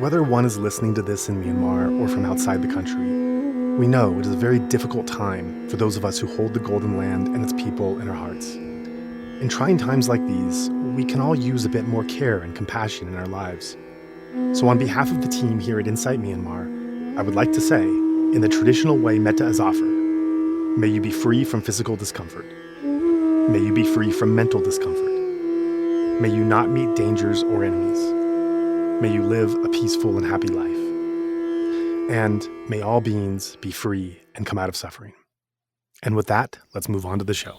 Whether one is listening to this in Myanmar or from outside the country, we know it is a very difficult time for those of us who hold the Golden Land and its people in our hearts. In trying times like these, we can all use a bit more care and compassion in our lives. So on behalf of the team here at Insight Myanmar, I would like to say, in the traditional way Metta is offered, may you be free from physical discomfort. May you be free from mental discomfort. May you not meet dangers or enemies. May you live a peaceful and happy life. And may all beings be free and come out of suffering. And with that, let's move on to the show.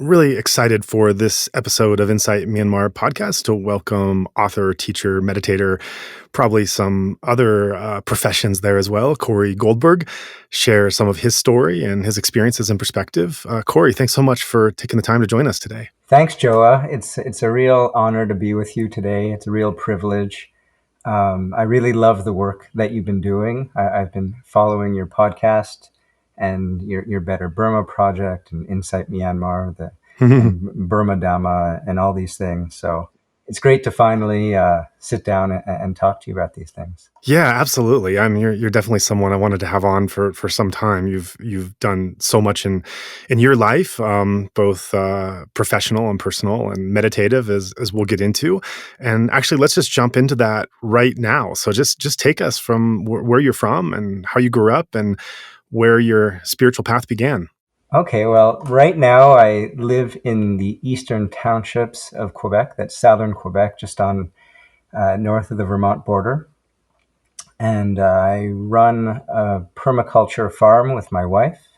Really excited for this episode of Insight Myanmar podcast to welcome author, teacher, meditator, probably some other professions there as well, Kory Goldberg, share some of his story and his experiences and perspective. Kory, thanks so much for taking the time to join us today. Thanks, Joa. It's a real honor to be with you today. It's a real privilege. I really love the work that you've been doing. I've been following your podcast and your Better Burma project and Insight Myanmar, and Burma Dhamma and all these things. So it's great to finally sit down and talk to you about these things. Yeah, absolutely. I mean, you're definitely someone I wanted to have on for some time. You've done so much in your life, both professional and personal and meditative, as we'll get into. And actually, let's just jump into that right now. So just take us from where you're from and how you grew up and where your spiritual path began. Okay, well, right now I live in the eastern townships of Quebec. That's southern Quebec, just on north of the Vermont border. And I run a permaculture farm with my wife,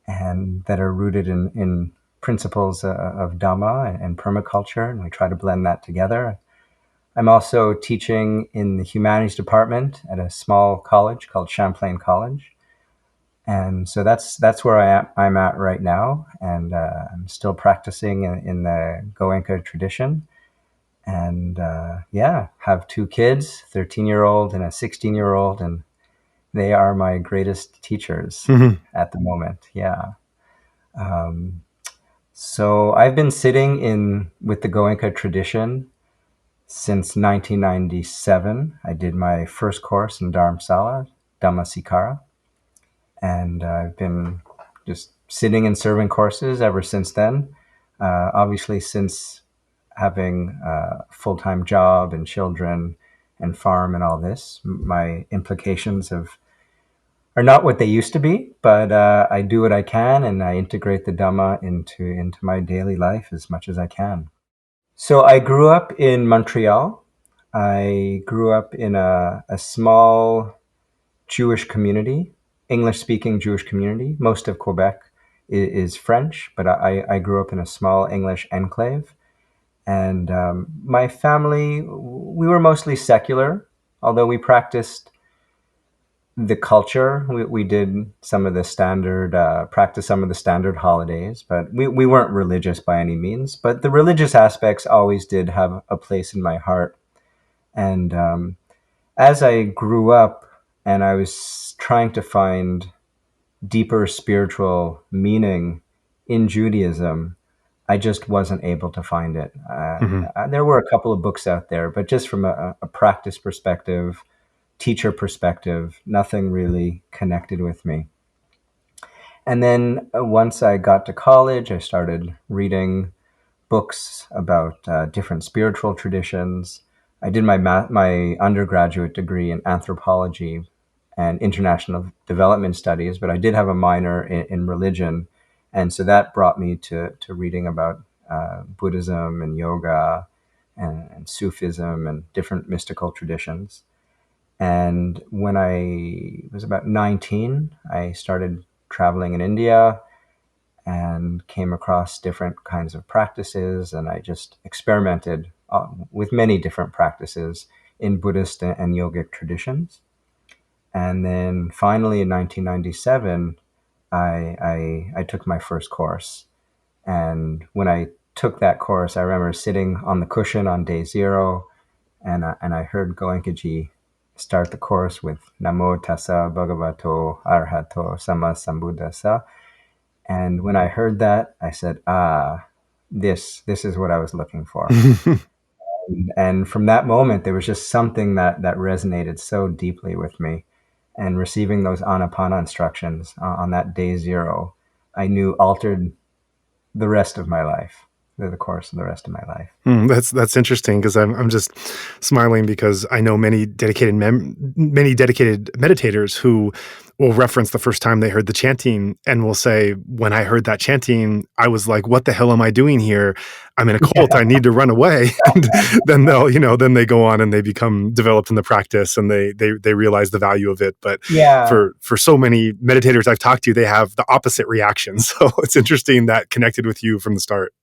and that are rooted in principles of Dhamma and permaculture, and we try to blend that together. I'm also teaching in the humanities department at a small college called Champlain College. And so that's where I'm at right now, and I'm still practicing in the Goenka tradition, and have two kids, 13-year-old and a 16-year-old, and they are my greatest teachers at the moment. Yeah. So I've been sitting with the Goenka tradition since 1997. I did my first course in Dharamsala, Dhammasikara. And I've been just sitting and serving courses ever since then. Obviously, since having a full-time job and children and farm and all this, my implications are not what they used to be, but I do what I can, and I integrate the Dhamma into my daily life as much as I can. So I grew up in Montreal. I grew up in a small Jewish community, English-speaking Jewish community. Most of Quebec is French, but I grew up in a small English enclave. And my family, we were mostly secular, although we practiced the culture. We did some of the standard, practice some of the standard holidays, but we weren't religious by any means. But the religious aspects always did have a place in my heart. And as I grew up, and I was trying to find deeper spiritual meaning in Judaism, I just wasn't able to find it. There were a couple of books out there, but just from a practice perspective, teacher perspective, nothing really connected with me. And then once I got to college, I started reading books about different spiritual traditions. I did my undergraduate degree in anthropology, and international development studies, but I did have a minor in religion. And so that brought me to reading about Buddhism and yoga and Sufism and different mystical traditions. And when I was about 19, I started traveling in India and came across different kinds of practices. And I just experimented with many different practices in Buddhist and yogic traditions. And then finally in 1997, I took my first course. And when I took that course, I remember sitting on the cushion on day 0, and I heard Goenkaji start the course with Namo Tassa Bhagavato Arahato Sama Sambuddhassa. And when I heard that, I said, this is what I was looking for. And from that moment, there was just something that resonated so deeply with me. And receiving those Anapana instructions on that day 0, I knew altered the rest of my life, the course of the rest of my life. That's interesting, because I'm just smiling because I know many dedicated meditators who will reference the first time they heard the chanting and will say, when I heard that chanting, I was like, what the hell am I doing here? I'm in a cult. I need to run away. And then then they go on and they become developed in the practice, and they realize the value of it. But for so many meditators I've talked to, they have the opposite reaction. So it's interesting that connected with you from the start.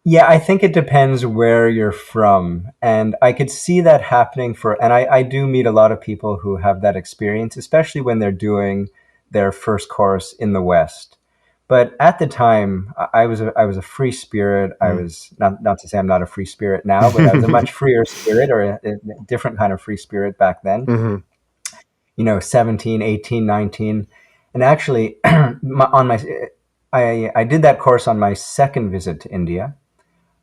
Yeah, I think it depends where you're from. And I could see that happening and I do meet a lot of people who have that experience, especially when they're doing their first course in the West. But at the time, I was a free spirit. I was not to say I'm not a free spirit now, but I was a much freer spirit, or a different kind of free spirit back then. Mm-hmm. 17, 18, 19. And actually, I did that course on my second visit to India.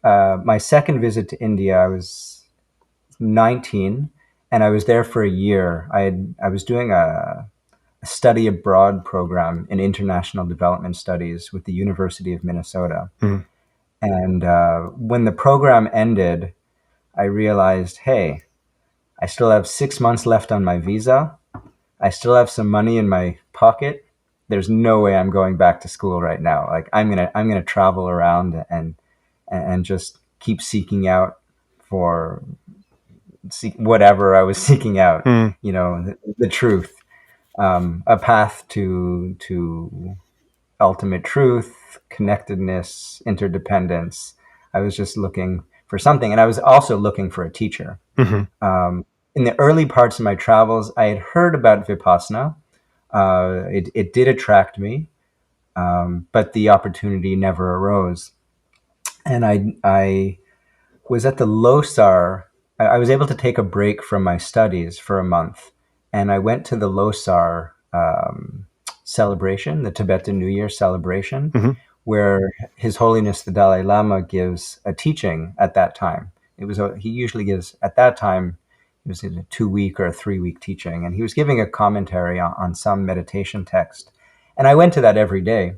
My second visit to India, I was 19, and I was there for a year. I was doing a study abroad program in international development studies with the University of Minnesota. Mm. And when the program ended, I realized, hey, I still have 6 months left on my visa. I still have some money in my pocket. There's no way I'm going back to school right now. Like I'm gonna travel around and just keep seeking out for whatever I was seeking out, the truth, a path to ultimate truth, connectedness, interdependence. I was just looking for something. And I was also looking for a teacher. Mm-hmm. In the early parts of my travels, I had heard about vipassana. It did attract me, but the opportunity never arose. And I was at the Losar. I was able to take a break from my studies for a month, and I went to the Losar celebration, the Tibetan New Year celebration, mm-hmm. where His Holiness the Dalai Lama gives a teaching at that time. He usually gives, at that time, it was a 2-week or a 3-week teaching, and he was giving a commentary on some meditation text. And I went to that every day,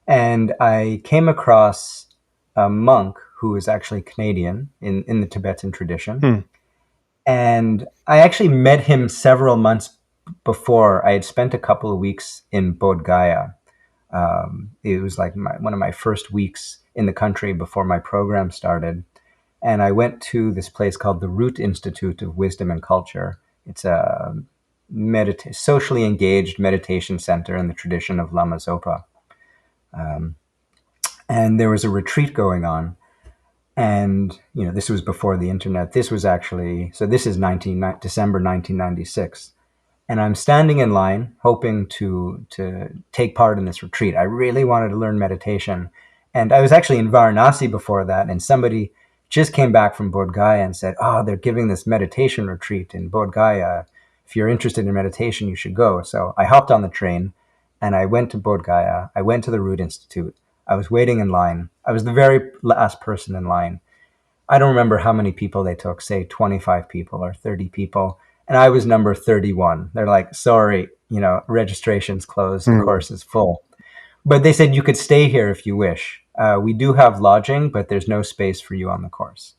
and I came across a monk who is actually Canadian in the Tibetan tradition. Hmm. And I actually met him several months before. I had spent a couple of weeks in Bodh Gaya. It was like one of my first weeks in the country before my program started. And I went to this place called the Root Institute of Wisdom and Culture. It's a socially engaged meditation center in the tradition of Lama Zopa. And there was a retreat going on. And, this was before the internet. This was actually, so this is December 1996. And I'm standing in line hoping to take part in this retreat. I really wanted to learn meditation. And I was actually in Varanasi before that. And somebody just came back from Bodh Gaya and said, they're giving this meditation retreat in Bodh Gaya. If you're interested in meditation, you should go. So I hopped on the train and I went to Bodh Gaya. I went to the Root Institute. I was waiting in line. I was the very last person in line. I don't remember how many people they took, say 25 people or 30 people. And I was number 31. They're like, sorry, registration's closed. The course is full. But they said you could stay here if you wish. We do have lodging, but there's no space for you on the course.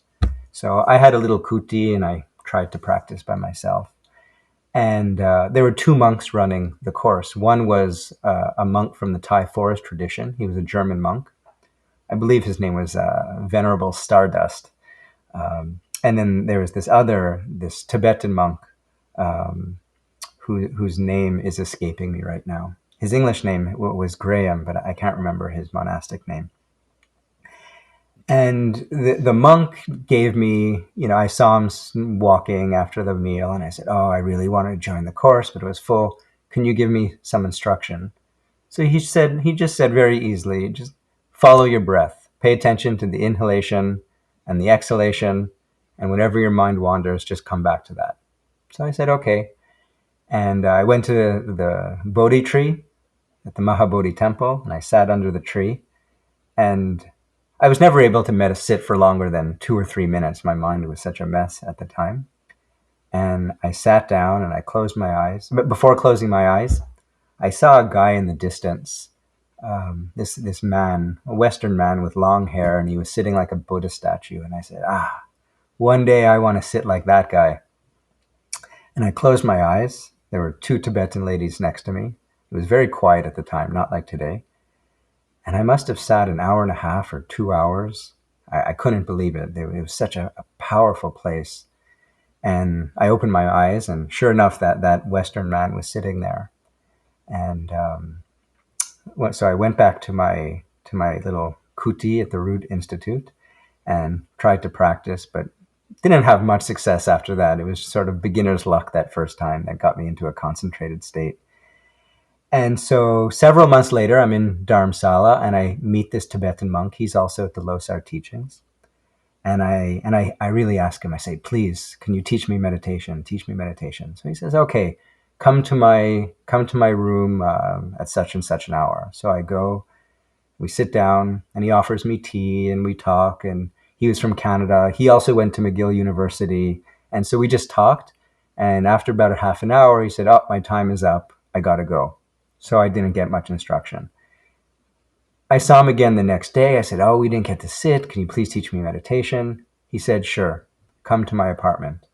So I had a little kuti and I tried to practice by myself. And there were two monks running the course. One was a monk from the Thai forest tradition. He was a German monk. I believe his name was Venerable Stardust. And then there was this Tibetan monk, whose name is escaping me right now. His English name was Graham, but I can't remember his monastic name. And the monk gave me, I saw him walking after the meal, and I said, "Oh, I really want to join the course, but it was full. Can you give me some instruction?" So he just said very easily, just follow your breath. Pay attention to the inhalation and the exhalation, and whenever your mind wanders, just come back to that. So I said, okay. And I went to the Bodhi tree at the Mahabodhi temple, and I sat under the tree. And I was never able to sit for longer than 2 or 3 minutes. My mind was such a mess at the time. And I sat down and I closed my eyes. But before closing my eyes, I saw a guy in the distance, this man, a Western man with long hair, and he was sitting like a Buddha statue. And I said, one day I want to sit like that guy. And I closed my eyes. There were 2 Tibetan ladies next to me. It was very quiet at the time, not like today. And I must have sat an hour and a half or 2 hours. I couldn't believe it. It was such a powerful place. And I opened my eyes, and sure enough, that Western man was sitting there. And so I went back to my little kuti at the Root Institute and tried to practice, but didn't have much success after that. It was sort of beginner's luck that first time that got me into a concentrated state. And so several months later, I'm in Dharamsala and I meet this Tibetan monk. He's also at the Losar teachings. And I really ask him, I say, please, can you teach me meditation? Teach me meditation. So he says, okay, come to my room at such and such an hour. So I go, we sit down, and he offers me tea, and we talk. And he was from Canada. He also went to McGill University. And so we just talked. And after about a half an hour, he said, oh, my time is up. I got to go. So I didn't get much instruction. I saw him again the next day. I said, oh, we didn't get to sit. Can you please teach me meditation? He said, sure, come to my apartment.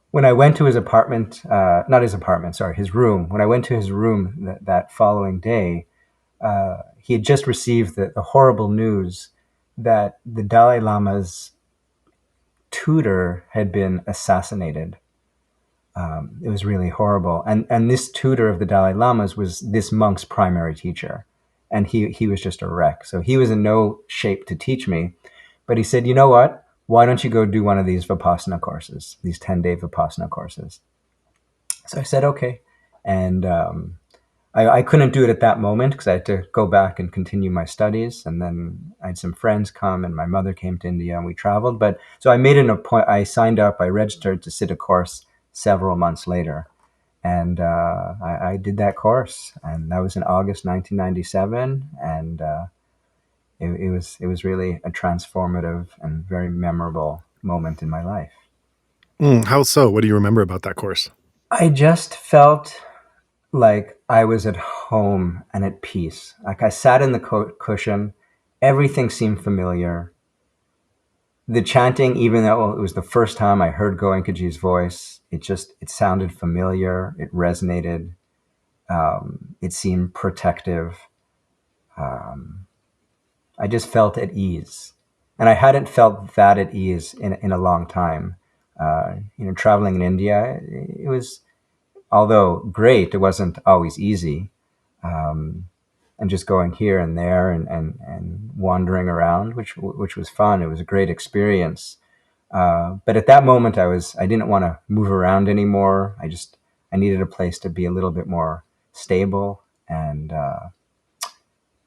When I went to his apartment, his room. When I went to his room that following day, he had just received the horrible news that the Dalai Lama's tutor had been assassinated. It was really horrible. And this tutor of the Dalai Lama's was this monk's primary teacher. And he was just a wreck. So he was in no shape to teach me. But he said, you know what? Why don't you go do one of these vipassana courses, these 10-day vipassana courses? So I said, okay. And I couldn't do it at that moment because I had to go back and continue my studies. And then I had some friends come, and my mother came to India, and we traveled. But so I made an appointment. I signed up. I registered to sit a course several months later. And I did that course, and that was in August 1997, and it was really a transformative and very memorable moment in my life. How so? What do you remember about that course? I just felt like I was at home and at peace. Like I sat in the cushion, everything seemed familiar. The chanting, even though it was the first time I heard Goenkaji's voice, it sounded familiar. It resonated. It seemed protective. I just felt at ease, and I hadn't felt that at ease in a long time. Traveling in India, it was, although great, it wasn't always easy. And just going here and there and wandering around, which was fun. It was a great experience. But at that moment, I didn't want to move around anymore. I needed a place to be a little bit more stable. And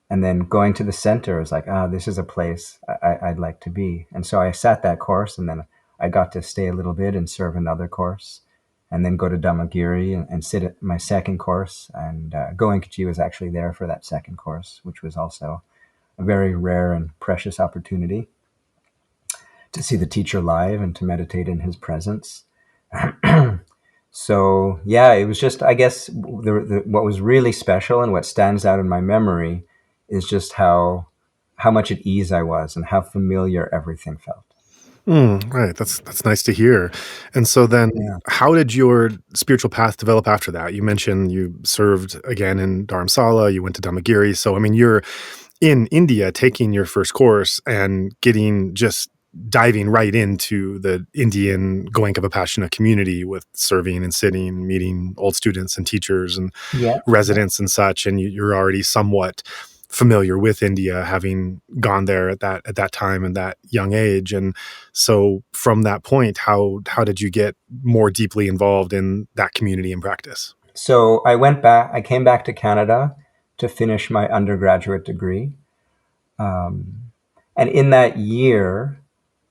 then going to the center was like, this is a place I'd like to be. And so I sat that course, and then I got to stay a little bit and serve another course, and then go to Dhammagiri and sit at my second course. And Goenkaji was actually there for that second course, which was also a very rare and precious opportunity to see the teacher live and to meditate in his presence. So yeah, it was just, I guess, what was really special and what stands out in my memory is just how much at ease I was and how familiar everything felt. Right. That's nice to hear. And so then, Yeah. how did your spiritual path develop after that? You mentioned you served again in Dharamsala. You went to Damagiri. So I mean, you're in India taking your first course and getting just diving right into the Indian Goenka Vipassana community with serving and sitting, meeting old students and teachers and Yeah. Yeah. residents and such. And you're already somewhat familiar with India, having gone there at that time and that young age. And so, from that point, how did you get more deeply involved in that community and practice? So I went back. I came back to Canada to finish my undergraduate degree, um, and in that year,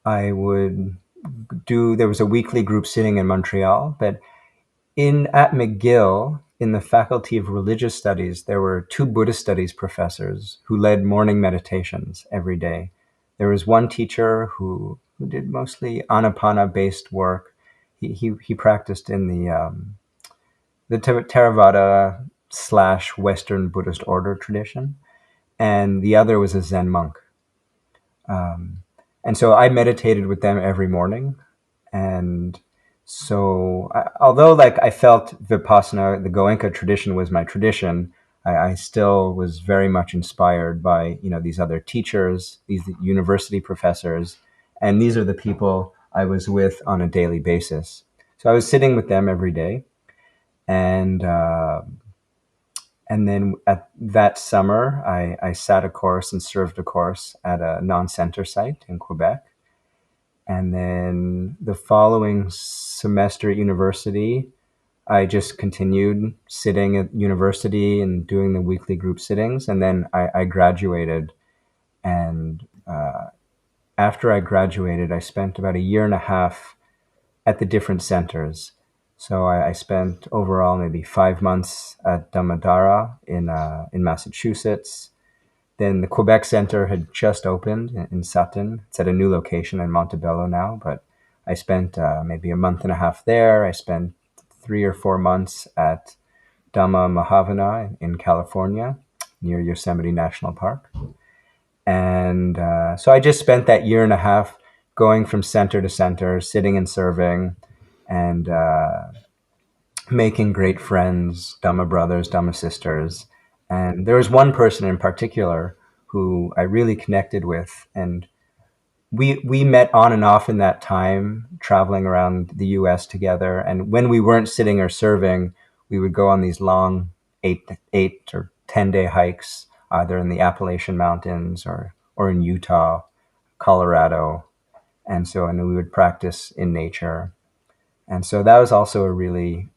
I would do. There was a weekly group sitting in Montreal, but in at McGill, in the Faculty of Religious Studies, there were two Buddhist studies professors who led morning meditations every day. There was one teacher who did mostly anapana based work. He practiced in the Theravada slash Western Buddhist order tradition, and the other was a Zen monk. Um, and so I meditated with them every morning. And so, although like I felt Vipassana, the Goenka tradition was my tradition, I still was very much inspired by these other teachers, these university professors, and these are the people I was with on a daily basis. So I was sitting with them every day, and and then at that summer, I sat a course and served a course at a non-center site in Quebec. And then the following semester at university, I just continued sitting at university and doing the weekly group sittings. And then I graduated. And after I graduated, I spent about a year and a half at the different centers. So I spent overall maybe 5 months at Damadara in Massachusetts. Then the Quebec Center had just opened in Sutton. It's at a new location in Montebello now, but I spent maybe a month and a half there. I spent 3 or 4 months at Dhamma Mahavana in California near Yosemite National Park. And so I just spent that year and a half going from center to center, sitting and serving, and making great friends, Dhamma brothers, Dhamma sisters. And there was one person in particular who I really connected with. And we met on and off in that time, traveling around the US together. And when we weren't sitting or serving, we would go on these long 8 or 10 day hikes, either in the Appalachian Mountains or in Utah, Colorado. And we would practice in nature. And so that was also a really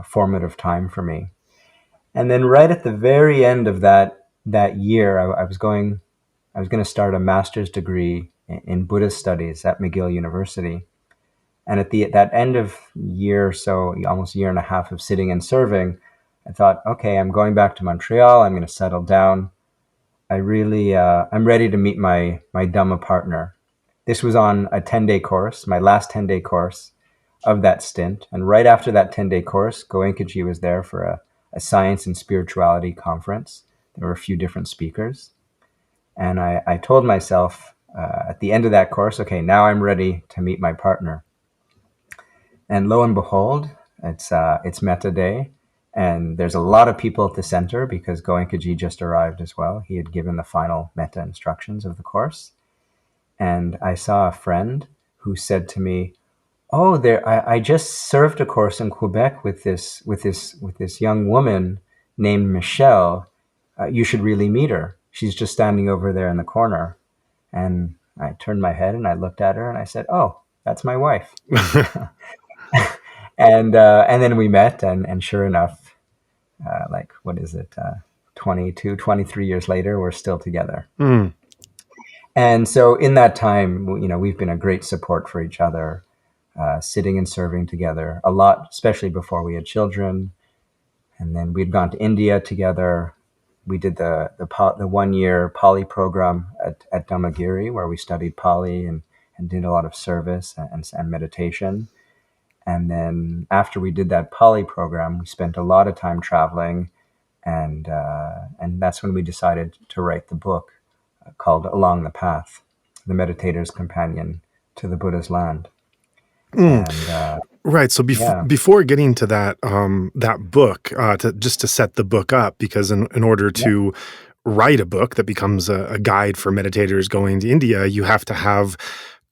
formative time for me. And then right at the very end of that year, I was going to start a master's degree in Buddhist studies at McGill University. And at that end of year, so almost a year and a half of sitting and serving, I thought, okay, I'm going back to Montreal. I'm going to settle down. I'm ready to meet my Dhamma partner. This was on a 10-day course, my last 10-day course of that stint. And right after that 10-day course, Goenkaji was there for a science and spirituality conference. There were a few different speakers. And I told myself at the end of that course, okay, now I'm ready to meet my partner. And lo and behold, it's Metta Day. And there's a lot of people at the center because Goenkaji just arrived as well. He had given the final Metta instructions of the course. And I saw a friend who said to me, "Oh, I just served a course in Quebec with this young woman named Michelle. You should really meet her. She's just standing over there in the corner." And I turned my head and I looked at her and I said, "Oh, that's my wife." And then we met, and sure enough, like what is it, 22, 23 years later, we're still together. Mm. And so in that time, we've been a great support for each other, sitting and serving together a lot, especially before we had children. And then we'd gone to India together. We did the 1 year Pali program at Damagiri, where we studied Pali and did a lot of service and meditation. And then after we did that Pali program, we spent a lot of time traveling, and that's when we decided to write the book called Along the Path, The Meditator's Companion to the Buddha's land. Mm. And Right. So yeah, before getting to that that book, to set the book up, because in order yeah, to write a book that becomes a guide for meditators going to India, you have to have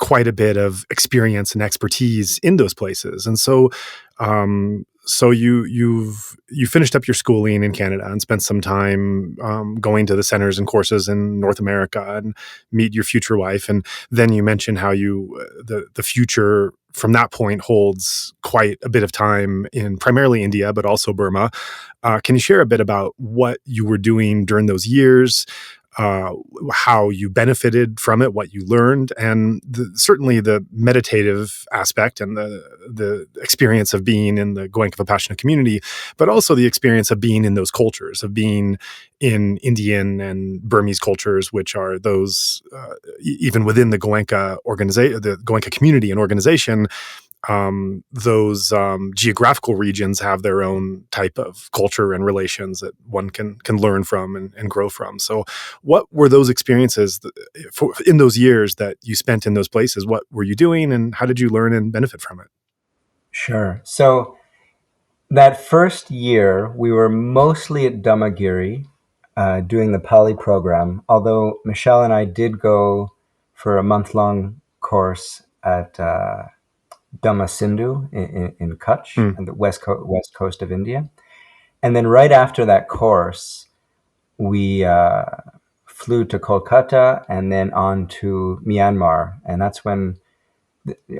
quite a bit of experience and expertise in those places. And so, so you finished up your schooling in Canada and spent some time going to the centers and courses in North America and meet your future wife. And then you mentioned how the future from that point holds quite a bit of time in primarily India, but also Burma. Can you share a bit about what you were doing during those years, uh, how you benefited from it, what you learned, and certainly the meditative aspect and the experience of being in the Goenka Vipassana community, but also the experience of being in those cultures, of being in Indian and Burmese cultures, which are those even within the Goenka organization, the Goenka community and organization. Those geographical regions have their own type of culture and relations that one can learn from and grow from. So, what were those experiences in those years that you spent in those places? What were you doing, and how did you learn and benefit from it? sure. So that first year, we were mostly at Décary, doing the Pali program, although Michelle and I did go for a month-long course at Dhamma Sindhu in Kutch, Mm, on the west coast of India. And then right after that course, we flew to Kolkata and then on to Myanmar. And that's when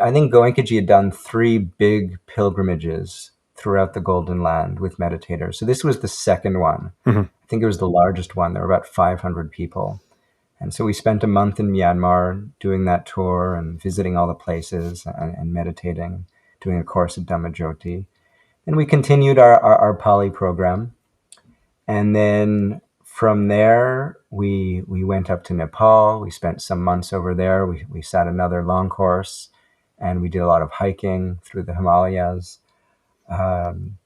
I think Goenkaji had done 3 big pilgrimages throughout the Golden Land with meditators. So this was the second one. mhm, I think it was the largest one. There were about 500 people. And so we spent a month in Myanmar doing that tour and visiting all the places and meditating, doing a course at Dhammajyoti. And we continued our Pali program. And then from there, we went up to Nepal. We spent some months over there. We sat another long course and we did a lot of hiking through the Himalayas. Um,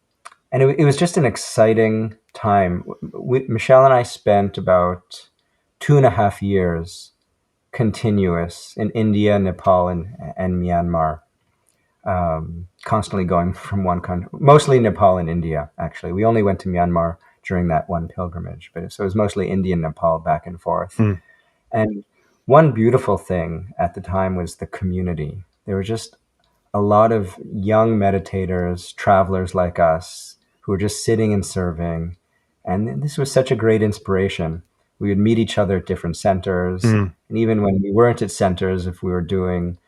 and it was just an exciting time. Michelle and I spent about 2.5 years continuous in India, Nepal, and Myanmar, constantly going from one country, mostly Nepal and India, actually. We only went to Myanmar during that one pilgrimage, but so it was mostly India and Nepal back and forth. mm, And one beautiful thing at the time was the community. There were just a lot of young meditators, travelers like us, who were just sitting and serving. And this was such a great inspiration. We would meet each other at different centers. mm, And even when we weren't at centers, if we were doing,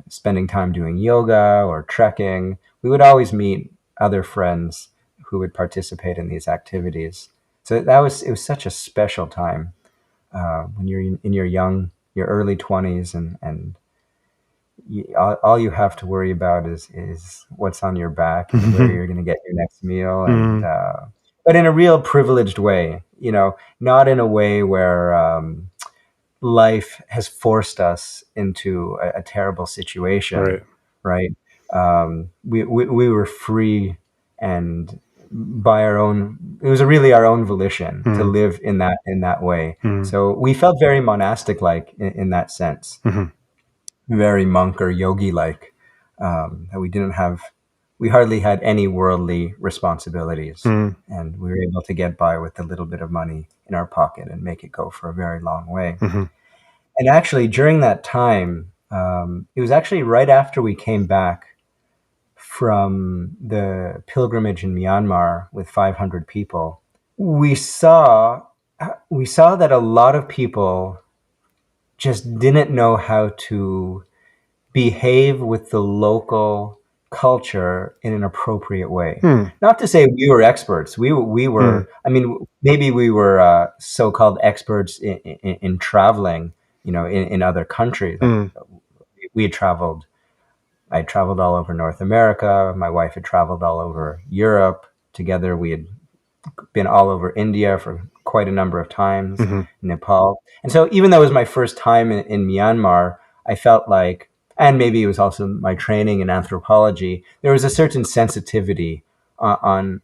spending time doing yoga or trekking, we would always meet other friends who would participate in these activities. So it was such a special time when you're in your early 20s, and all you have to worry about is what's on your back and where mhm, you're going to get your next meal, and mm, but in a real privileged way, not in a way where life has forced us into a terrible situation, right. right? We were free, and by our own, it was really our own volition to Mm, live in that way. mm, So we felt very monastic like in that sense, mhm, very monk or yogi like. That we hardly had any worldly responsibilities, mm, and we were able to get by with a little bit of money in our pocket and make it go for a very long way. mhm, And actually, during that time, it was actually right after we came back from the pilgrimage in Myanmar with 500 people. We saw that a lot of people just didn't know how to behave with the local culture in an appropriate way. mm, Not to say we were experts. We mm, were. I mean, maybe we were so-called experts in traveling. In other countries. Like mm, we had traveled. I traveled all over North America. My wife had traveled all over Europe. Together, we had been all over India for quite a number of times, mhm, Nepal. And so even though it was my first time in Myanmar, I felt like, and maybe it was also my training in anthropology, there was a certain sensitivity on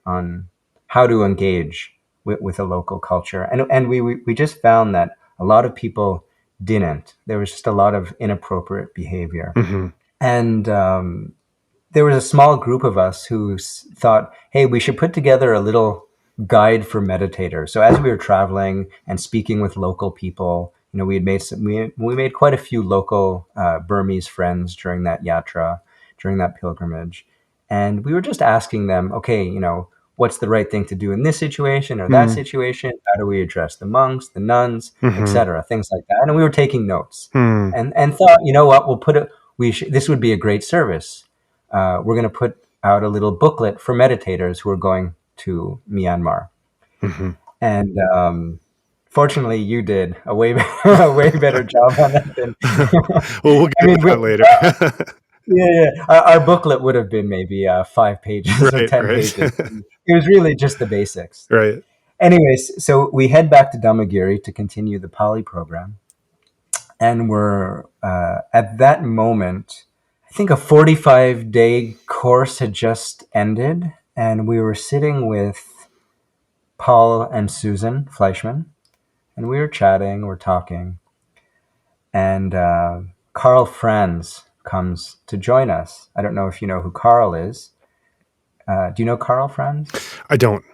how to engage with a local culture. And we just found that a lot of people didn't. There was just a lot of inappropriate behavior. Mm-hmm. And there was a small group of us who thought, hey, we should put together a little guide for meditators. So as we were traveling and speaking with local people, we had made we made quite a few local Burmese friends during that yatra, during that pilgrimage. And we were just asking them, okay, what's the right thing to do in this situation or that situation? How do we address the monks, the nuns, etc., things like that. And we were taking notes and thought, you know what, we'll put it, this would be a great service. We're going to put out a little booklet for meditators who are going to Myanmar. Mm-hmm. And fortunately, you did a way better job on that than. Well, we'll get to that later. Yeah. Our booklet would have been maybe 5 pages or 10 pages. It was really just the basics. Right. Anyways, so we head back to Décary to continue the Pali program. And we're at that moment, I think a 45-day course had just ended. And we were sitting with Paul and Susan Fleischman. And we were chatting, we're talking. And Karl Franz comes to join us. I don't know if you know who Karl is. Do you know Karl Franz? I don't.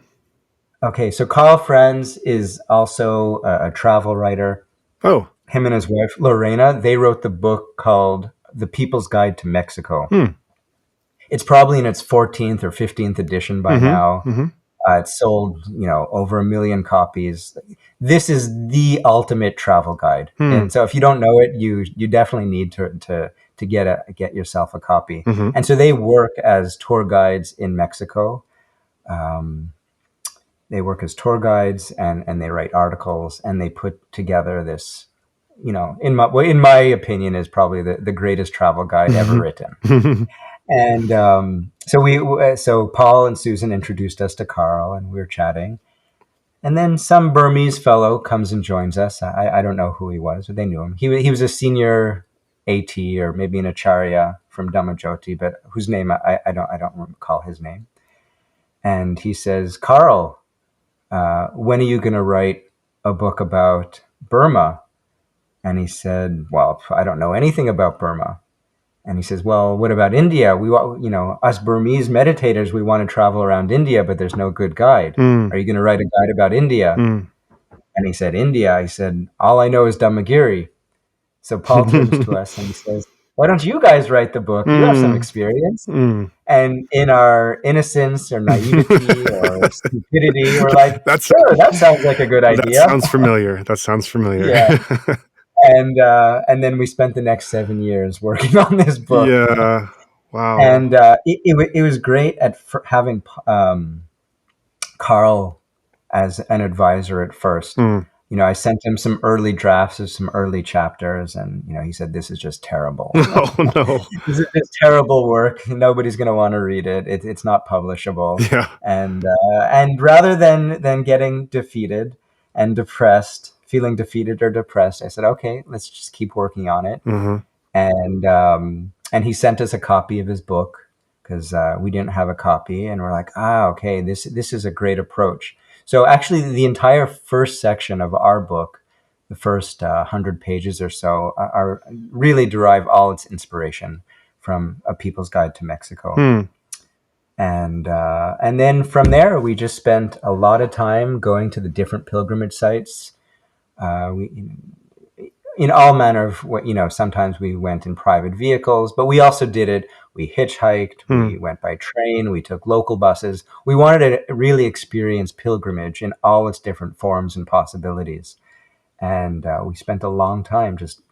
Okay, so Karl Franz is also a travel writer. Oh. Him and his wife, Lorena, they wrote the book called The People's Guide to Mexico. It's probably in its 14th or 15th edition by now. It's sold, over 1 million copies. This is the ultimate travel guide. And so if you don't know it, you definitely need to get yourself a copy. And so they work as tour guides in Mexico. They work as tour guides and they write articles and they put together this, in my opinion, is probably the greatest travel guide ever written. And so Paul and Susan introduced us to Karl, and we were chatting. And then some Burmese fellow comes and joins us. I don't know who he was, but they knew him. He was a senior AT or maybe an Acharya from Dhamajoti, but whose name I don't recall his name. And he says, Karl, when are you going to write a book about Burma? And he said, well, I don't know anything about Burma. And he says, well, what about India? We want, us Burmese meditators, we want to travel around India, but there's no good guide. Are you going to write a guide about India? And he said, India? I said, all I know is Décary. So Paul turns to us and he says, why don't you guys write the book? You have some experience. And in our innocence or naivety or stupidity, we're like, sure, that sounds like a good idea. That sounds familiar. Yeah. And then we spent the next 7 years working on this book. Yeah. Wow. And it was great having Karl as an advisor at first. I sent him some early drafts of some early chapters, and he said, "This is just terrible. Oh no, this is terrible work. Nobody's going to want to read it. It's not publishable." Yeah. And rather than getting defeated and depressed, feeling defeated or depressed, I said, "Okay, let's just keep working on it." And he sent us a copy of his book because we didn't have a copy, and we're like, okay, this is a great approach. So actually, the entire first section of our book, the first 100 pages or so, are really derive all its inspiration from A People's Guide to Mexico. And then from there, we just spent a lot of time going to the different pilgrimage sites. In all manner of, sometimes we went in private vehicles, but we also did it. We hitchhiked, we went by train, we took local buses. We wanted to really experience pilgrimage in all its different forms and possibilities. And we spent a long time just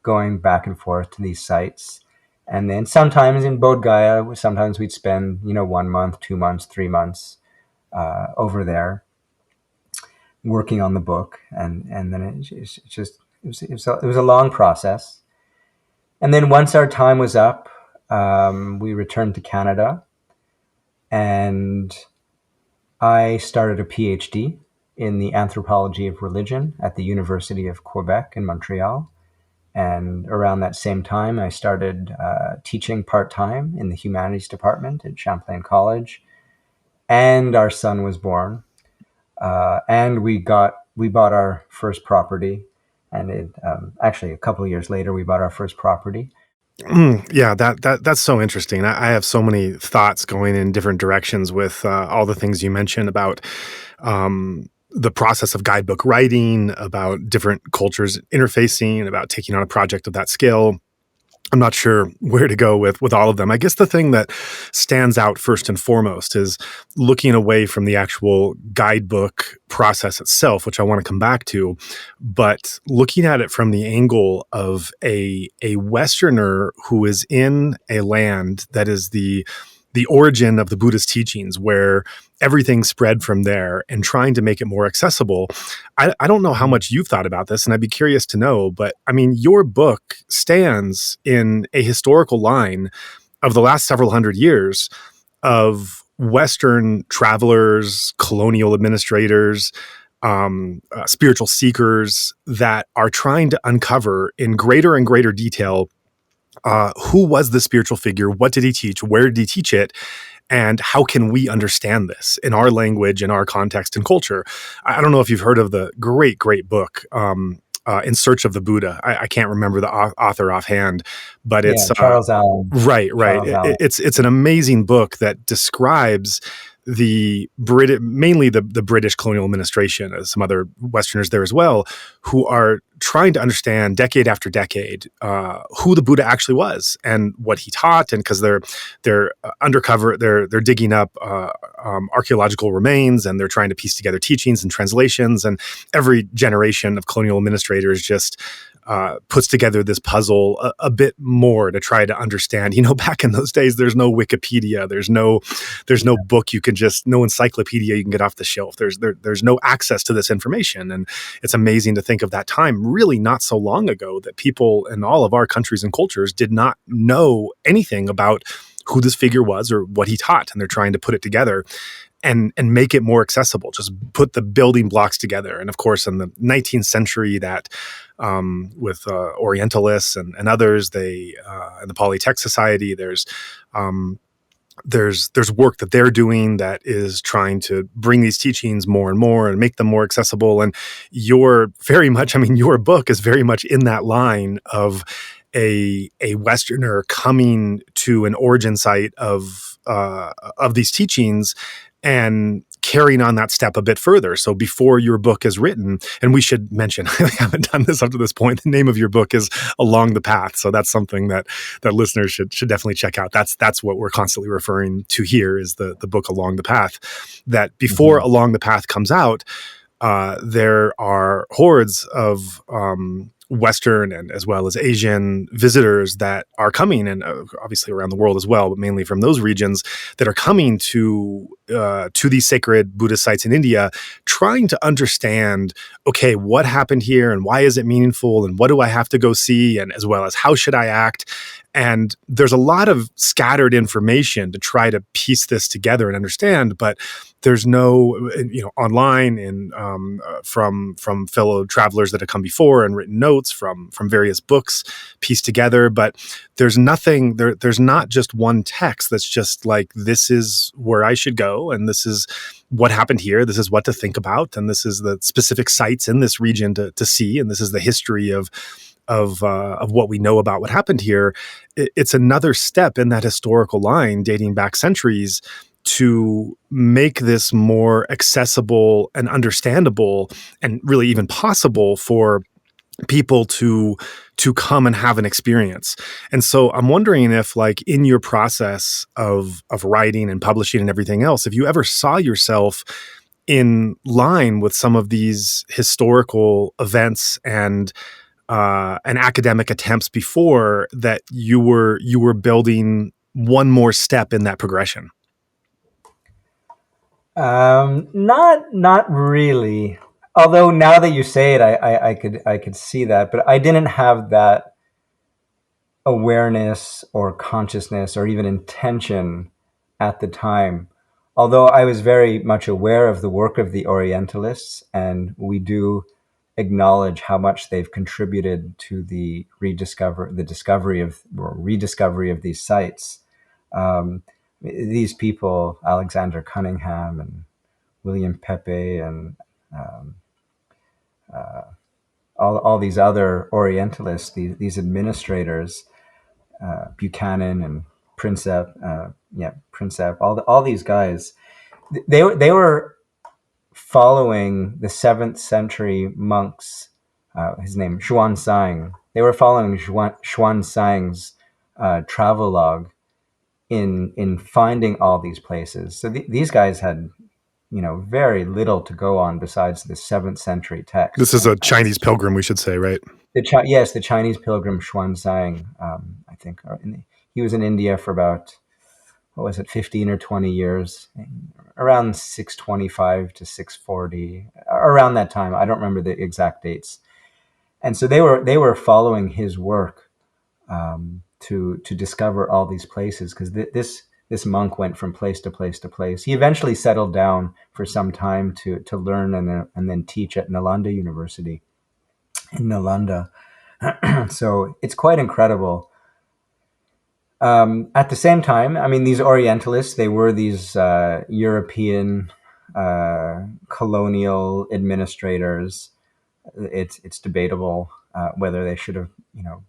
going back and forth to these sites. And then sometimes in Bodh Gaya, sometimes we'd spend, 1 month, 2 months, 3 months over there working on the book. And then it was a long process. And then once our time was up, we returned to Canada, and I started a PhD in the anthropology of religion at the University of Quebec in Montreal. And around that same time, I started teaching part-time in the humanities department at Champlain College. And our son was born. And we bought our first property. And it actually a couple of years later, we bought our first property. Yeah, that's so interesting. I have so many thoughts going in different directions with all the things you mentioned about the process of guidebook writing, about different cultures interfacing, about taking on a project of that scale. I'm not sure where to go with all of them. I guess the thing that stands out first and foremost is looking away from the actual guidebook process itself, which I want to come back to, but looking at it from the angle of a Westerner who is in a land that is the origin of the Buddhist teachings, where everything spread from there, and trying to make it more accessible. I don't know how much you've thought about this, and I'd be curious to know, but I mean, your book stands in a historical line of the last several hundred years of Western travelers, colonial administrators, spiritual seekers that are trying to uncover in greater and greater detail who was the spiritual figure, what did he teach, where did he teach it, and how can we understand this in our language, in our context and culture. I don't know if you've heard of the great book, In Search of the Buddha. I can't remember the author offhand, but Yeah, it's Charles Allen. right. Charles Allen. It's an amazing book that describes mainly the British colonial administration, as some other Westerners there as well, who are trying to understand decade after decade who the Buddha actually was and what he taught, and because they're undercover, they're digging up archaeological remains, and they're trying to piece together teachings and translations, and every generation of colonial administrators just puts together this puzzle a bit more to try to understand. You know, back in those days, there's no Wikipedia, there's no book you can just, no encyclopedia you can get off the shelf. There's no access to this information, and it's amazing to think of that time, really not so long ago, that people in all of our countries and cultures did not know anything about who this figure was or what he taught, and they're trying to put it together and make it more accessible, just put the building blocks together. And of course, in the 19th century, that with Orientalists and others, they and the Polytech Society, there's work that they're doing that is trying to bring these teachings more and more and make them more accessible. And you're very much, I mean, your book is very much in that line of a Westerner coming to an origin site of these teachings and carrying on that step a bit further. So before your book is written, and we should mention, I haven't done this up to this point, the name of your book is Along the Path. So that's something that listeners should definitely check out. That's what we're constantly referring to here, is the book Along the Path. That before Along the Path comes out, there are hordes of Western and as well as Asian visitors that are coming, and obviously around the world as well, but mainly from those regions, that are coming to these sacred Buddhist sites in India, trying to understand, okay, what happened here and why is it meaningful, and what do I have to go see, and as well as how should I act. And there's a lot of scattered information to try to piece this together and understand, but there's no, online and from fellow travelers that have come before and written notes from various books pieced together. But there's nothing there. There's not just one text that's just like, this is where I should go, and this is what happened here. This is what to think about, and this is the specific sites in this region to see, and this is the history of what we know about what happened here. It's another step in that historical line dating back centuries to make this more accessible and understandable, and really even possible for people to come and have an experience. And so I'm wondering if, like, in your process of writing and publishing and everything else, if you ever saw yourself in line with some of these historical events and academic attempts before, that you were building one more step in that progression. Not really. Although now that you say it, I could see that, but I didn't have that awareness or consciousness or even intention at the time. Although I was very much aware of the work of the Orientalists, and we do acknowledge how much they've contributed to the discovery or rediscovery of these sites. These people, Alexander Cunningham and William Pepe and all these other Orientalists, these administrators, Buchanan and Princep, all these guys, they were following the 7th century monks. His name Xuanzang. They were following Xuanzang's travelogue in finding all these places. So these guys had, very little to go on besides the 7th century This text. is a Chinese pilgrim, we should say, right? Yes, the Chinese pilgrim Xuanzang. I think he was in India for about, what was it, 15 or 20 years, around 625 to 640, around that time. I don't remember the exact dates. And so they were following his work, to discover all these places, because this monk went from place to place to place. He eventually settled down for some time to learn and then teach at Nalanda University in Nalanda. So it's quite incredible. At the same time, I mean, these Orientalists, they were these European colonial administrators. It's debatable whether they should have,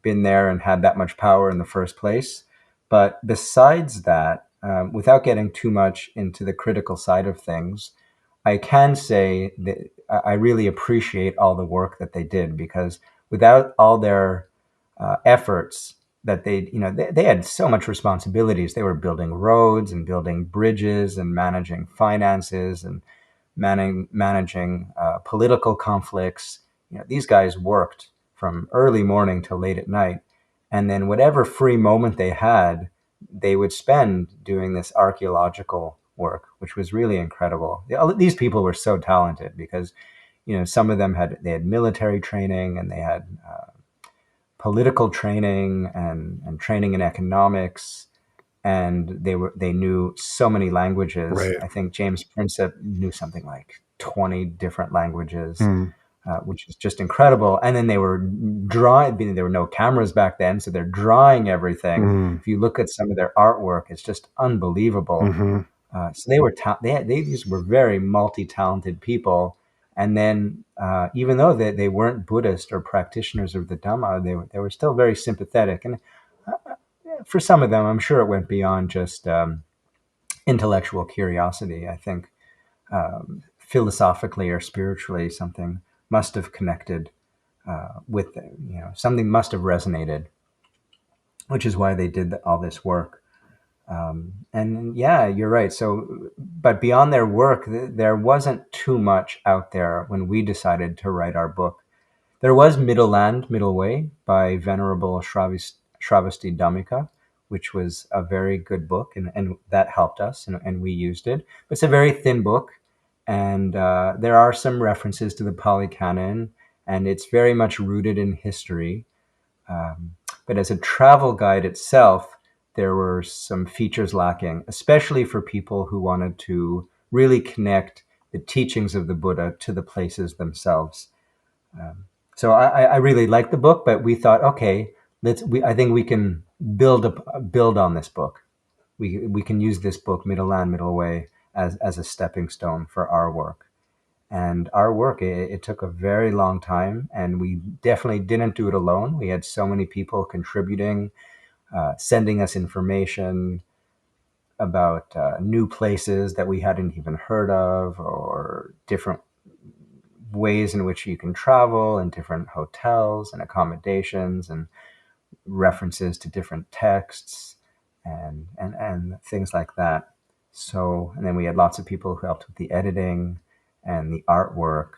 been there and had that much power in the first place. But besides that, without getting too much into the critical side of things, I can say that I really appreciate all the work that they did, because without all their efforts, that they had so much responsibilities. They were building roads and building bridges and managing finances and managing political conflicts. These guys worked from early morning till late at night, and then whatever free moment they had, they would spend doing this archaeological work, which was really incredible. These people were so talented because, some of them had military training, and they had political training and training in economics, and they knew so many languages. Right. I think James Princep knew something like 20 different languages, which is just incredible. And then they were drawing. There were no cameras back then, so they're drawing everything. If you look at some of their artwork, it's just unbelievable. So these were very multi-talented people. And then, even though they weren't Buddhist or practitioners of the Dhamma, they were still very sympathetic. And for some of them, I'm sure it went beyond just intellectual curiosity. I think philosophically or spiritually, something must have connected with them. Something must have resonated, which is why they did all this work. And yeah, you're right. So, but beyond their work, there wasn't too much out there when we decided to write our book. There was Middle Land, Middle Way by Venerable Shravasti Dhammika, which was a very good book, and that helped us, and we used it. But it's a very thin book, and there are some references to the Pali Canon, and it's very much rooted in history. But as a travel guide itself, there were some features lacking, especially for people who wanted to really connect the teachings of the Buddha to the places themselves. So I really liked the book, but we thought, okay, I think we can build on this book. We can use this book, Middle Land, Middle Way, as a stepping stone for our work. And our work, it took a very long time, and we definitely didn't do it alone. We had so many people contributing, sending us information about new places that we hadn't even heard of, or different ways in which you can travel, and different hotels and accommodations, and references to different texts and things like that. So, and then we had lots of people who helped with the editing and the artwork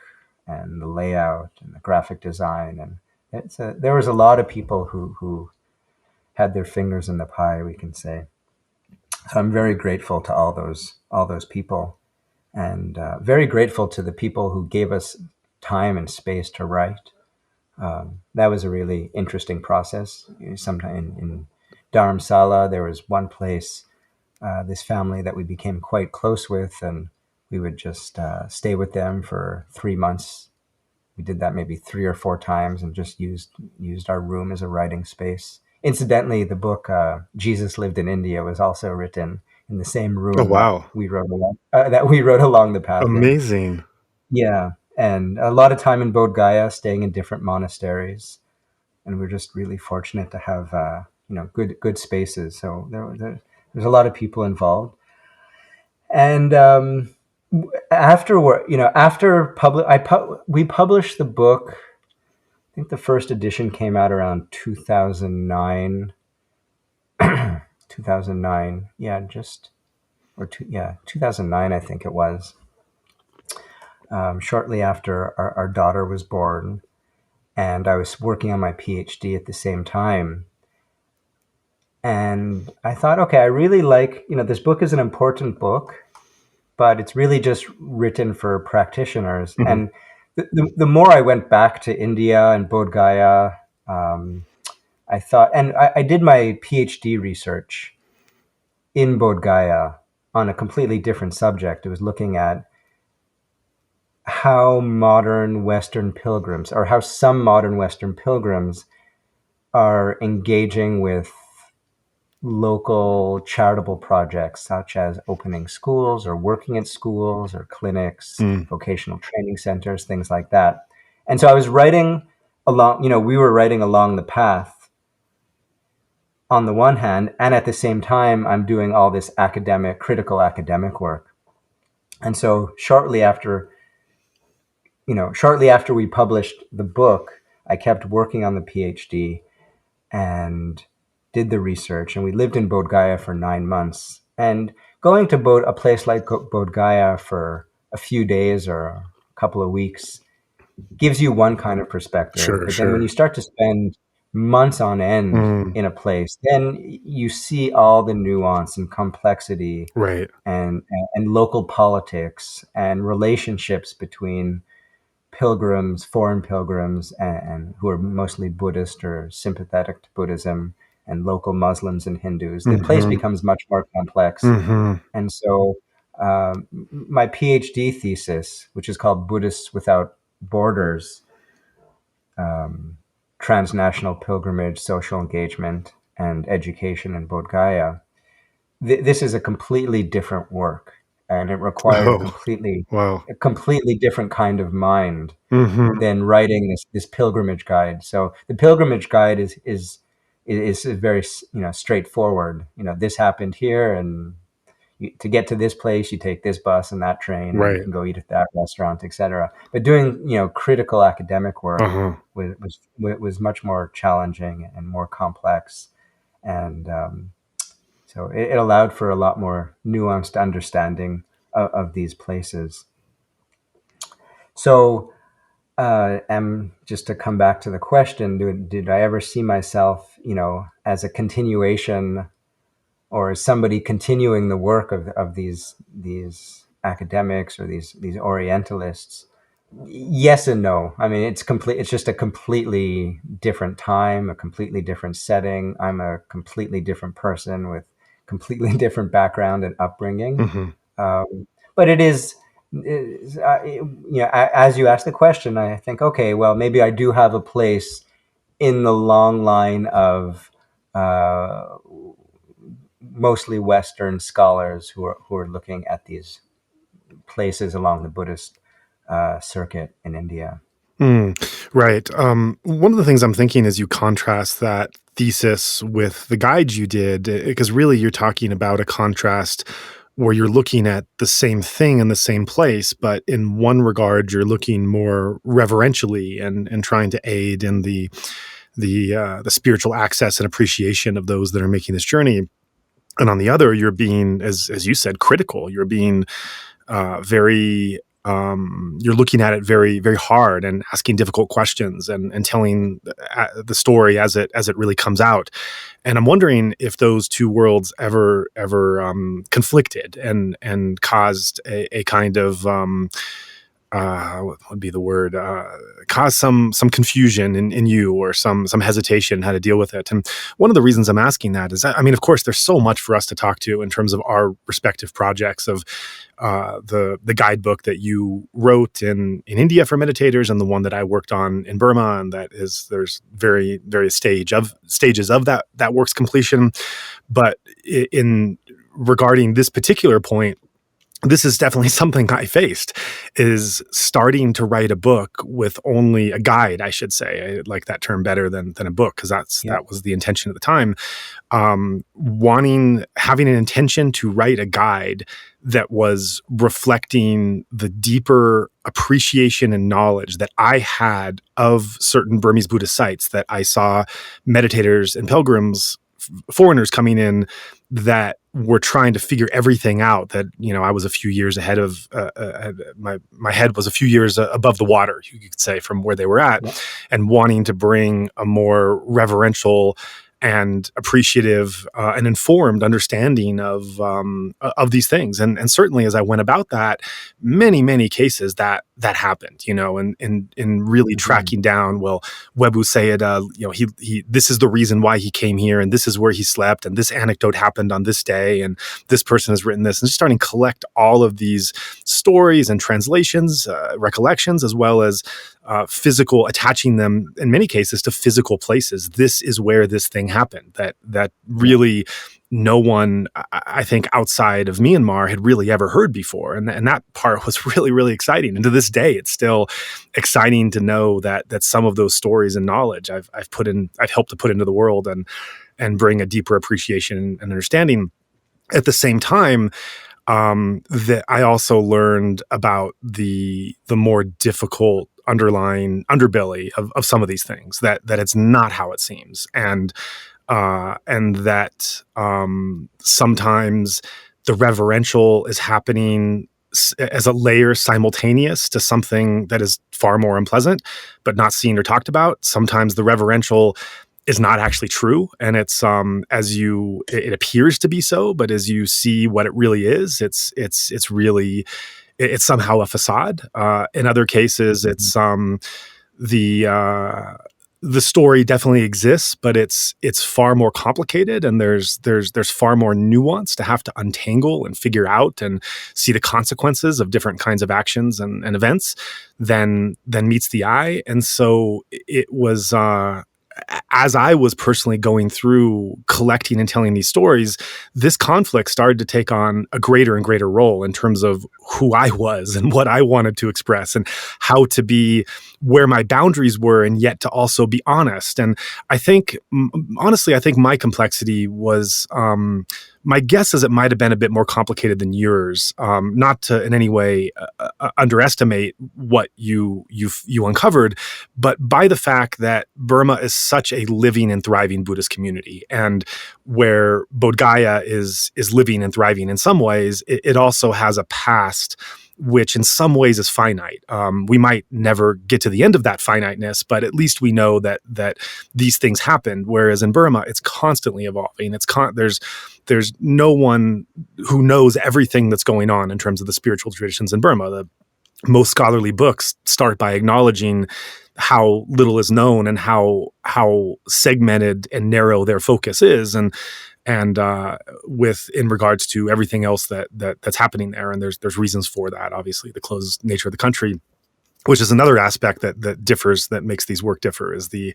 and the layout and the graphic design. And there was a lot of people who had their fingers in the pie, we can say. So I'm very grateful to all those people, and very grateful to the people who gave us time and space to write. That was a really interesting process. Sometime in Dharamsala, there was one place, this family that we became quite close with, and we would just stay with them for 3 months. We did that maybe 3 or 4 times, and just used our room as a writing space. Incidentally, the book Jesus Lived in India was also written in the same Oh, room that wow. we wrote along the path in. Amazing. Yeah, and a lot of time in Bodh Gaya, staying in different monasteries. And we're just really fortunate to have good spaces. So there's a lot of people involved. And we published the book. I think the first edition came out around 2009. 2009, 2009, I think it was. Shortly after our daughter was born, and I was working on my PhD at the same time. And I thought, okay, I really like, this book is an important book, but it's really just written for practitioners. Mhm. And the more I went back to India and Bodh Gaya, I thought, and I did my PhD research in Bodh Gaya on a completely different subject. It was looking at how modern Western pilgrims, or how some modern Western pilgrims, are engaging with local charitable projects, such as opening schools or working at schools or clinics, vocational training centers, things like that. And so I was writing along, we were writing along the path on the one hand, and at the same time, I'm doing all this critical academic work. And so shortly after we published the book, I kept working on the PhD and did the research. And we lived in Bodh Gaya for 9 months. And going to a place like Bodh Gaya for a few days or a couple of weeks gives you one kind of perspective. Sure, But sure. then when you start to spend months on end in a place, then you see all the nuance and complexity, Right. and local politics and relationships between pilgrims, foreign pilgrims, and who are mostly Buddhist or sympathetic to Buddhism, and local Muslims and Hindus. The place becomes much more complex. And so my PhD thesis, which is called Buddhists Without Borders, Transnational Pilgrimage, Social Engagement, and Education in Bodh Gaya, this is a completely different work, and it required Oh, wow. a completely different kind of mind than writing this pilgrimage guide. So the pilgrimage guide is very straightforward. This happened here, and to get to this place, you take this bus and that train, and you Right. can go eat at that restaurant, etc. But doing critical academic work was much more challenging and more complex, and so it allowed for a lot more nuanced understanding of these places. So, just to come back to the question, did I ever see myself, as a continuation, or as somebody continuing the work of these academics or these Orientalists? Yes and no. I mean, it's just a completely different time, a completely different setting. I'm a completely different person with completely different background and upbringing. But it is, as you ask the question, I think, okay, well, maybe I do have a place in the long line of mostly Western scholars who are looking at these places along the Buddhist circuit in India. Right. One of the things I'm thinking is you contrast that thesis with the guide you did, because really you're talking about a contrast where you're looking at the same thing in the same place, but in one regard you're looking more reverentially and trying to aid in the spiritual access and appreciation of those that are making this journey. And on the other, you're being, as you said, critical. You're being very you're looking at it very, very hard and asking difficult questions and telling the story as it really comes out. And I'm wondering if those two worlds ever conflicted and caused a kind of what would be the word, cause some confusion in you, or some hesitation how to deal with it. And one of the reasons I'm asking that is, I mean, of course, there's so much for us to talk to in terms of our respective projects of the guidebook that you wrote in India for meditators, and the one that I worked on in Burma, and there's various stages of that work's completion. But in regarding this particular point, this is definitely something I faced, is starting to write a book with only a guide, I should say. I like that term better than a book, because Yeah. that was the intention at the time. Having an intention to write a guide that was reflecting the deeper appreciation and knowledge that I had of certain Burmese Buddhist sites that I saw meditators and pilgrims, foreigners coming in, that were trying to figure everything out. That, I was a few years ahead of my head was a few years above the water, you could say, from where they were at, Yeah. and wanting to bring a more reverential and appreciative and informed understanding of these things. And certainly, as I went about that, many cases that happened, and in really tracking down, well, Webu Sayed, he this is the reason why he came here, and this is where he slept, and this anecdote happened on this day, and this person has written this, and just starting to collect all of these stories and translations, recollections, as well as physical, attaching them in many cases to physical places. This is where this thing happened. That really no one, I think, outside of Myanmar had really ever heard before, and that part was really exciting. And to this day, it's still exciting to know that some of those stories and knowledge I've helped to put into the world and bring a deeper appreciation and understanding. At the same time, that I also learned about the more difficult underlying underbelly of some of these things, that it's not how it seems, and that sometimes the reverential is happening as a layer simultaneous to something that is far more unpleasant, but not seen or talked about. Sometimes the reverential is not actually true, and it's it appears to be so, but as you see what it really is, it's really, it's somehow a facade. In other cases, it's the story definitely exists, but it's far more complicated, and there's far more nuance to have to untangle and figure out and see the consequences of different kinds of actions and events than meets the eye. And so it was, as I was personally going through collecting and telling these stories, this conflict started to take on a greater and greater role in terms of who I was and what I wanted to express, and how to be where my boundaries were, and yet to also be honest. And I think, honestly, I think my complexity was, my guess is it might have been a bit more complicated than yours. Not to in any way underestimate what you uncovered, but by the fact that Burma is such a living and thriving Buddhist community, and where Bodh Gaya is living and thriving in some ways, it also has a past which in some ways is finite. We might never get to the end of that finiteness, but at least we know that these things happened. Whereas in Burma, it's constantly evolving. There's no one who knows everything that's going on in terms of the spiritual traditions in Burma. The most scholarly books start by acknowledging how little is known and how segmented and narrow their focus is, and with in regards to everything else that's happening there. And there's reasons for that. Obviously, the closed nature of the country, which is another aspect that differs, that makes these work differ, is the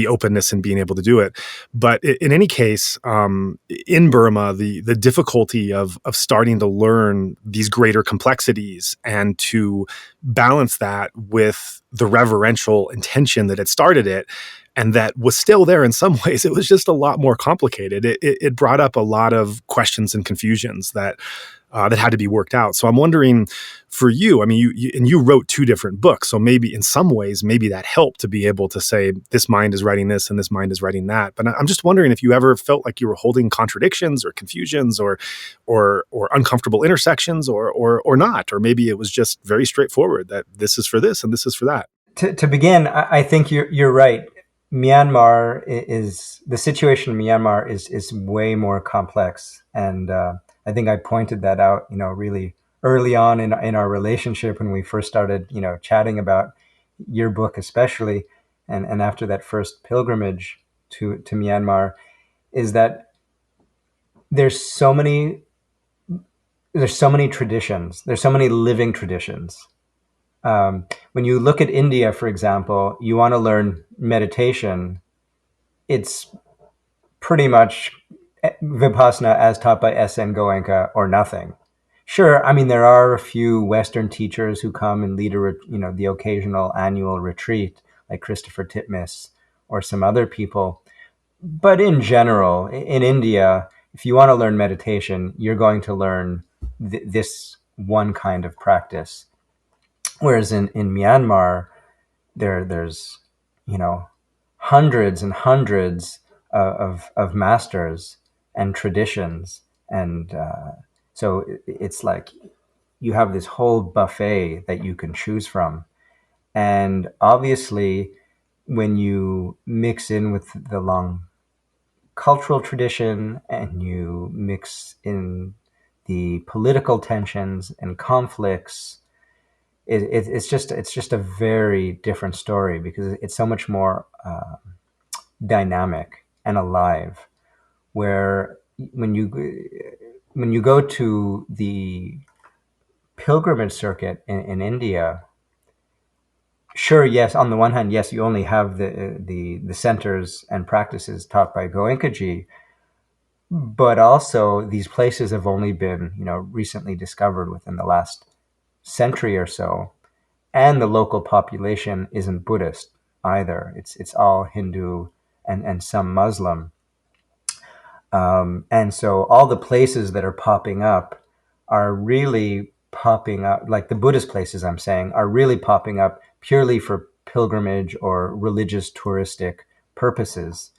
openness in being able to do it. But in any case, in Burma, the difficulty of starting to learn these greater complexities and to balance that with the reverential intention that had started it, and that was still there in some ways, it was just a lot more complicated. It brought up a lot of questions and confusions that had to be worked out. So I'm wondering, for you, I mean, you wrote 2 different books, so maybe in some ways, maybe that helped to be able to say, this mind is writing this and this mind is writing that. But I'm just wondering if you ever felt like you were holding contradictions or confusions or uncomfortable intersections, or not, or maybe it was just very straightforward that this is for this and this is for that. To begin, I think you're right. Myanmar is the situation in Myanmar is way more complex, and I think I pointed that out, really early on in our relationship, when we first started, chatting about your book, especially, and after that first pilgrimage to Myanmar, is that there's so many traditions, there's so many living traditions. When you look at India, for example, you want to learn meditation, it's pretty much vipassana as taught by S.N. Goenka or nothing. Sure. I mean, there are a few Western teachers who come and lead the occasional annual retreat, like Christopher Titmuss or some other people. But in general, in India, if you want to learn meditation, you're going to learn this one kind of practice. Whereas in Myanmar, there's, you know, hundreds and hundreds of masters and traditions. And so it's like you have this whole buffet that you can choose from. And obviously, when you mix in with the long cultural tradition and you mix in the political tensions and conflicts, it's just a very different story because it's so much more dynamic and alive. Where when you go to the pilgrimage circuit in India, sure, yes, on the one hand, yes, you only have the centers and practices taught by Goenkaji, but also these places have only been, recently discovered within the last century or so, and the local population isn't Buddhist either. It's all Hindu and some Muslim. And so all the places that are popping up are really popping up, like the Buddhist places I'm saying, are really popping up purely for pilgrimage or religious touristic purposes.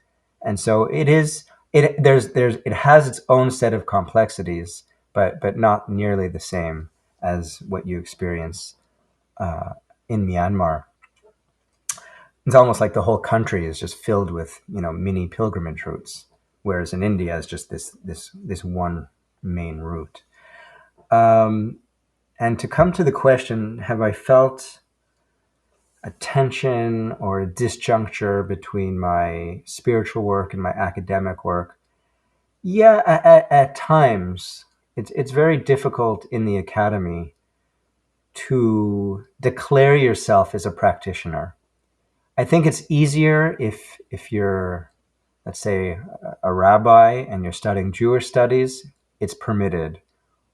And so it has its own set of complexities, but not nearly the same as what you experience in Myanmar. It's almost like the whole country is just filled with, mini pilgrimage routes, whereas in India is just this one main route. And to come to the question, have I felt a tension or a disjuncture between my spiritual work and my academic work? Yeah, at times. It's very difficult in the academy to declare yourself as a practitioner. I think it's easier if you're, let's say, a rabbi and you're studying Jewish studies, it's permitted.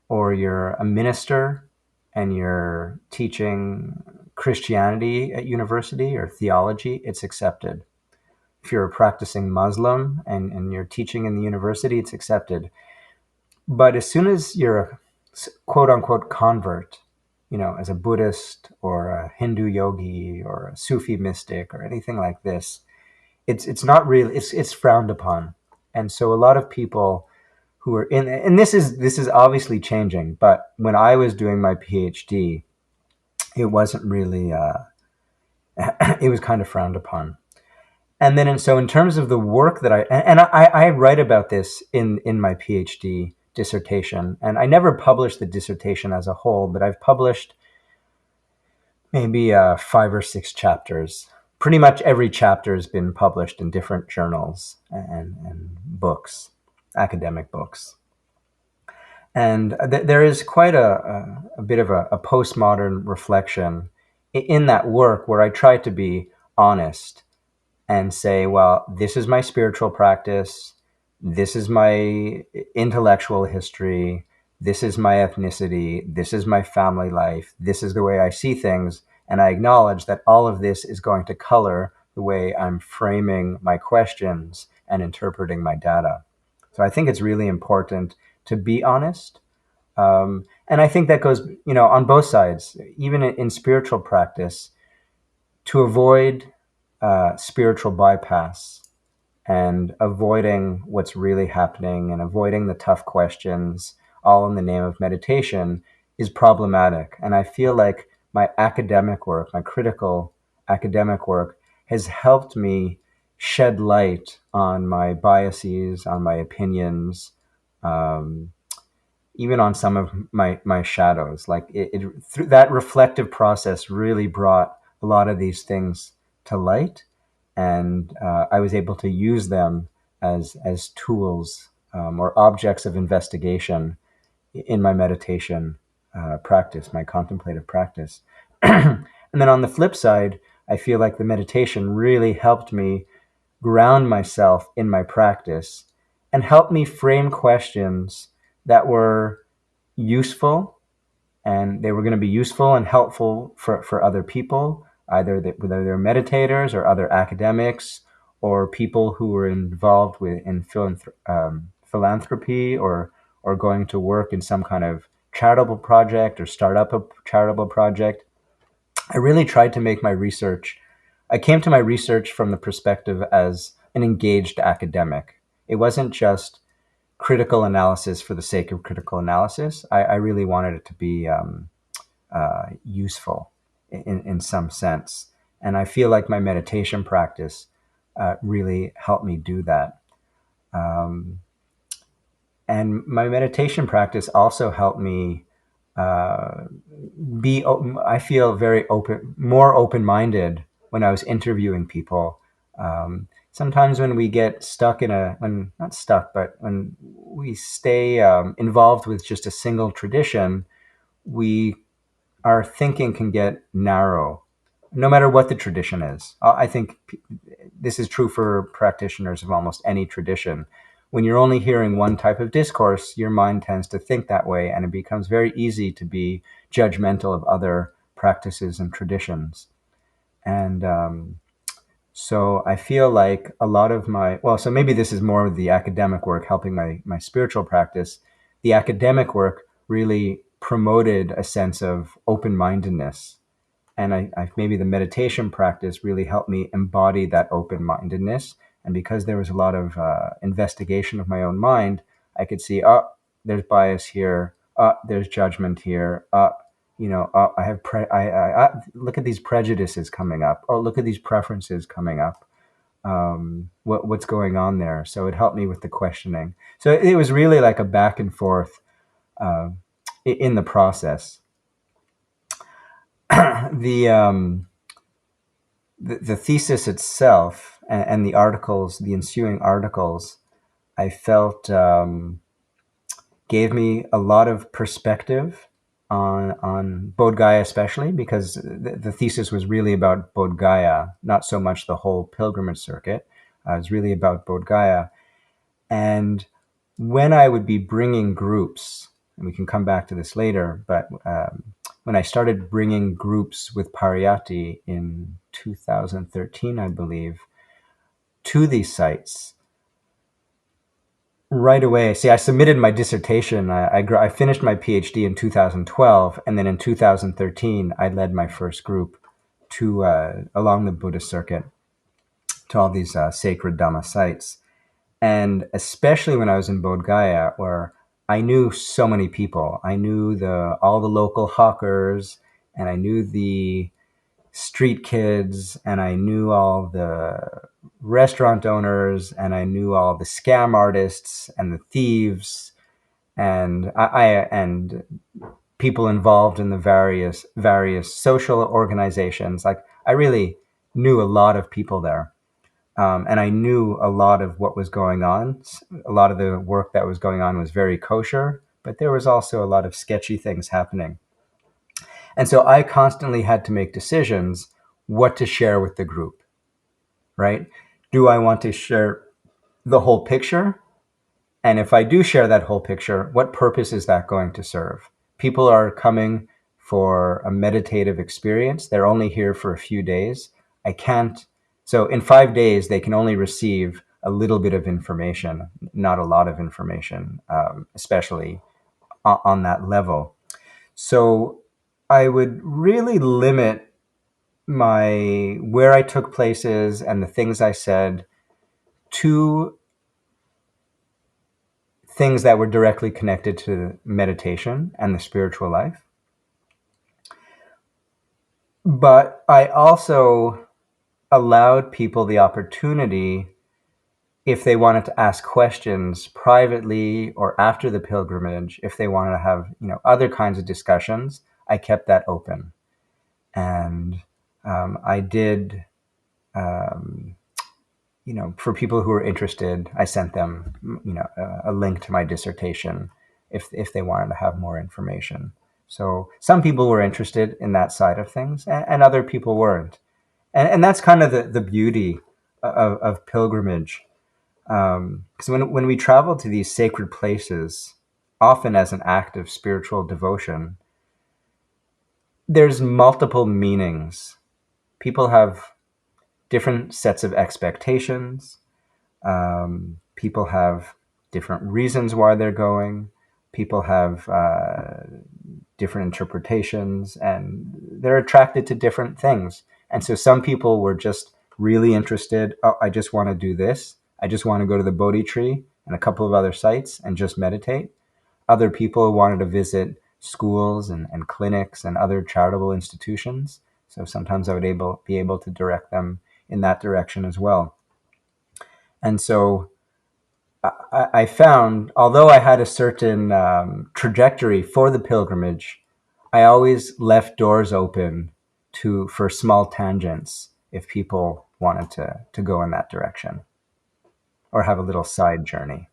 Or you're a minister and you're teaching Christianity at university or theology, it's accepted. If you're a practicing Muslim and you're teaching in the university, it's accepted. But as soon as you're a quote unquote convert, as a Buddhist or a Hindu yogi or a Sufi mystic or anything like this, it's not really, it's frowned upon. And so a lot of people who are in, and this is obviously changing, but when I was doing my PhD, it wasn't really, it was kind of frowned upon. And then, so in terms of the work that I write about this in my PhD dissertation, and I never published the dissertation as a whole, but I've published maybe 5 or 6 chapters. Pretty much every chapter has been published in different journals and books, academic books. And there is quite a bit of a postmodern reflection in that work where I try to be honest and say, well, this is my spiritual practice, this is my intellectual history, this is my ethnicity, this is my family life, this is the way I see things, and I acknowledge that all of this is going to color the way I'm framing my questions and interpreting my data. So I think it's really important to be honest. And I think that goes, on both sides, even in spiritual practice, to avoid spiritual bypass and avoiding what's really happening and avoiding the tough questions, all in the name of meditation, is problematic. And I feel like my academic work, my critical academic work, has helped me shed light on my biases, on my opinions, even on some of my shadows. Like through that reflective process really brought a lot of these things to light, and I was able to use them as tools or objects of investigation in my meditation practice, my contemplative practice. And then on the flip side, I feel like the meditation really helped me ground myself in my practice and helped me frame questions that were useful, and they were going to be useful and helpful for other people, whether they're meditators or other academics or people who were involved in philanthropy or going to work in some kind of charitable project or start up a charitable project. I really tried to make my research. I came to my research from the perspective as an engaged academic. It wasn't just critical analysis for the sake of critical analysis. I really wanted it to be useful in some sense. And I feel like my meditation practice really helped me do that. And my meditation practice also helped me I feel very more open-minded when I was interviewing people. Sometimes when we get stuck not stuck, but when we stay involved with just a single tradition, our thinking can get narrow, no matter what the tradition is. I think this is true for practitioners of almost any tradition. When you're only hearing one type of discourse, your mind tends to think that way, and it becomes very easy to be judgmental of other practices and traditions. And so I feel like a lot of so maybe this is more of the academic work helping my spiritual practice. The academic work really promoted a sense of open-mindedness. And maybe the meditation practice really helped me embody that open-mindedness. And because there was a lot of investigation of my own mind, I could see, there's bias here. There's judgment here. I have look at these prejudices coming up. Oh, look at these preferences coming up. What's going on there? So it helped me with the questioning. So it was really like a back and forth in the process. The thesis itself and the articles, the ensuing articles, I felt gave me a lot of perspective on Bodh Gaya, especially because the thesis was really about Bodh Gaya, not so much the whole pilgrimage circuit. It was really about Bodh Gaya. And when I would be bringing groups, and we can come back to this later, but when I started bringing groups with Pariyatti in 2013, I believe, to these sites, right away, I submitted my dissertation. I finished my PhD in 2012, and then in 2013, I led my first group to along the Buddhist circuit to all these sacred Dhamma sites. And especially when I was in Bodh Gaya, where I knew so many people. I knew all the local hawkers, and I knew the street kids, and I knew all the restaurant owners, and I knew all the scam artists and the thieves, and and people involved in the various social organizations. Like I really knew a lot of people there. And I knew a lot of what was going on. A lot of the work that was going on was very kosher, but there was also a lot of sketchy things happening. And so I constantly had to make decisions what to share with the group, right? Do I want to share the whole picture? And if I do share that whole picture, what purpose is that going to serve? People are coming for a meditative experience. They're only here for a few days. So in 5 days, they can only receive a little bit of information, not a lot of information, especially on that level. So I would really limit where I took places and the things I said to things that were directly connected to meditation and the spiritual life. But I also allowed people the opportunity, if they wanted to ask questions privately or after the pilgrimage, if they wanted to have other kinds of discussions, I kept that open. And I did, for people who were interested, I sent them, a link to my dissertation if they wanted to have more information. So some people were interested in that side of things, and other people weren't. And that's kind of the beauty of pilgrimage. Because when we travel to these sacred places, often as an act of spiritual devotion, there's multiple meanings. People have different sets of expectations. People have different reasons why they're going. People have different interpretations, and they're attracted to different things. And so some people were just really interested. Oh, I just want to do this. I just want to go to the Bodhi tree and a couple of other sites and just meditate. Other people wanted to visit schools and clinics and other charitable institutions. So sometimes I would be able to direct them in that direction as well. And so I found, although I had a certain trajectory for the pilgrimage, I always left doors open for small tangents if people wanted to go in that direction or have a little side journey.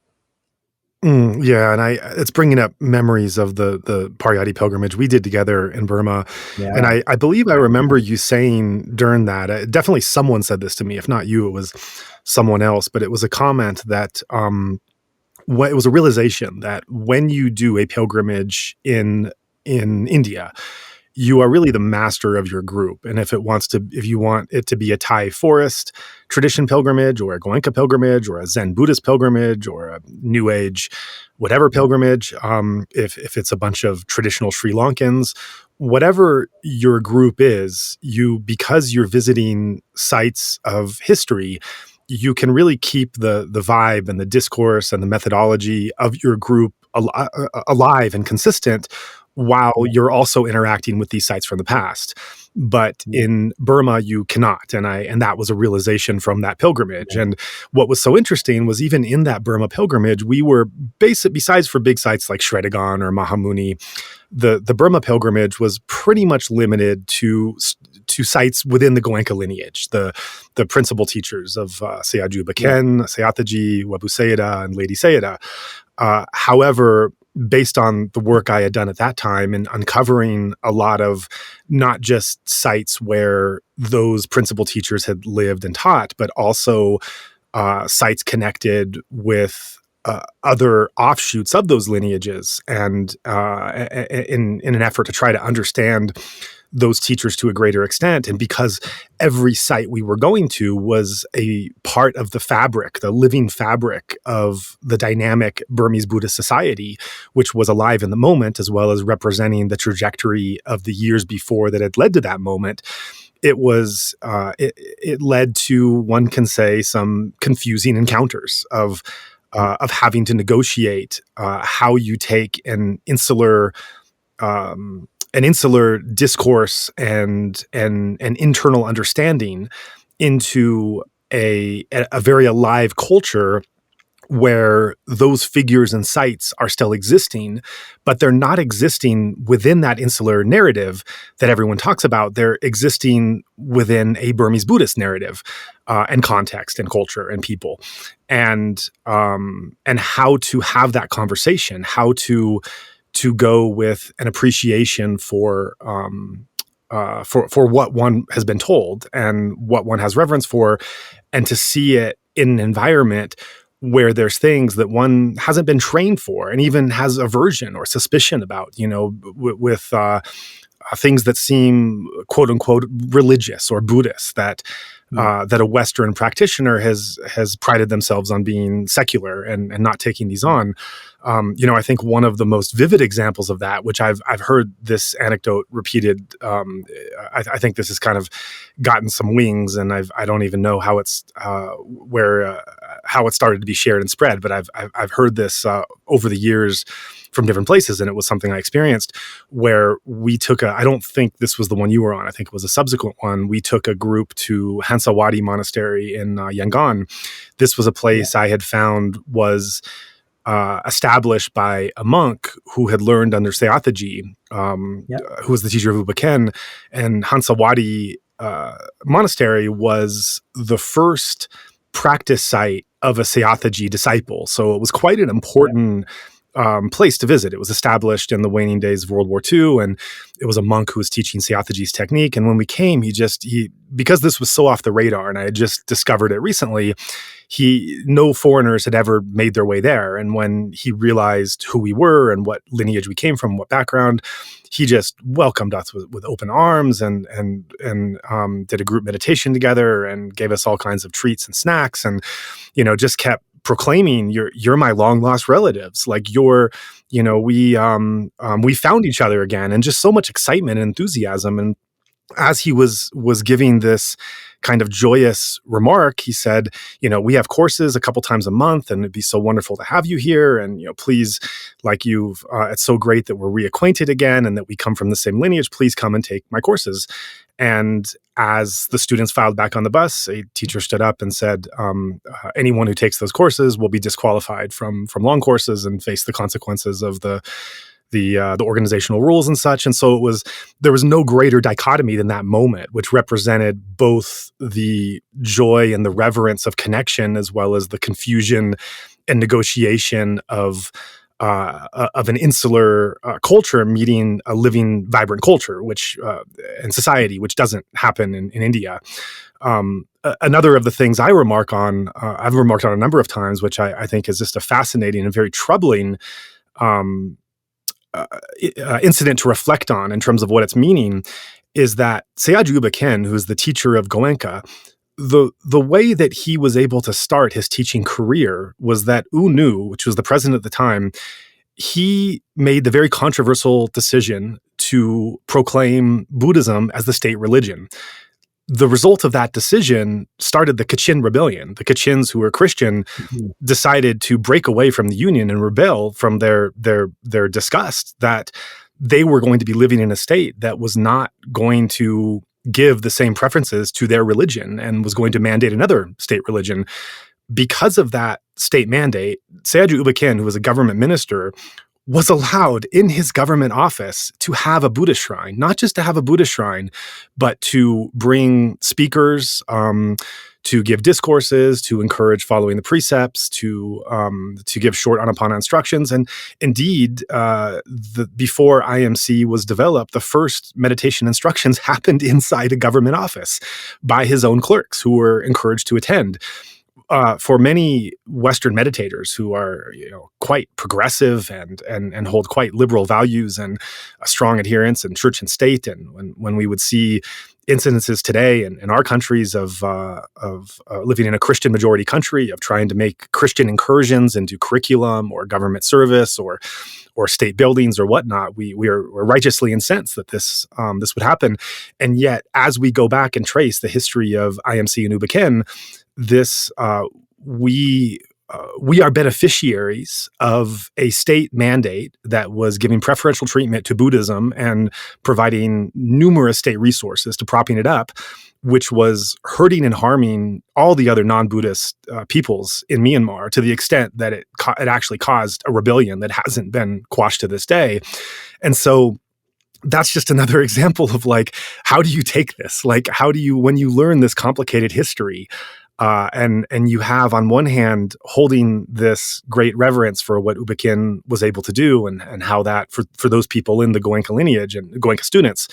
Yeah, and it's bringing up memories of the Pariyati pilgrimage we did together in Burma, and Yeah. I believe I remember you saying during that, definitely someone said this to me. If not you, it was someone else, but it was a comment that it was a realization that when you do a pilgrimage in India, you are really the master of your group. And if you want it to be a Thai forest tradition pilgrimage, or a Goenka pilgrimage, or a Zen Buddhist pilgrimage, or a New Age whatever pilgrimage, if it's a bunch of traditional Sri Lankans, whatever your group is, because you're visiting sites of history, you can really keep the vibe and the discourse and the methodology of your group alive and consistent, while you're also interacting with these sites from the past. But in Burma, you cannot. And that was a realization from that pilgrimage. And what was so interesting was, even in that Burma pilgrimage, we were besides for big sites like Shwedagon or Mahamuni, the Burma pilgrimage was pretty much limited to sites within the Goenka lineage, the principal teachers of Sayadaw Baken, Sayataji, Wabu Sayadaw, and Lady Sayadaw. However, based on the work I had done at that time and uncovering a lot of not just sites where those principal teachers had lived and taught, but also sites connected with other offshoots of those lineages, and in an effort to try to understand those teachers to a greater extent. And because every site we were going to was a part of the living fabric of the dynamic Burmese Buddhist society, which was alive in the moment, as well as representing the trajectory of the years before that had led to that moment, it led to, one can say, some confusing encounters of having to negotiate how you take an insular discourse and an internal understanding into a very alive culture, where those figures and sites are still existing, but they're not existing within that insular narrative that everyone talks about. They're existing within a Burmese Buddhist narrative and context and culture and people, and how to have that conversation, how to go with an appreciation for what one has been told and what one has reverence for, and to see it in an environment where there's things that one hasn't been trained for and even has aversion or suspicion about, with things that seem quote unquote religious or Buddhist, that a Western practitioner has prided themselves on being secular and not taking these on. I think one of the most vivid examples of that, which I've heard this anecdote repeated, I think this has kind of gotten some wings, and I don't even know how it's how it started to be shared and spread, but I've heard this over the years from different places, and it was something I experienced where we took I don't think this was the one you were on, I think it was a subsequent one. We took a group to Hansawadi Monastery in Yangon. This was a place I had found was established by a monk who had learned under Sayataji, who was the teacher of Ubaken. And Hansawadi Monastery was the first practice site of a Sayataji disciple. So it was quite an important place to visit. It was established in the waning days of World War II, and it was a monk who was teaching Sayathaji's technique. And when we came, because this was so off the radar, and I had just discovered it recently, no foreigners had ever made their way there. And when he realized who we were and what lineage we came from, what background, he just welcomed us with open arms and did a group meditation together and gave us all kinds of treats and snacks, and just kept proclaiming, you're my long lost relatives, like we found each other again, and just so much excitement and enthusiasm. And as he was giving this kind of joyous remark, he said, we have courses a couple times a month, and it'd be so wonderful to have you here. And, please, it's so great that we're reacquainted again and that we come from the same lineage. Please come and take my courses. And as the students filed back on the bus, a teacher stood up and said, anyone who takes those courses will be disqualified from long courses and face the consequences of the organizational rules and such. And so there was no greater dichotomy than that moment, which represented both the joy and the reverence of connection, as well as the confusion and negotiation of an insular culture meeting a living, vibrant culture, and society, which doesn't happen in India. Another of the things I've remarked on a number of times, which I think is just a fascinating and very troubling incident to reflect on in terms of what it's meaning, is that Sayadaw U Ba Khin, who is the teacher of Goenka, the way that he was able to start his teaching career was that U Nu, which was the president at the time, he made the very controversial decision to proclaim Buddhism as the state religion. The result of that decision started the Kachin Rebellion. The Kachins, who were Christian, decided to break away from the Union and rebel from their disgust that they were going to be living in a state that was not going to give the same preferences to their religion and was going to mandate another state religion. Because of that state mandate, Sayadaw U Ba Khin, who was a government minister, was allowed in his government office to have a Buddhist shrine, not just to have a Buddhist shrine, but to bring speakers, to give discourses, to encourage following the precepts, to give short Anapana instructions. And indeed, before IMC was developed, the first meditation instructions happened inside a government office by his own clerks, who were encouraged to attend. For many Western meditators who are, quite progressive and hold quite liberal values and a strong adherence in church and state, and when we would see incidences today in our countries of living in a Christian majority country, of trying to make Christian incursions into curriculum or government service or state buildings or whatnot, we're righteously incensed that this would happen. And yet, as we go back and trace the history of IMC and U Ba Khin, we are beneficiaries of a state mandate that was giving preferential treatment to Buddhism and providing numerous state resources to propping it up, which was hurting and harming all the other non-Buddhist peoples in Myanmar, to the extent that it actually caused a rebellion that hasn't been quashed to this day. And so that's just another example of how do you take this? How do you, when you learn this complicated history, and you have, on one hand, holding this great reverence for what U Ba Khin was able to do, and how that, for those people in the Goenka lineage and Goenka students,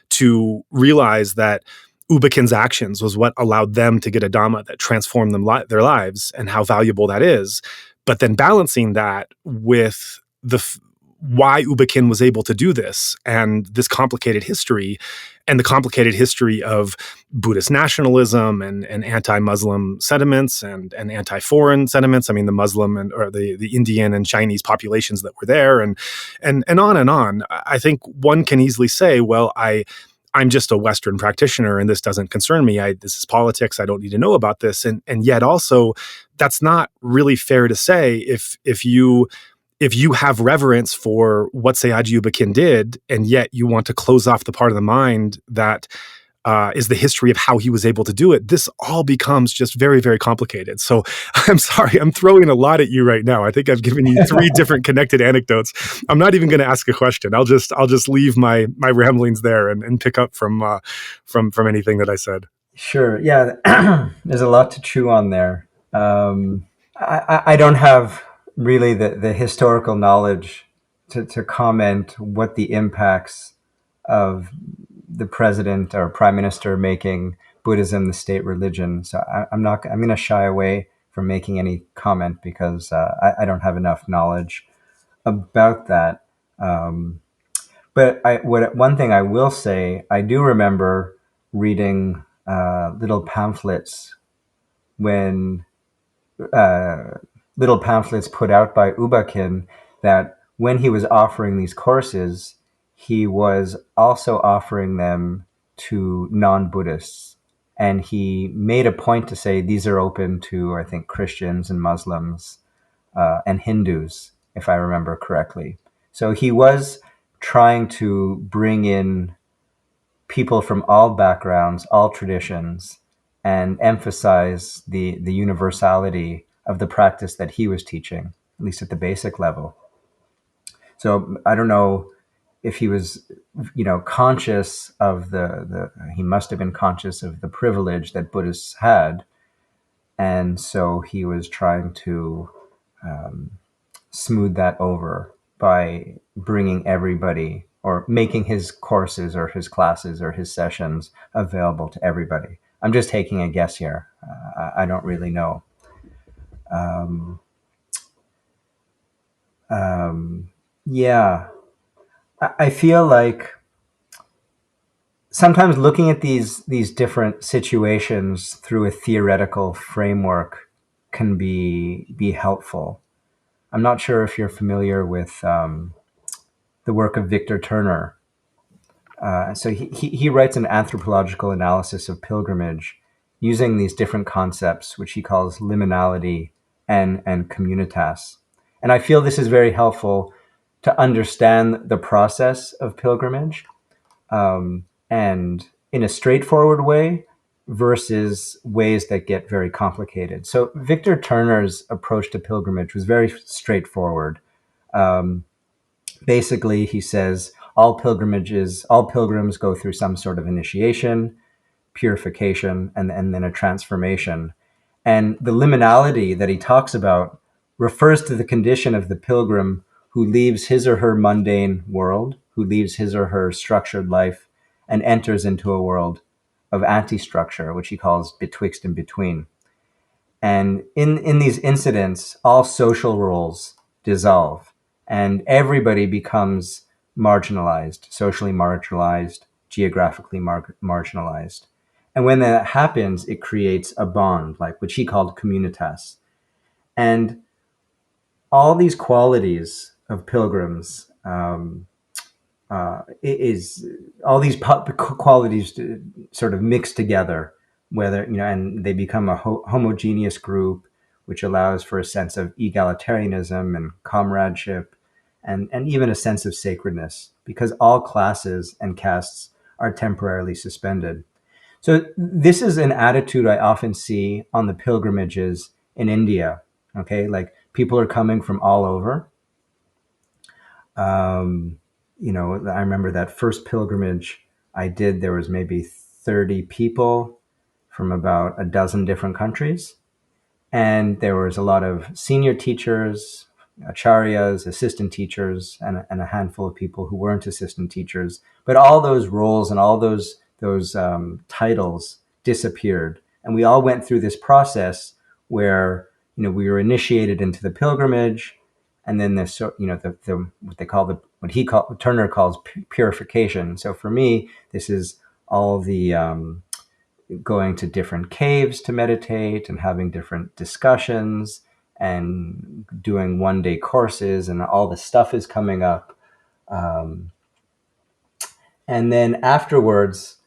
to realize that U Ba Khin's actions was what allowed them to get a Dhamma that transformed their lives, and how valuable that is. But then balancing that with why U Ba Khin was able to do this, and this complicated history, and the complicated history of Buddhist nationalism and anti-Muslim sentiments and anti-foreign sentiments. I mean, the Muslim or the Indian and Chinese populations that were there, and on and on. I think one can easily say, well, I'm just a Western practitioner and this doesn't concern me. This is politics. I don't need to know about this. And yet also, that's not really fair to say if you have reverence for what Sayadaw U Ba Khin did, and yet you want to close off the part of the mind that is the history of how he was able to do it. This all becomes just very, very complicated. So I'm sorry, I'm throwing a lot at you right now. I think I've given you 3 different connected anecdotes. I'm not even going to ask a question. I'll just leave my ramblings there and pick up from anything that I said. Sure. Yeah. There's a lot to chew on there. I don't have really the historical knowledge to comment what the impacts of the president or prime minister making Buddhism the state religion. So I'm going to shy away from making any comment because I don't have enough knowledge about that. But one thing I will say, I do remember reading little pamphlets when little pamphlets put out by Ubakin that when he was offering these courses, he was also offering them to non-Buddhists. And he made a point to say these are open to, I think, Christians and Muslims and Hindus, if I remember correctly. So he was trying to bring in people from all backgrounds, all traditions, and emphasize the universality of the practice that he was teaching, at least at the basic level. So I don't know if he was, conscious of he must have been conscious of the privilege that Buddhists had. And so he was trying to smooth that over by bringing everybody or making his courses or his classes or his sessions available to everybody. I'm just taking a guess here. I don't really know. Yeah, I feel like sometimes looking at these different situations through a theoretical framework can be helpful. I'm not sure if you're familiar with the work of Victor Turner. So he writes an anthropological analysis of pilgrimage using these different concepts, which he calls liminality and communitas. And I feel this is very helpful to understand the process of pilgrimage and in a straightforward way versus ways that get very complicated. So Victor Turner's approach to pilgrimage was very straightforward. Basically, he says all pilgrims go through some sort of initiation, purification, and then a transformation. And the liminality that he talks about refers to the condition of the pilgrim who leaves his or her mundane world, who leaves his or her structured life, and enters into a world of anti-structure, which he calls betwixt and between. And in these incidents, all social roles dissolve and everybody becomes marginalized, socially marginalized, geographically marginalized. And when that happens, it creates a bond, like which he called communitas. And all these qualities of pilgrims is all these qualities sort of mix together, whether and they become a homogeneous group, which allows for a sense of egalitarianism and comradeship, and even a sense of sacredness, because all classes and castes are temporarily suspended. So this is an attitude I often see on the pilgrimages in India. Okay, like people are coming from all over. I remember that first pilgrimage I did, there was maybe 30 people from about a dozen different countries. And there was a lot of senior teachers, acharyas, assistant teachers, and a handful of people who weren't assistant teachers. But all those roles and all those titles disappeared. And we all went through this process where, we were initiated into the pilgrimage, and then this, what Turner calls purification. So for me, this is all the going to different caves to meditate and having different discussions and doing one-day courses, and all the stuff is coming up. And then afterwards,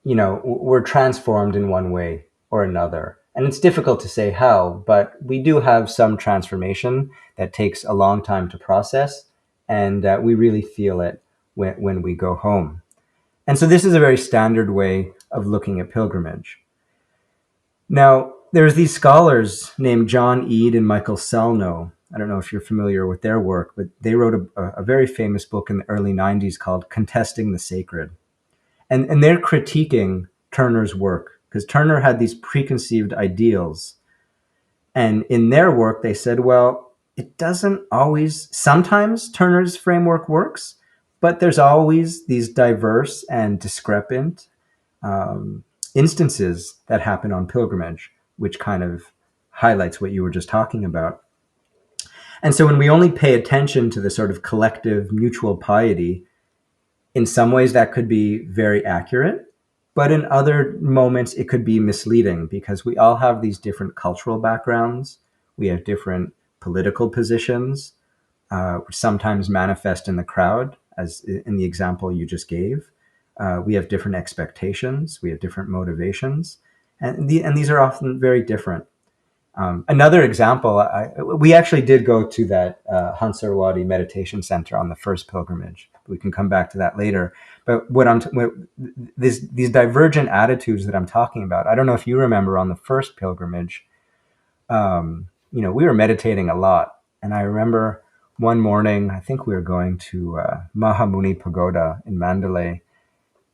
we're transformed in one way or another. And it's difficult to say how, but we do have some transformation that takes a long time to process, and we really feel it when we go home. And so this is a very standard way of looking at pilgrimage. Now, there's these scholars named John Eade and Michael Selno. I don't know if you're familiar with their work, but they wrote a very famous book in the early 90s called Contesting the Sacred. And they're critiquing Turner's work, because Turner had these preconceived ideals. And in their work, they said, well, it doesn't always, sometimes Turner's framework works, but there's always these diverse and discrepant um, instances that happen on pilgrimage, which kind of highlights what you were just talking about. And so when we only pay attention to the sort of collective mutual piety, in some ways that could be very accurate, but in other moments it could be misleading because we all have these different cultural backgrounds. We have different political positions, which sometimes manifest in the crowd, as in the example you just gave. We have different expectations. We have different motivations. And these are often very different. Another example, we actually did go to that Hansarwadi meditation center on the first pilgrimage. We can come back to that later. But these divergent attitudes that I'm talking about, I don't know if you remember on the first pilgrimage, we were meditating a lot. And I remember one morning, I think we were going to Mahamuni Pagoda in Mandalay.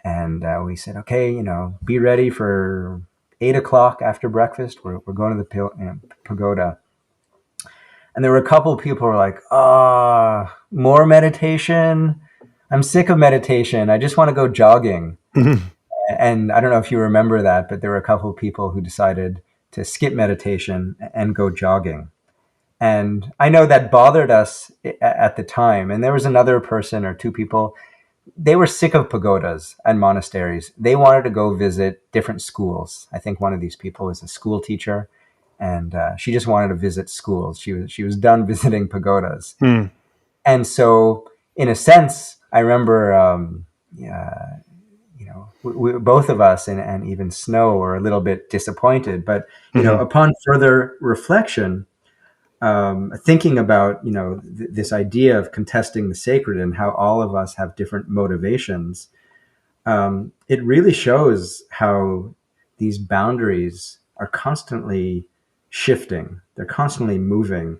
And we said, okay, be ready for 8 o'clock after breakfast. We're going to the pagoda. And there were a couple of people who were like, more meditation. I'm sick of meditation. I just want to go jogging. And I don't know if you remember that, but there were a couple of people who decided to skip meditation and go jogging. And I know that bothered us at the time. And there was another person or two people, they were sick of pagodas and monasteries. They wanted to go visit different schools. I think one of these people is a school teacher, and she just wanted to visit schools. She was done visiting pagodas. And so, in a sense, I remember, both of us and even Snow were a little bit disappointed. But upon further reflection, thinking about this idea of contesting the sacred and how all of us have different motivations, it really shows how these boundaries are constantly shifting. They're constantly moving,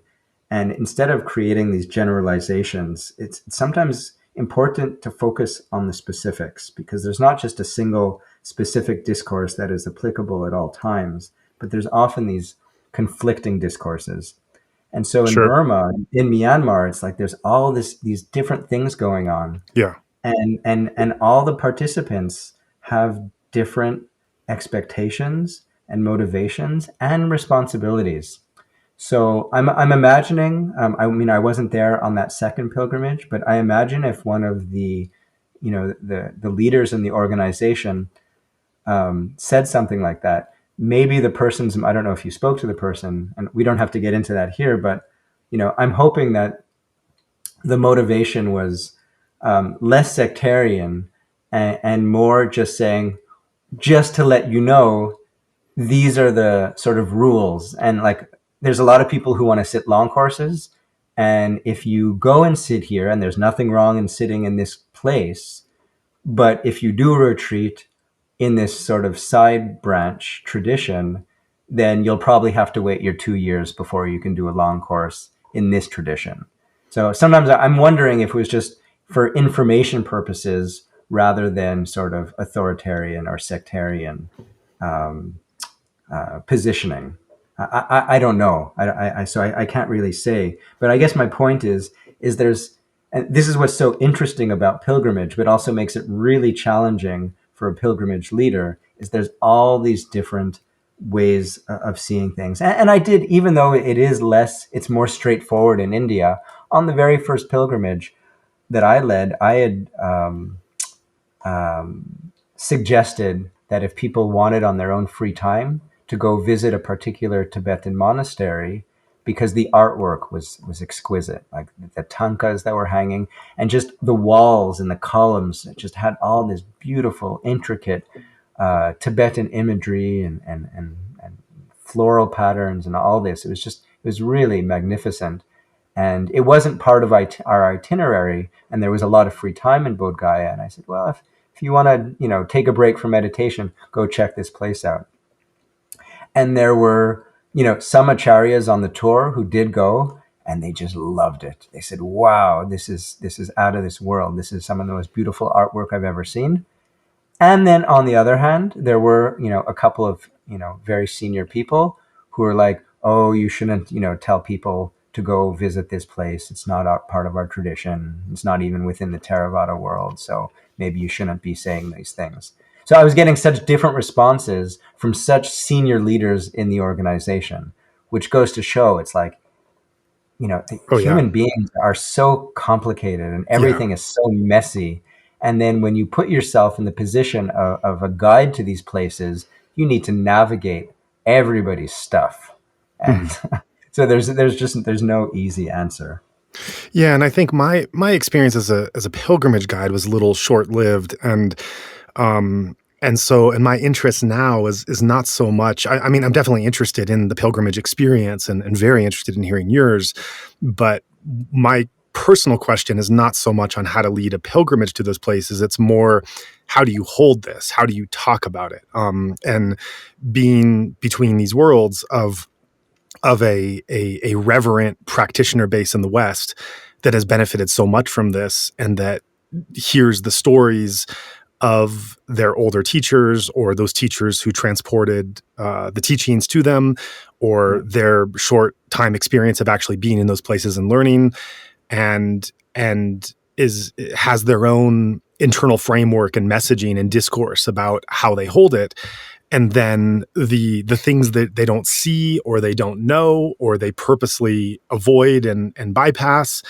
and instead of creating these generalizations, it's sometimes important to focus on the specifics, because there's not just a single specific discourse that is applicable at all times, but there's often these conflicting discourses. And so in Sure. Burma, in Myanmar, it's like there's all these different things going on, Yeah. and all the participants have different expectations and motivations and responsibilities. So I'm imagining. I mean, I wasn't there on that second pilgrimage, but I imagine if one of the leaders in the organization said something like that, maybe the person's, I don't know if you spoke to the person, and we don't have to get into that here, but I'm hoping that the motivation was less sectarian and more just saying, just to let you know, these are the sort of rules. And like, there's a lot of people who want to sit long courses. And if you go and sit here, and there's nothing wrong in sitting in this place, but if you do a retreat in this sort of side branch tradition, then you'll probably have to wait your 2 years before you can do a long course in this tradition. So sometimes I'm wondering if it was just for information purposes rather than sort of authoritarian or sectarian um, positioning. I don't know. I can't really say. But I guess my point is there's, and this is what's so interesting about pilgrimage, but also makes it really challenging for a pilgrimage leader, is there's all these different ways of seeing things. And I did, even though it's more straightforward in India, on the very first pilgrimage that I led, I had suggested that if people wanted on their own free time to go visit a particular Tibetan monastery, because the artwork was exquisite, like the tankas that were hanging, and just the walls and the columns that just had all this beautiful, intricate Tibetan imagery and floral patterns and all this. It was really magnificent. And it wasn't part of our itinerary, and there was a lot of free time in Bodh Gaya. And I said, well, if you want to, take a break from meditation, go check this place out. And there were, some acharyas on the tour who did go, and they just loved it. They said, wow, this is out of this world. This is some of the most beautiful artwork I've ever seen. And then on the other hand, there were, a couple of, very senior people who were like, oh, you shouldn't, tell people to go visit this place. It's not part of our tradition. It's not even within the Theravada world. So maybe you shouldn't be saying these things. So I was getting such different responses from such senior leaders in the organization, which goes to show it's like, the Oh yeah. human beings are so complicated and Yeah. everything is so messy. And then when you put yourself in the position of a guide to these places, you need to navigate everybody's stuff. And Mhm. so there's no easy answer. Yeah, and I think my experience as a pilgrimage guide was a little short-lived, and my interest now is not so much. I mean, I'm definitely interested in the pilgrimage experience and very interested in hearing yours, but my personal question is not so much on how to lead a pilgrimage to those places. It's more, how do you hold this? How do you talk about it? And being between these worlds of a reverent practitioner base in the West that has benefited so much from this, and that hears the stories of their older teachers, or those teachers who transported the teachings to them, or their short time experience of actually being in those places and learning, and has their own internal framework and messaging and discourse about how they hold it. And then the things that they don't see, or they don't know, or they purposely avoid and bypass,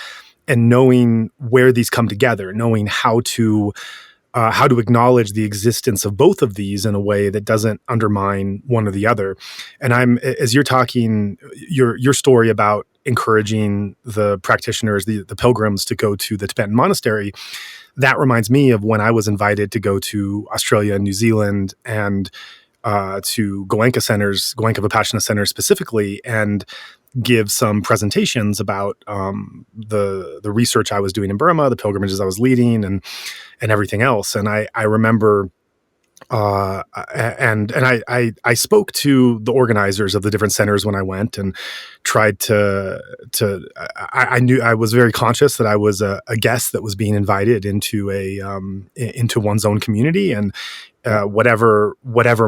and knowing where these come together, knowing how to acknowledge the existence of both of these in a way that doesn't undermine one or the other. And as you're talking, your story about encouraging the practitioners, the pilgrims, to go to the Tibetan monastery, that reminds me of when I was invited to go to Australia and New Zealand, and to Goenka centers, Goenka Vipassana centers specifically, and give some presentations about the research I was doing in Burma, the pilgrimages I was leading, and everything else. And I remember, I spoke to the organizers of the different centers when I went, and tried I knew I was very conscious that I was a guest that was being invited into into one's own community, and whatever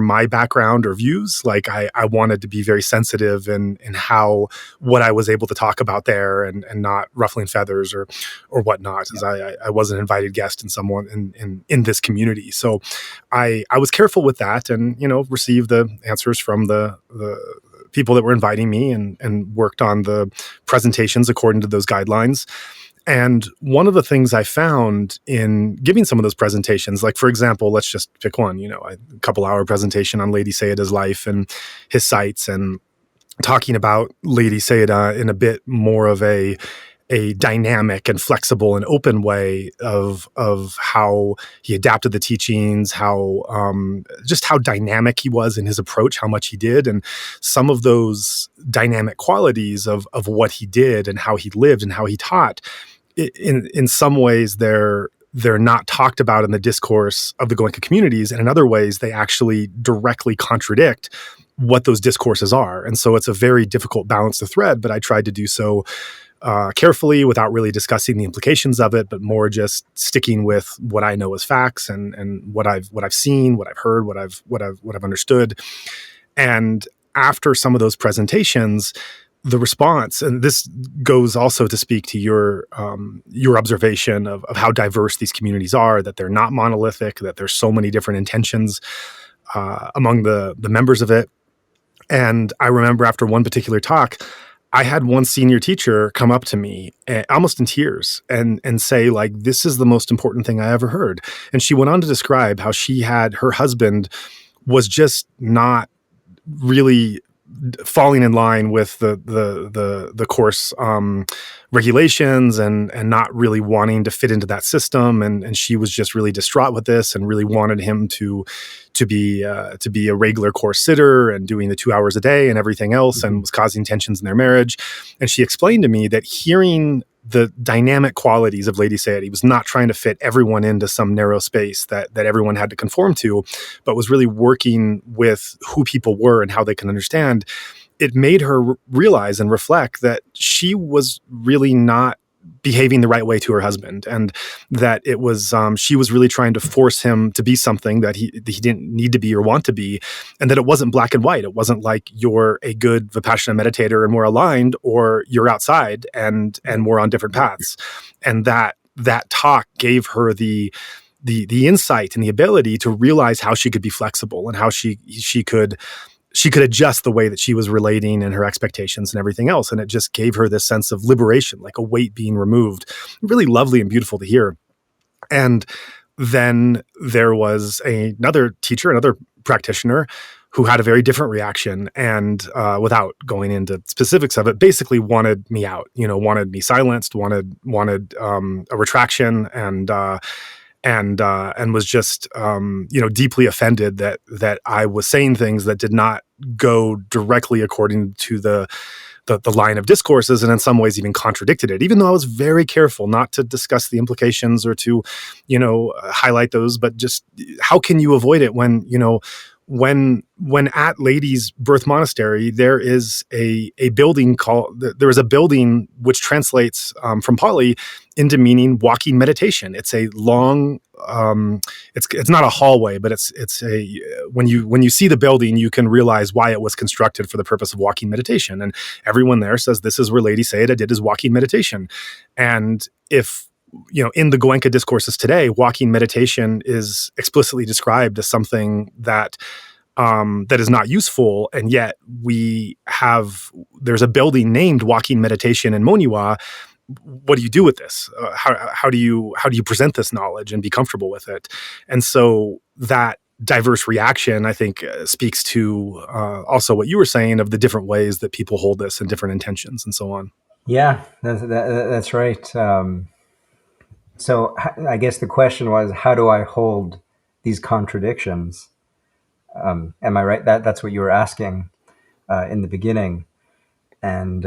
my background or views, like I wanted to be very sensitive in how, what I was able to talk about there, and not ruffling feathers or whatnot, as I was an invited guest in someone in this community. So I was careful with that, and received the answers from the people that were inviting me, and worked on the presentations according to those guidelines. And one of the things I found in giving some of those presentations, like, for example, let's just pick one, a couple hour presentation on Lady Sayadaw's life and his sites, and talking about Lady Sayadaw in a bit more of a dynamic and flexible and open way of how he adapted the teachings, how just how dynamic he was in his approach, how much he did, and some of those dynamic qualities of what he did and how he lived and how he taught. In some ways, they're not talked about in the discourse of the Goenka communities, and in other ways, they actually directly contradict what those discourses are. And so it's a very difficult balance to thread, but I tried to do so carefully, without really discussing the implications of it, but more just sticking with what I know as facts, and what I've seen, what I've heard, what I've understood. And after some of those presentations, the response, and this goes also to speak to your observation of how diverse these communities are, that they're not monolithic, that there's so many different intentions among the members of it. And I remember after one particular talk, I had one senior teacher come up to me, almost in tears, and say, like, this is the most important thing I ever heard. And she went on to describe how her husband was just not really falling in line with the course regulations, and not really wanting to fit into that system, and she was just really distraught with this, and really wanted him to be a regular course sitter, and doing the 2 hours a day and everything else, and was causing tensions in their marriage. And she explained to me that, hearing the dynamic qualities of Lady Sayadaw, he was not trying to fit everyone into some narrow space that everyone had to conform to, but was really working with who people were and how they can understand. It made her realize and reflect that she was really not behaving the right way to her husband, and that it was she was really trying to force him to be something that he didn't need to be or want to be, and that it wasn't black and white. It wasn't like you're a good vipassana meditator and we're aligned, or you're outside and we're on different paths. And that talk gave her the insight and the ability to realize how she could be flexible, and how she could adjust the way that she was relating and her expectations and everything else. And it just gave her this sense of liberation, like a weight being removed. Really lovely and beautiful to hear. And then there was another teacher, another practitioner, who had a very different reaction, and without going into specifics of it, basically wanted me out, wanted me silenced, wanted a retraction, and was just deeply offended that I was saying things that did not go directly according to the line of discourses, and in some ways even contradicted it, even though I was very careful not to discuss the implications or to highlight those. But just how can you avoid it when at Lady's Birth Monastery there is a building which translates from Pali into meaning walking meditation. It's a long it's not a hallway, but it's a when you see the building, you can realize why it was constructed for the purpose of walking meditation. And everyone there says this is where Lady Sayadaw did his walking meditation. And if in the Goenka discourses today, walking meditation is explicitly described as something that is not useful, and yet there's a building named Walking Meditation in Moniwa. What do you do with this? How do you present this knowledge and be comfortable with it? And so that diverse reaction, I think, speaks to also what you were saying of the different ways that people hold this and different intentions and so on. Yeah, that's right. So I guess the question was, how do I hold these contradictions? Am I right? That's what you were asking in the beginning. And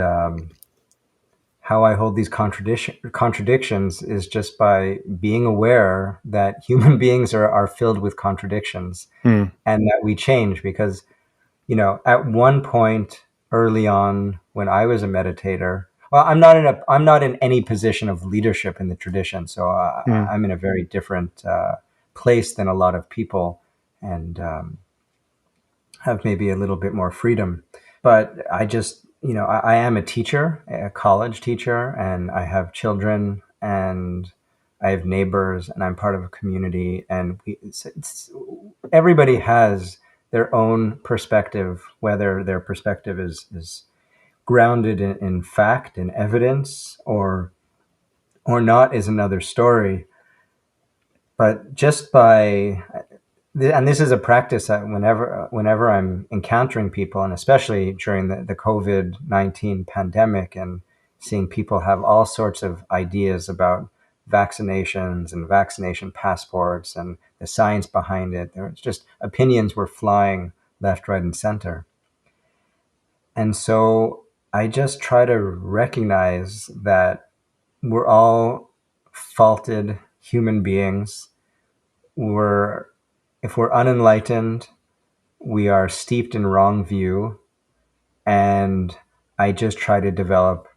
how I hold these contradictions is just by being aware that human beings are filled with contradictions, and that we change. Because, at one point early on when I was a meditator, well, I'm not in any position of leadership in the tradition, so I'm in a very different place than a lot of people, and have maybe a little bit more freedom. But I just, I am a teacher, a college teacher, and I have children, and I have neighbors, and I'm part of a community, and everybody has their own perspective. Whether their perspective is grounded in fact and evidence or not is another story. But just by, and this is a practice that whenever I'm encountering people, and especially during the COVID-19 pandemic, and seeing people have all sorts of ideas about vaccinations and vaccination passports and the science behind it, there's just opinions were flying left, right, and center. And so I just try to recognize that we're all faulted human beings. If we're unenlightened, we are steeped in wrong view. And I just try to develop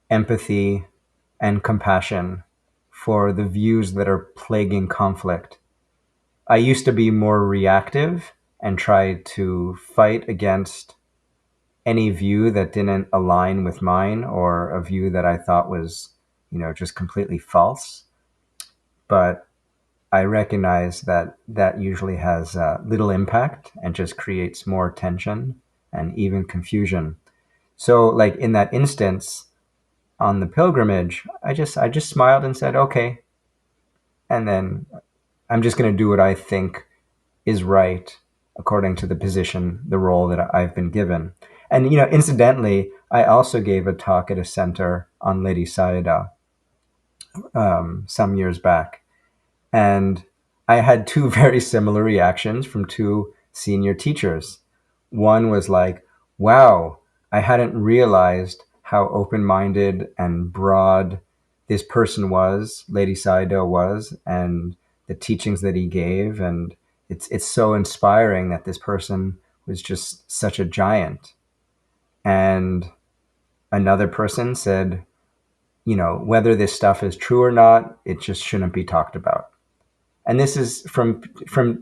empathy and compassion for the views that are plaguing conflict. I used to be more reactive and try to fight against any view that didn't align with mine, or a view that I thought was, just completely false. But I recognize that usually has little impact and just creates more tension and even confusion. So, like in that instance on the pilgrimage, I just smiled and said, okay. And then I'm just going to do what I think is right according to the position, the role that I've been given. And, incidentally, I also gave a talk at a center on Lady Sayadaw some years back. And I had two very similar reactions from two senior teachers. One was like, wow, I hadn't realized how open-minded and broad this person was, Lady Sayadaw was, and the teachings that he gave. And it's so inspiring that this person was just such a giant. And another person said, whether this stuff is true or not, it just shouldn't be talked about. And this is from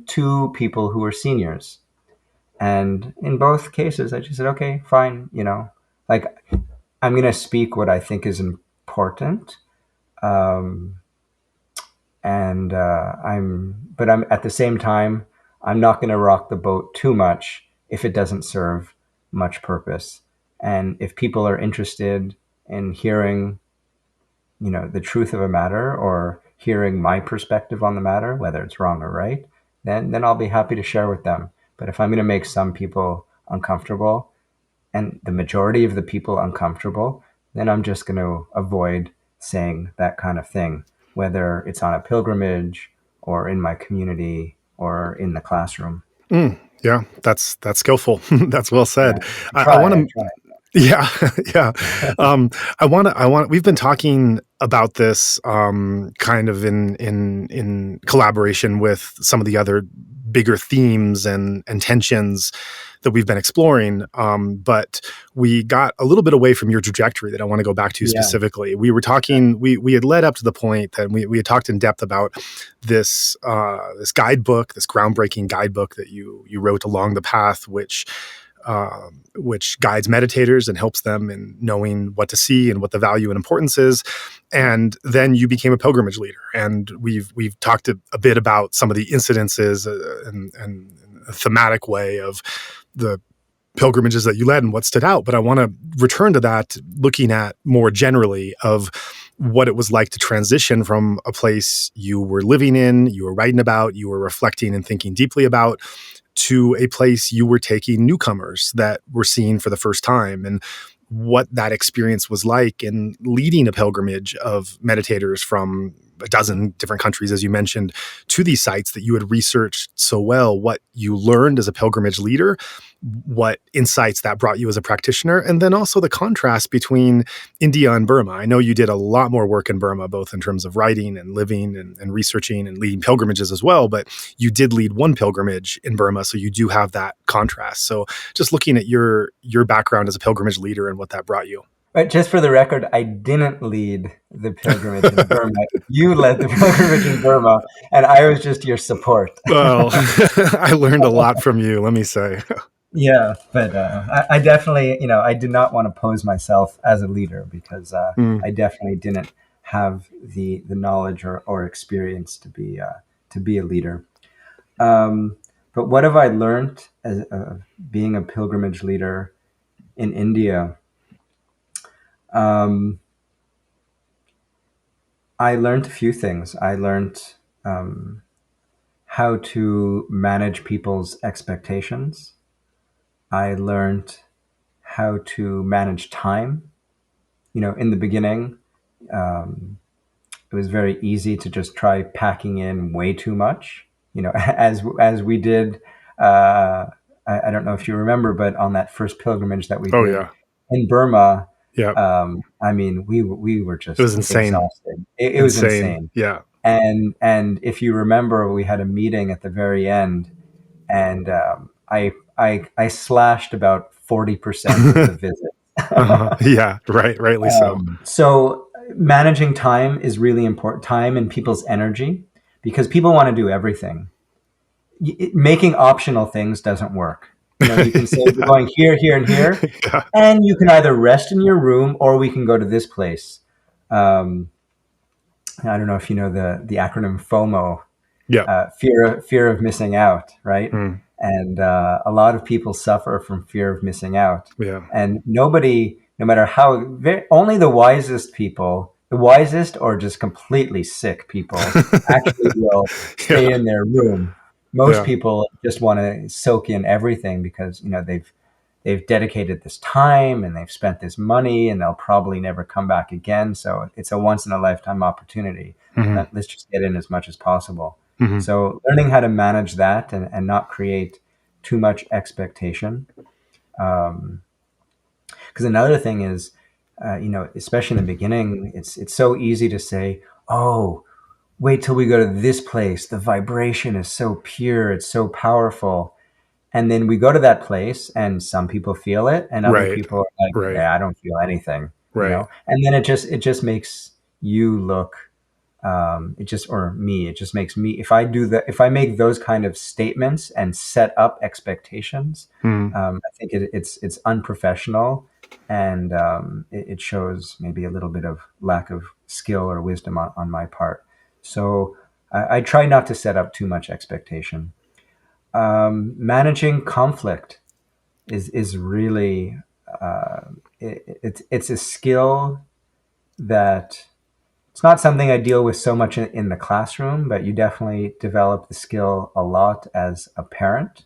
two people who are seniors. And in both cases, I just said, okay, fine, like I'm going to speak what I think is important. Um, and I'm at the same time, I'm not going to rock the boat too much if it doesn't serve much purpose. And if people are interested in hearing, the truth of a matter or hearing my perspective on the matter, whether it's wrong or right, then I'll be happy to share with them. But if I'm going to make some people uncomfortable and the majority of the people uncomfortable, then I'm just going to avoid saying that kind of thing, whether it's on a pilgrimage or in my community or in the classroom. Yeah, that's skillful. That's well Yeah, said. I I want to. try. Yeah, yeah. We've been talking about this kind of in collaboration with some of the other bigger themes and tensions that we've been exploring. But we got a little bit away from your trajectory that I want to go back to Yeah. specifically. We were talking, we had led up to the point that we had talked in depth about this guidebook, this groundbreaking guidebook that you wrote along the path, which guides meditators and helps them in knowing what to see and what the value and importance is. And then you became a pilgrimage leader, and we've talked a bit about some of the incidences and a thematic way of the pilgrimages that you led and what stood out. But I want to return to that, looking at more generally of what it was like to transition from a place you were living in, you were writing about, you were reflecting and thinking deeply about, to a place you were taking newcomers that were seeing for the first time, and what that experience was like in leading a pilgrimage of meditators from a dozen different countries, as you mentioned, to these sites that you had researched so well, what you learned as a pilgrimage leader, what insights that brought you as a practitioner, and then also the contrast between India and Burma. I know you did a lot more work in Burma, both in terms of writing and living and researching and leading pilgrimages as well, but you did lead one pilgrimage in Burma, so you do have that contrast. So just looking at your background as a pilgrimage leader and what that brought you. But just for the record, I didn't lead the pilgrimage in Burma. You led the pilgrimage in Burma, and I was just your support. Well, I learned a lot from you, let me say. Yeah, but I definitely, I did not want to pose myself as a leader because I definitely didn't have the knowledge or experience to be a leader. But what have I learned as being a pilgrimage leader in India? I learned a few things. I learned how to manage people's expectations. I learned how to manage time. In the beginning, it was very easy to just try packing in way too much. As we did. I don't know if you remember, but on that first pilgrimage that we did in Burma, I mean, we were just it was insane. Exhausted. It was insane. Yeah. And if you remember, we had a meeting at the very end, and I slashed about 40% of the visit. Yeah, rightly so. So managing time is really important. Time and people's energy, because people want to do everything. Making optional things doesn't work. You can say we're going here, here, and here, and you can either rest in your room or we can go to this place. I don't know if you know the acronym FOMO. Yeah. Fear of missing out, right? And a lot of people suffer from fear of missing out. Yeah. And nobody, no matter how, only the wisest people, the wisest or just completely sick people actually will stay in their room. Most people just want to soak in everything because, they've dedicated this time and they've spent this money and they'll probably never come back again. So it's a once in a lifetime opportunity. Let's just get in as much as possible. So learning how to manage that and not create too much expectation. Because another thing is, especially in the beginning, it's so easy to say, oh, wait till we go to this place. The vibration is so pure. It's so powerful. And then we go to that place and some people feel it and other people are like, yeah, I don't feel anything. Right. And then it just makes you look, it just makes me, if I make those kind of statements and set up expectations, Mm. I think it's unprofessional, and it shows maybe a little bit of lack of skill or wisdom on my part. So I try not to set up too much expectation. Managing conflict is really, it's a skill that, it's not something I deal with so much in the classroom, but you definitely develop the skill a lot as a parent,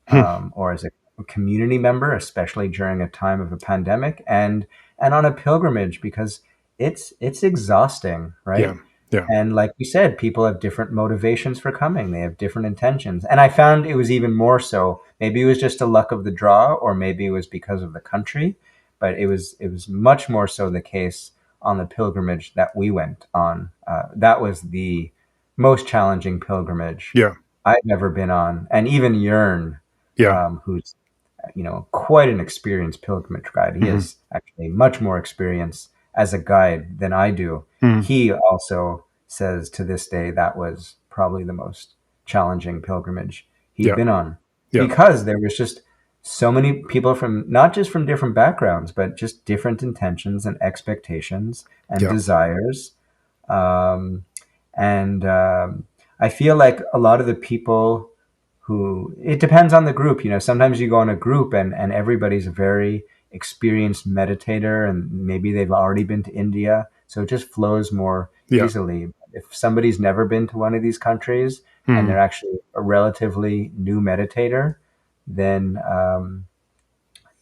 Hmm. or as a community member, especially during a time of a pandemic, and on a pilgrimage, because it's exhausting, Yeah. right? Yeah. And like we said, people have different motivations for coming. They have different intentions. And I found it was even more so. Maybe it was just a luck of the draw, or maybe it was because of the country, but it was much more so the case on the pilgrimage that we went on. That was the most challenging pilgrimage Yeah. I've ever been on. And even Yearn, Yeah. who's quite an experienced pilgrimage guide. He Hmm. has actually much more experience as a guide than I do. Mm. He also says to this day that was probably the most challenging pilgrimage he'd Yeah. been on, Yeah. because there was just so many people from, not just from different backgrounds, but just different intentions and expectations and Yeah. desires. Um, and I feel like a lot of the people who, it depends on the group. Sometimes you go in a group and everybody's a very experienced meditator, and maybe they've already been to India. So it just flows more Yeah. easily. If somebody's never been to one of these countries and Mm. they're actually a relatively new meditator, then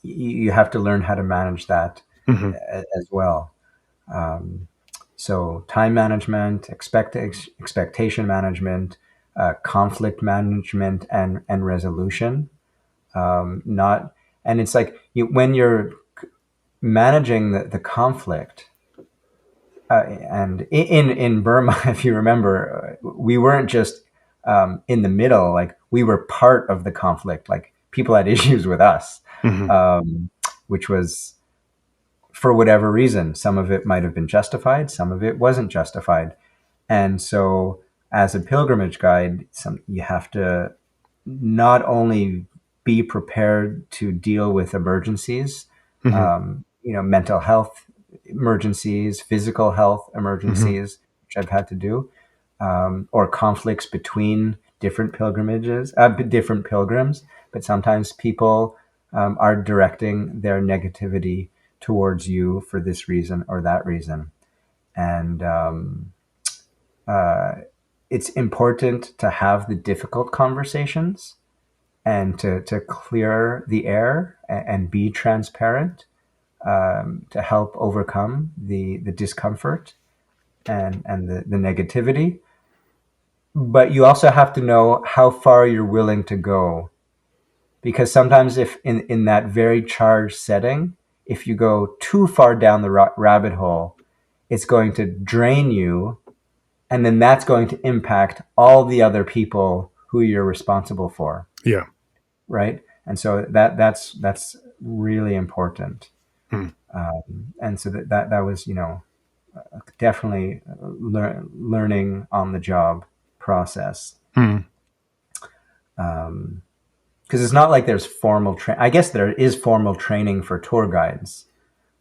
you have to learn how to manage that Hmm. as well. Um, so time management, expectation management, conflict management, and resolution. Not, and it's like when you're managing the conflict, and in Burma, if you remember, we weren't just in the middle. Like, we were part of the conflict. Like, people had issues with us, Hmm. um, which was, for whatever reason. Some of it might have been justified, some of it wasn't justified. And so, as a pilgrimage guide, you have to not only be prepared to deal with emergencies, Hmm. mental health emergencies, physical health Hmm. emergencies, which I've had to do, or conflicts between different pilgrims. But sometimes people are directing their negativity towards you for this reason or that reason. And uh, it's important to have the difficult conversations, and to clear the air and be transparent, to help overcome the discomfort and the negativity. But you also have to know how far you're willing to go, because sometimes, if in that very charged setting, if you go too far down the rabbit hole, it's going to drain you, and then that's going to impact all the other people who you're responsible for, Yeah. right? And so that's really important. Mm. And so that was, definitely learning on the job process. Mm. Because it's not like there's formal training. I guess there is formal training for tour guides,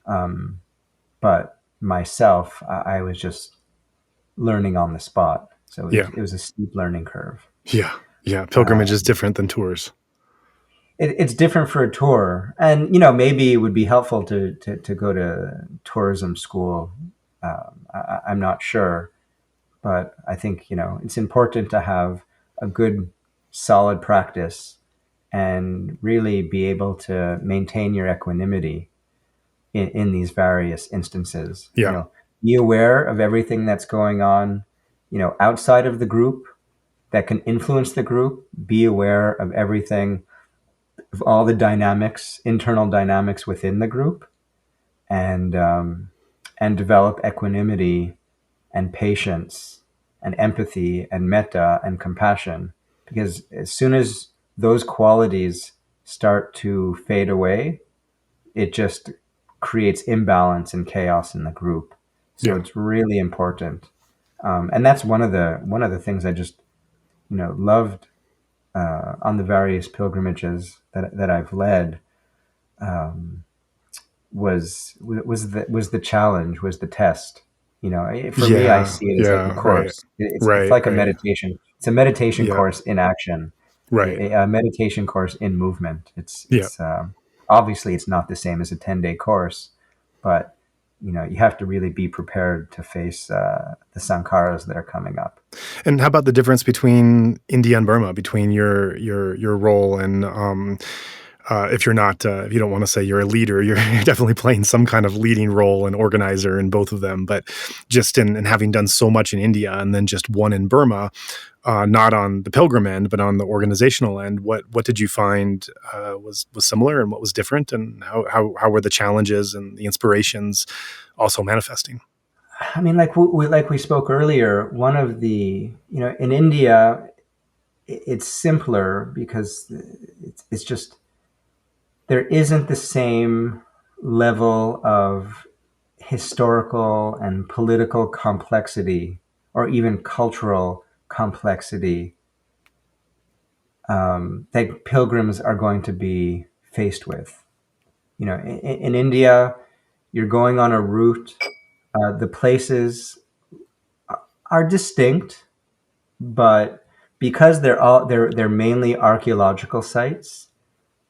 but myself, I was just learning on the spot. So Yeah. it was a steep learning curve. Yeah. Yeah. Pilgrimage is different than tours. It's different for a tour, and maybe it would be helpful to go to tourism school. I'm not sure, but I think it's important to have a good, solid practice, and really be able to maintain your equanimity in these various instances. Yeah. Be aware of everything that's going on, outside of the group, that can influence the group. Be aware of everything, of all the dynamics, internal dynamics within the group, and develop equanimity and patience and empathy and metta and compassion. Because as soon as those qualities start to fade away, it just creates imbalance and chaos in the group. So Yeah. it's really important. And that's one of the things I just loved on the various pilgrimages that I've led. Was the challenge, was the test. For me, I Yeah. see it as like a Yeah. Right. course. It's Right. like a Right. meditation. It's a meditation Yeah. course in action, Right. a meditation course in movement. It's Yeah. it's obviously it's not the same as a 10-day course, but you have to really be prepared to face the sankharas that are coming up. And how about the difference between India and Burma, between your role and if you're not if you don't want to say you're a leader, you're definitely playing some kind of leading role and organizer in both of them. But just in having done so much in India and then just one in Burma, not on the pilgrim end, but on the organizational end, what did you find was similar and what was different, and how were the challenges and the inspirations also manifesting? I mean, like we spoke earlier, one of the in India, it's simpler because it's just there isn't the same level of historical and political complexity or even cultural complexity that pilgrims are going to be faced with. In India, you're going on a route. The places are distinct, but because they're mainly archaeological sites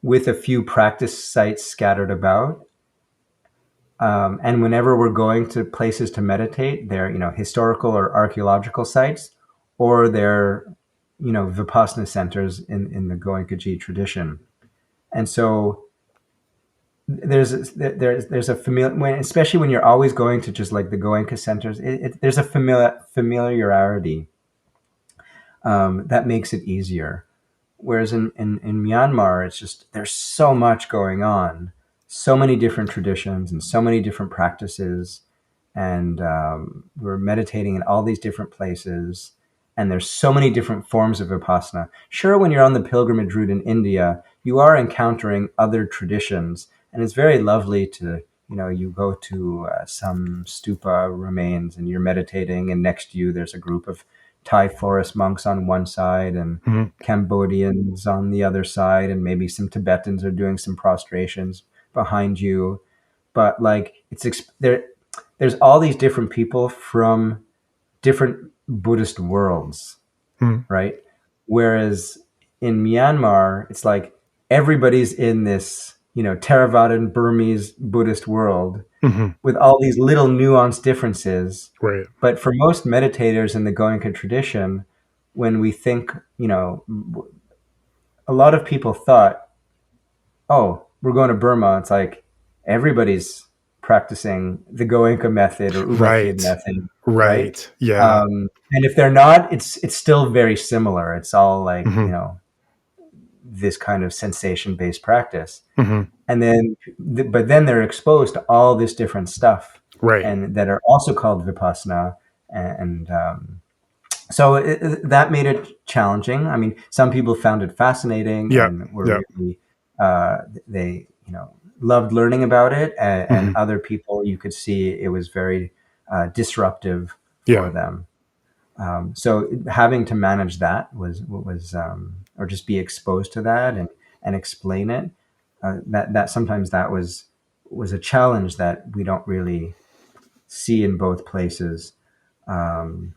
with a few practice sites scattered about. And whenever we're going to places to meditate, they're historical or archaeological sites, or they're vipassana centers in the Goenkaji tradition. And so there's a familiar, especially when you're always going to just like the Goenka centers. There's a familiarity that makes it easier. Whereas in Myanmar, it's just there's so much going on, so many different traditions and so many different practices, and we're meditating in all these different places, and there's so many different forms of vipassana. Sure, when you're on the pilgrimage route in India, you are encountering other traditions, and it's very lovely to you go to some stupa remains and you're meditating, and next to you there's a group of Thai forest monks on one side and Mhm. Cambodians on the other side, and maybe some Tibetans are doing some prostrations behind you. But like there's all these different people from different Buddhist worlds, Mhm. right? Whereas in Myanmar, it's like everybody's in this, Theravadan Burmese Buddhist world Mhm. with all these little nuanced differences. Right. But for most meditators in the Goenka tradition, when we think, a lot of people thought, oh, we're going to Burma. It's like everybody's practicing the Goenka method or Umakid Right. method, right? Right. Yeah. And if they're not, it's still very similar. It's all like, Mhm. this kind of sensation based practice. Mhm. And then, but then they're exposed to all this different stuff Right. and that are also called vipassana. And so that made it challenging. I mean, some people found it fascinating Yeah. and were Yeah. really, they, loved learning about it. And Mhm. other people, you could see it was very disruptive for Yeah. them. So having to manage that or just be exposed to that and explain it, that sometimes that was a challenge that we don't really see in both places. Um,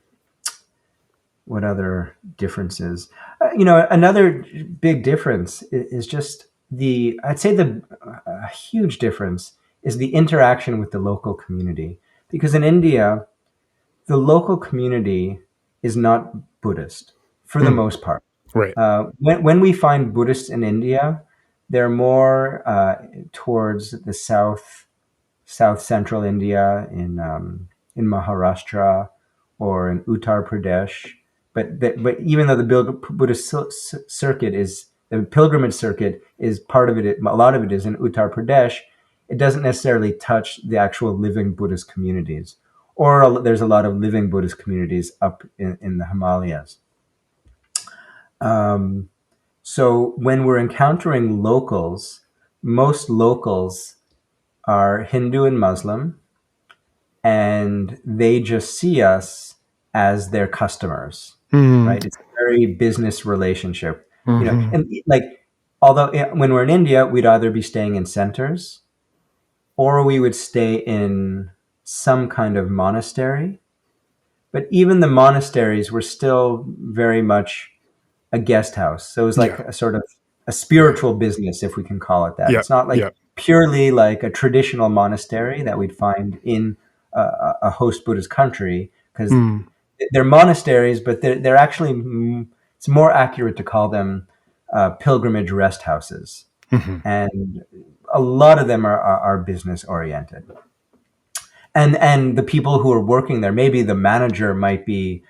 what other differences? Another big difference is just I'd say the a huge difference is the interaction with the local community. Because in India, the local community is not Buddhist for the Mm. most part. Right. When we find Buddhists in India, they're more towards the south central India in Maharashtra or in Uttar Pradesh. But even though the Buddhist circuit is the pilgrimage circuit is part of it, a lot of it is in Uttar Pradesh. It doesn't necessarily touch the actual living Buddhist communities, or there's a lot of living Buddhist communities up in the Himalayas. Um, so when we're encountering locals, most locals are Hindu and Muslim, and they just see us as their customers, Mm. right? It's a very business relationship, Hmm. and like, although when we're in India, we'd either be staying in centers or we would stay in some kind of monastery. But even the monasteries were still very much a guest house. So it was like Yeah. a sort of a Right. spiritual business, if we can call it that. Yeah. It's not like Yeah. purely like a traditional monastery that we'd find in a host Buddhist country, because Mm. they're monasteries, but they're actually, it's more accurate to call them pilgrimage rest houses. Hmm. And a lot of them are business oriented. And the people who are working there, maybe the manager might be,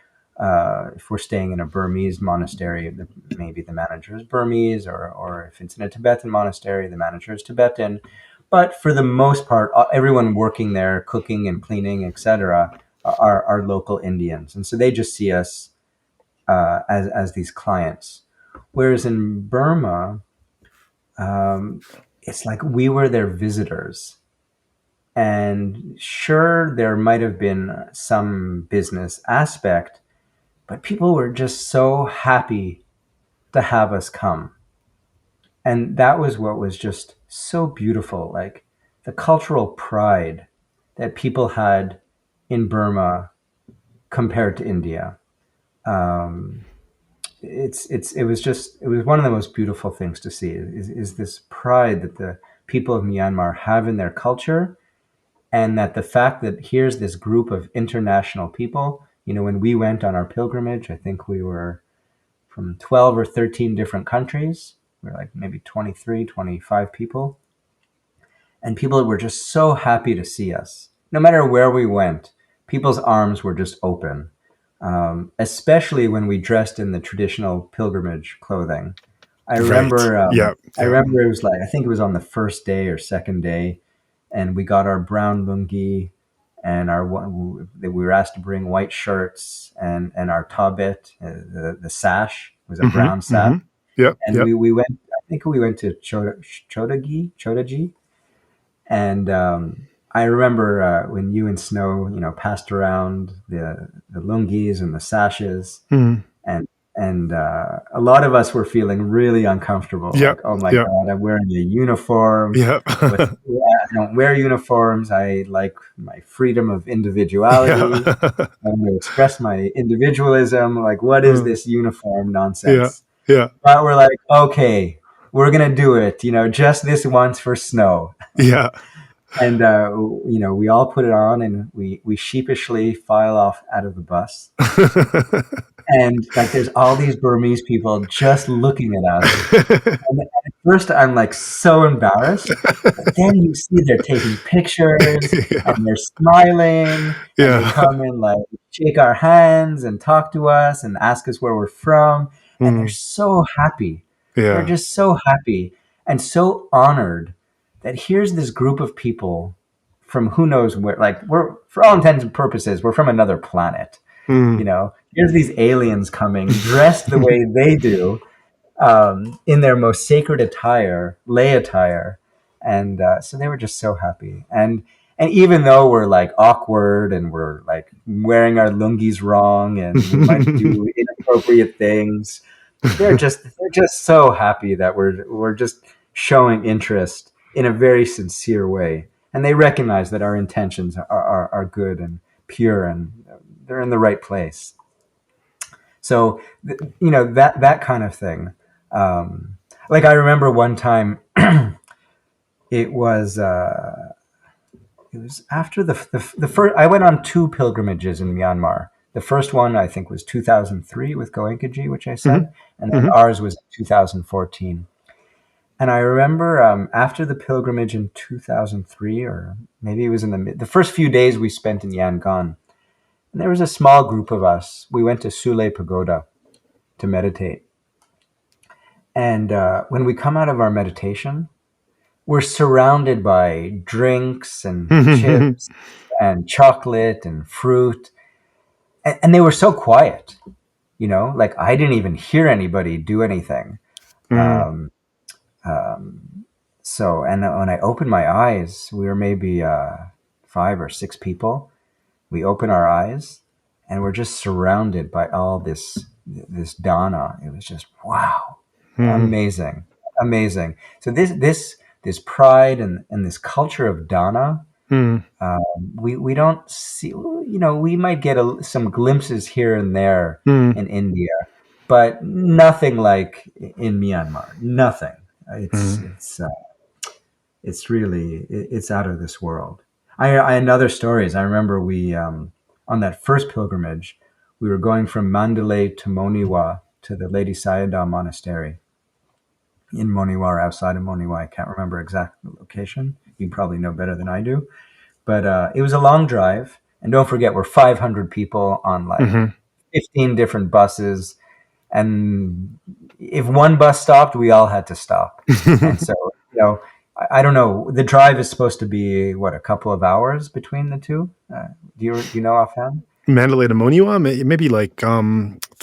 if we're staying in a Burmese monastery, maybe the manager is Burmese, or if it's in a Tibetan monastery, the manager is Tibetan. But for the most part, everyone working there, cooking and cleaning, etc., are local Indians, and so they just see us as these clients. Whereas in Burma, um, it's like we were their visitors. And sure, there might have been some business aspect, but people were just so happy to have us come. And that was what was just so beautiful. Like the cultural pride that people had in Burma compared to India. Um, it was one of the most beautiful things to see is this pride that the people of Myanmar have in their culture, and that the fact that here's this group of international people. When we went on our pilgrimage, I think we were from 12 or 13 different countries. We were like maybe 23, 25 people, and people were just so happy to see us. No matter where we went, people's arms were just open, especially when we dressed in the traditional pilgrimage clothing. I Right. remember, Yeah. I Yeah. remember it was like, I think it was on the first day or second day, and we got our brown lungi, and we were asked to bring white shirts, and our tabit, the sash was a Hmm. brown sash, Hmm. Yep. and Yep. we went. I think we went to Chodaji, and I remember when you and Snow, passed around the lungis and the sashes, Mm. and a lot of us were feeling really uncomfortable. Like, Yep. oh my Yep. God, I'm wearing a uniform. Yep. I don't wear uniforms. I like my freedom of individuality. Yeah. I want to express my individualism. Like, what is Uh, this uniform yeah. nonsense? Yeah. But we're like, okay, we're gonna do it. Just this once for Snow. Yeah. And we all put it on, and we sheepishly file off out of the bus. And like, there's all these Burmese people just looking at us. And at first, I'm like so embarrassed, but then you see they're taking pictures Yeah. and they're smiling, and they Yeah. come and like shake our hands and talk to us and ask us where we're from, and they're Mm. so happy. They're Yeah. just so happy and so honored that here's this group of people from who knows where. Like, we're, for all intents and purposes, we're from another planet. Mm. Here's these aliens coming dressed the way they do, in their most sacred attire, lay attire, and so they were just so happy. And even though we're like awkward and we're like wearing our lungis wrong and we might do inappropriate things, they're just so happy that we're just showing interest in a very sincere way, and they recognize that our intentions are good and pure, and they're in the right place. So that kind of thing. Like, I remember one time, it was after the first. I went on two pilgrimages in Myanmar. The first one, I think, was 2003 with Goenkaji, which I Hmm. said, and then Hmm. ours was 2014. And I remember, after the pilgrimage in 2003, or maybe it was in the first few days we spent in Yangon, and there was a small group of us. We went to Sule Pagoda to meditate. And when we come out of our meditation, we're surrounded by drinks and chips and chocolate and fruit. And they were so quiet, like I didn't even hear anybody do anything. Mm. Um, um, So, and when I opened my eyes, we were maybe 5 or 6 people. We open our eyes, and we're just surrounded by all this dana. It was just wow, Mm, amazing, amazing. So this pride and this culture of dana, mm, we don't see. We might get some glimpses here and there mm, in India, but nothing like in Myanmar. Nothing. It's mm. it's uh, it's really it's out of this world. I and other stories. I remember we on that first pilgrimage, we were going from Mandalay to Moniwa to the Lady Sayadaw Monastery in Moniwa or outside of Moniwa. I can't remember exact location. You probably know better than I do. But it was a long drive, and don't forget we're 500 people on like Mhm. 15 different buses, and if one bus stopped, we all had to stop. And so, I don't know. The drive is supposed to be what, a couple of hours between the two. Do you know offhand? Mandalay to Moniwa, maybe like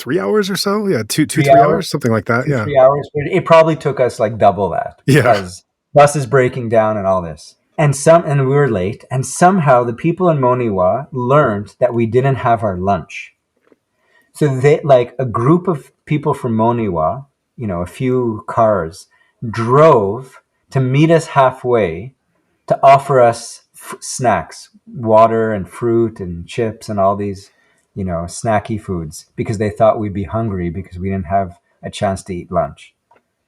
3 hours or so. Yeah, two, 3 hours, 3 hours, something like that. two Yeah, 3 hours. But it probably took us like double that yeah. because buses breaking down and all this. And we were late. And somehow the people in Moniwa learned that we didn't have our lunch. So they, like a group of people from Moniwa, a few cars, drove to meet us halfway to offer us snacks, water and fruit and chips and all these, snacky foods because they thought we'd be hungry because we didn't have a chance to eat lunch.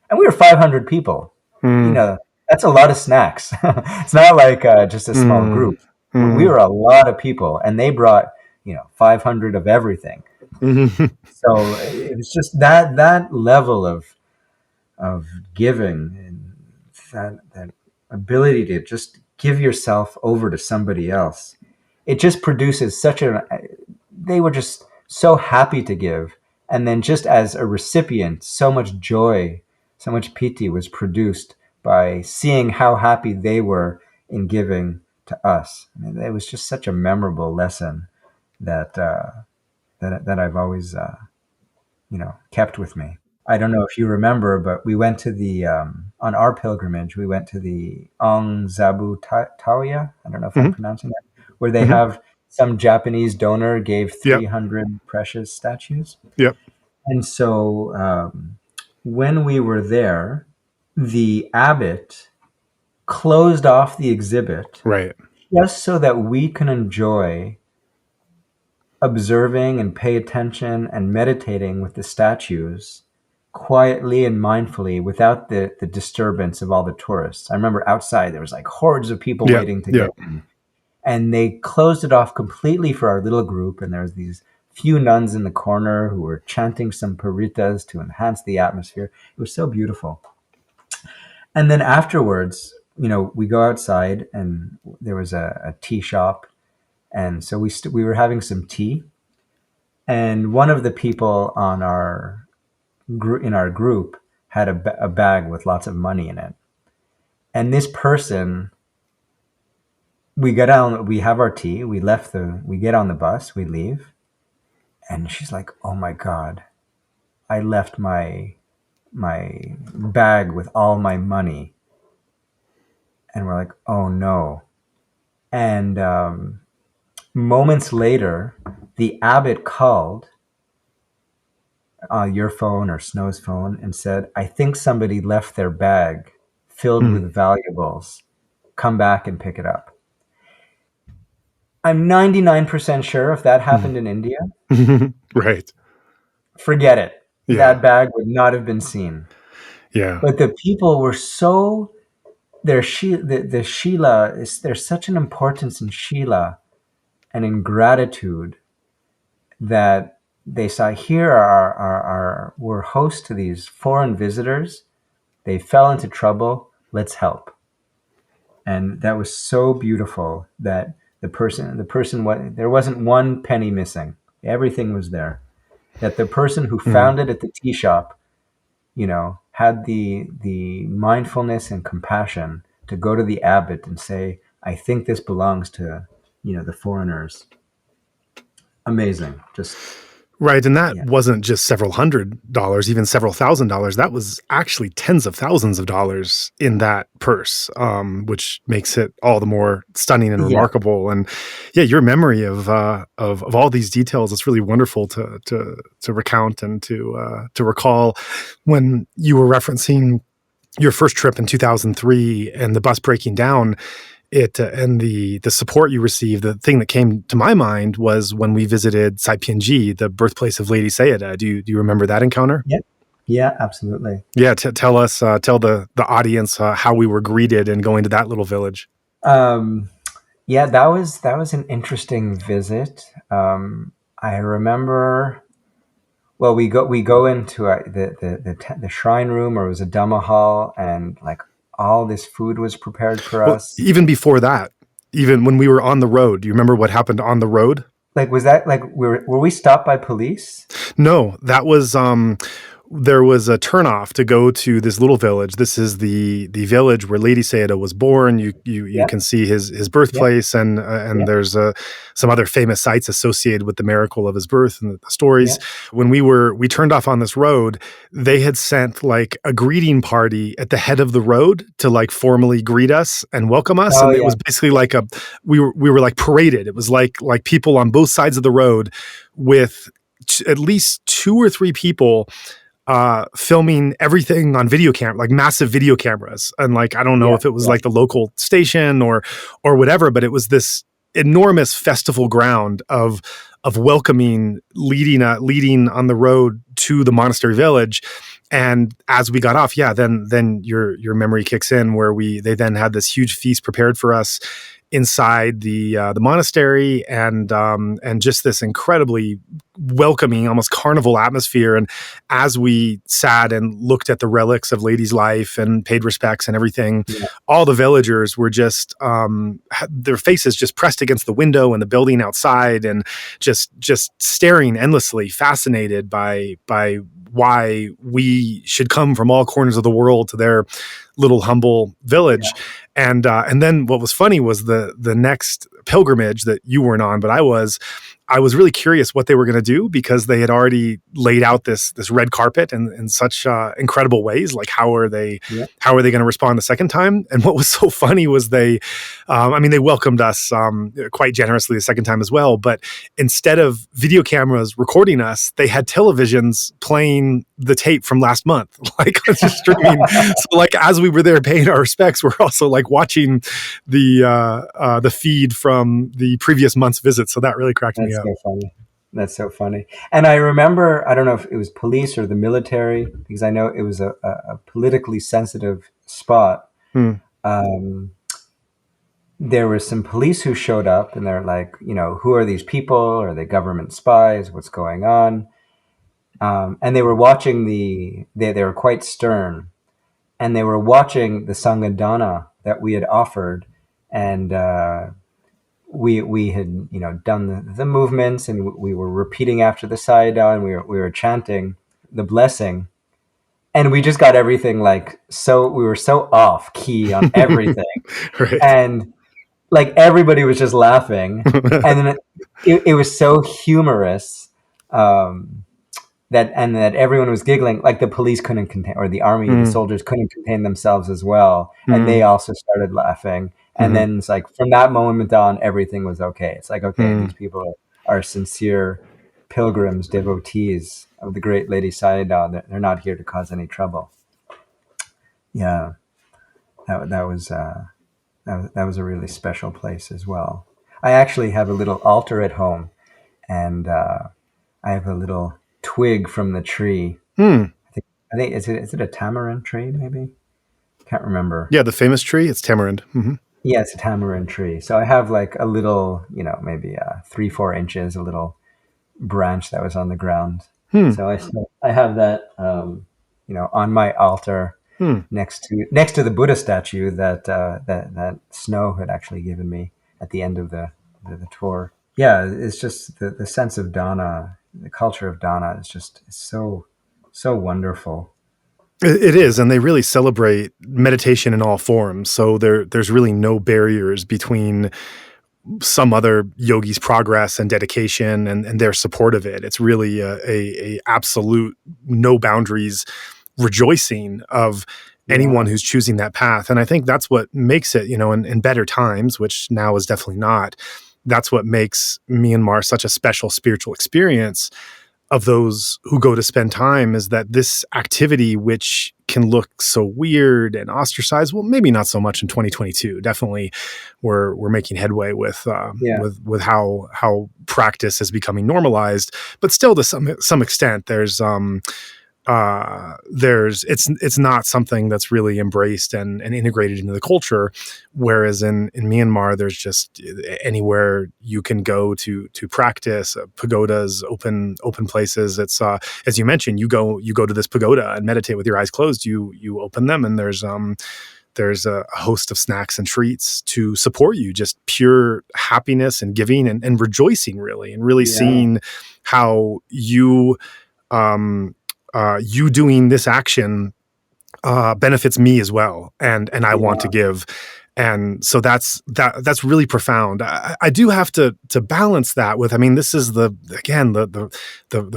And we were 500 people. You Mm, know, that's a lot of snacks. It's not like just a small mm, group. We mm, were a lot of people, and they brought 500 of everything. mhm, So it was just that level of giving and that ability to just give yourself over to somebody else. It just produces such a. They were just so happy to give, and then just as a recipient, so much joy, so much piti was produced by seeing how happy they were in giving to us. And it was just such a memorable lesson that that I've always kept with me. I don't know if you remember, but we went to the on our pilgrimage. We went to the Ong Zabu Tawia. I don't know if I'm mhm, pronouncing that, where they mhm. have some Japanese donor gave Yep, 300 precious statues, yep. and so when we were there, the abbot closed off the exhibit Right. just so that we can enjoy observing and pay attention and meditating with the statues quietly and mindfully without the disturbance of all the tourists. I remember outside there was like hordes of people Yep, waiting to yep. get in. And they closed it off completely for our little group. And there was these few nuns in the corner who were chanting some paritas to enhance the atmosphere. It was so beautiful. And then afterwards, we go outside and there was a tea shop. And so we were having some tea, and one of the people on in our group had a bag with lots of money in it. And this person, we get on, we have our tea, we get on the bus, we leave, and she's like, "Oh my god, I left my bag with all my money." And we're like, "Oh no!" And moments later, the abbot called your phone or Snow's phone and said, "I think somebody left their bag filled Mm. with valuables. Come back and pick it up." I'm 99% sure if that Mm. happened in India, Right. forget it. Yeah, That bag would not have been seen. yeah. But the people were so, the Shila, there's such an importance in Shila and in gratitude that they saw here we're hosts to these foreign visitors. They fell into trouble. Let's help. And that was so beautiful that there wasn't one penny missing. Everything was there. That the person who Mm. found it at the tea shop, had the mindfulness and compassion to go to the abbot and say, "I think this belongs to, the foreigners." Amazing. Just Right. And that Yeah. wasn't just several $100s, even several $1,000s. That was actually tens of thousands of dollars in that purse, which makes it all the more stunning and Yeah. remarkable. And yeah, your memory of all these details, it's really wonderful to recount and to recall when you were referencing your first trip in 2003 and the bus breaking down. And the support you received, the thing that came to my mind was when we visited Saipianji, the birthplace of Lady Sayadaw. Do you remember that encounter? Yeah. Yeah, absolutely. Yeah, tell us, tell the audience how we were greeted in going to that little village. Um, yeah, that was an interesting visit. I remember. Well, we go into the shrine room, or it was a Dhamma hall, and like all this food was prepared for Well, us. even before that, even when we were on the road, do you remember what happened on the road? Like, was that like were we stopped by police? No, that was there was a turnoff to go to this little village. This is the village where Lady Sayadaw was born. You Yeah, can see his yeah, birthplace, yeah, and there's some other famous sites associated with the miracle of his birth and the yeah. stories. When we turned off on this road, they had sent like a greeting party at the head of the road to like formally greet us and welcome us, Oh and it yeah, was basically like we were like paraded. It was like people on both sides of the road with at least two or three people filming everything on video camera, like massive video cameras. And like, I don't know yeah, if it was yeah, like the local station or whatever, but it was this enormous festival ground of welcoming, leading on the road to the monastery village. And as we got off, yeah, then your memory kicks in where they then had this huge feast prepared for us inside the monastery, and just this incredibly welcoming, almost carnival atmosphere. And as we sat and looked at the relics of Lady's life and paid respects and everything, yeah, all the villagers were just their faces just pressed against the window and the building outside, and just staring endlessly, fascinated by why we should come from all corners of the world to their little humble village. And then what was funny was the next pilgrimage that you weren't on, but I was really curious what they were going to do, because they had already laid out this red carpet in such incredible ways. Like, how are they yeah, going to respond the second time? And what was so funny was they welcomed us quite generously the second time as well. But instead of video cameras recording us, they had televisions playing the tape from last month, like just streaming. So like as we were there paying our respects, we're also like watching the feed from the previous month's visit. So that really cracked me That's up. so funny. That's so funny. And I remember, I don't know if it was police or the military, because I know it was a politically sensitive spot. Hmm. Um, there were some police who showed up, and they're like, who are these people? Are they government spies? What's going on? And they were watching they were quite stern, and they were watching the Sangadana that we had offered. And we had done the movements, and we were repeating after the sayadaw, and we were chanting the blessing, and we just got everything like, so we were so off key on everything, Right. and like everybody was just laughing, and then it was so humorous, that everyone was giggling. Like the police couldn't contain, or the army, the Mm, soldiers couldn't contain themselves as well, and they mm, also started laughing. And mhm, then it's like from that moment on, everything was okay. It's like, okay, mm. these people are sincere pilgrims, devotees of the great Lady Sayadaw. They're not here to cause any trouble. Yeah, that was a really special place as well. I actually have a little altar at home, and I have a little twig from the tree. Hmm. I think is it a tamarind tree? Maybe, can't remember. Yeah, the famous tree. It's tamarind. Hmm. Yeah, it's a tamarind tree. So I have like a little, maybe 3-4 inches, a little branch that was on the ground. Hmm. So I have that, on my altar Hmm. next to the Buddha statue that Snow had actually given me at the end of the tour. Yeah, it's just the sense of Dana, the culture of Dana is just so wonderful. It is, and they really celebrate meditation in all forms. So there's really no barriers between some other yogi's progress and dedication and their support of it. It's really a absolute no boundaries rejoicing of anyone who's choosing that path. And I think that's what makes it, in better times, which now is definitely not, that's what makes Myanmar such a special spiritual experience of those who go to spend time, is that this activity, which can look so weird and ostracized, well, maybe not so much in 2022. Definitely, we're making headway with how practice is becoming normalized, but still to some extent, it's not something that's really embraced and integrated into the culture. Whereas in Myanmar, there's just anywhere you can go to practice. Pagodas, open places. It's as you mentioned, you go to this pagoda and meditate with your eyes closed. You open them, and there's a host of snacks and treats to support you, just pure happiness and giving and rejoicing, really, and really seeing how you doing this action benefits me as well, and I want to give. And so that's really profound. I do have to balance that with, this is the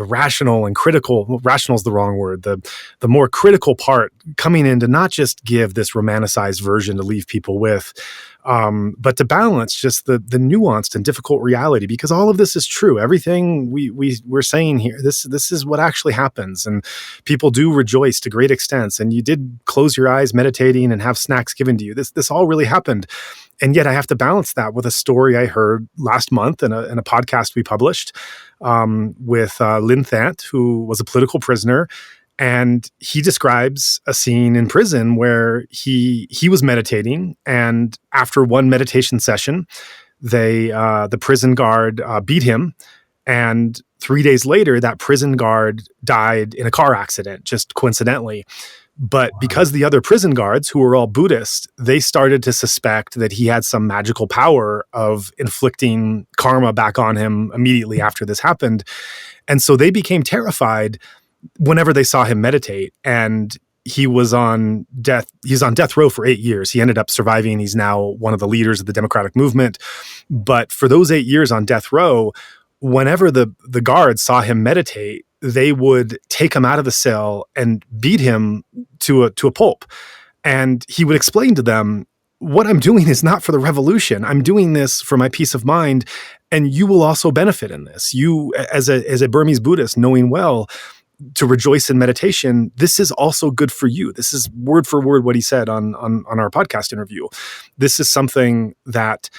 rational and critical. Well, rational is the wrong word. The more critical part coming in to not just give this romanticized version to leave people with, but to balance just the nuanced and difficult reality, because all of this is true. Everything we're saying here, this is what actually happens, and people do rejoice to great extents. And you did close your eyes meditating and have snacks given to you. This all really happened. And yet I have to balance that with a story I heard last month in a podcast we published with Lin Thant, who was a political prisoner. And he describes a scene in prison where he was meditating, and after one meditation session, the prison guard beat him, and 3 days later, that prison guard died in a car accident, just coincidentally. But because the other prison guards, who were all Buddhist, they started to suspect that he had some magical power of inflicting karma back on him immediately after this happened. And so they became terrified whenever they saw him meditate. And he was on death. He's on death row for 8 years. He ended up surviving. He's now one of the leaders of the democratic movement. But for those 8 years on death row, whenever the guards saw him meditate, they would take him out of the cell and beat him to a pulp. And he would explain to them, what I'm doing is not for the revolution. I'm doing this for my peace of mind. And you will also benefit in this. You, as a Burmese Buddhist, knowing well to rejoice in meditation, this is also good for you. This is word for word what he said on our podcast interview. This is something that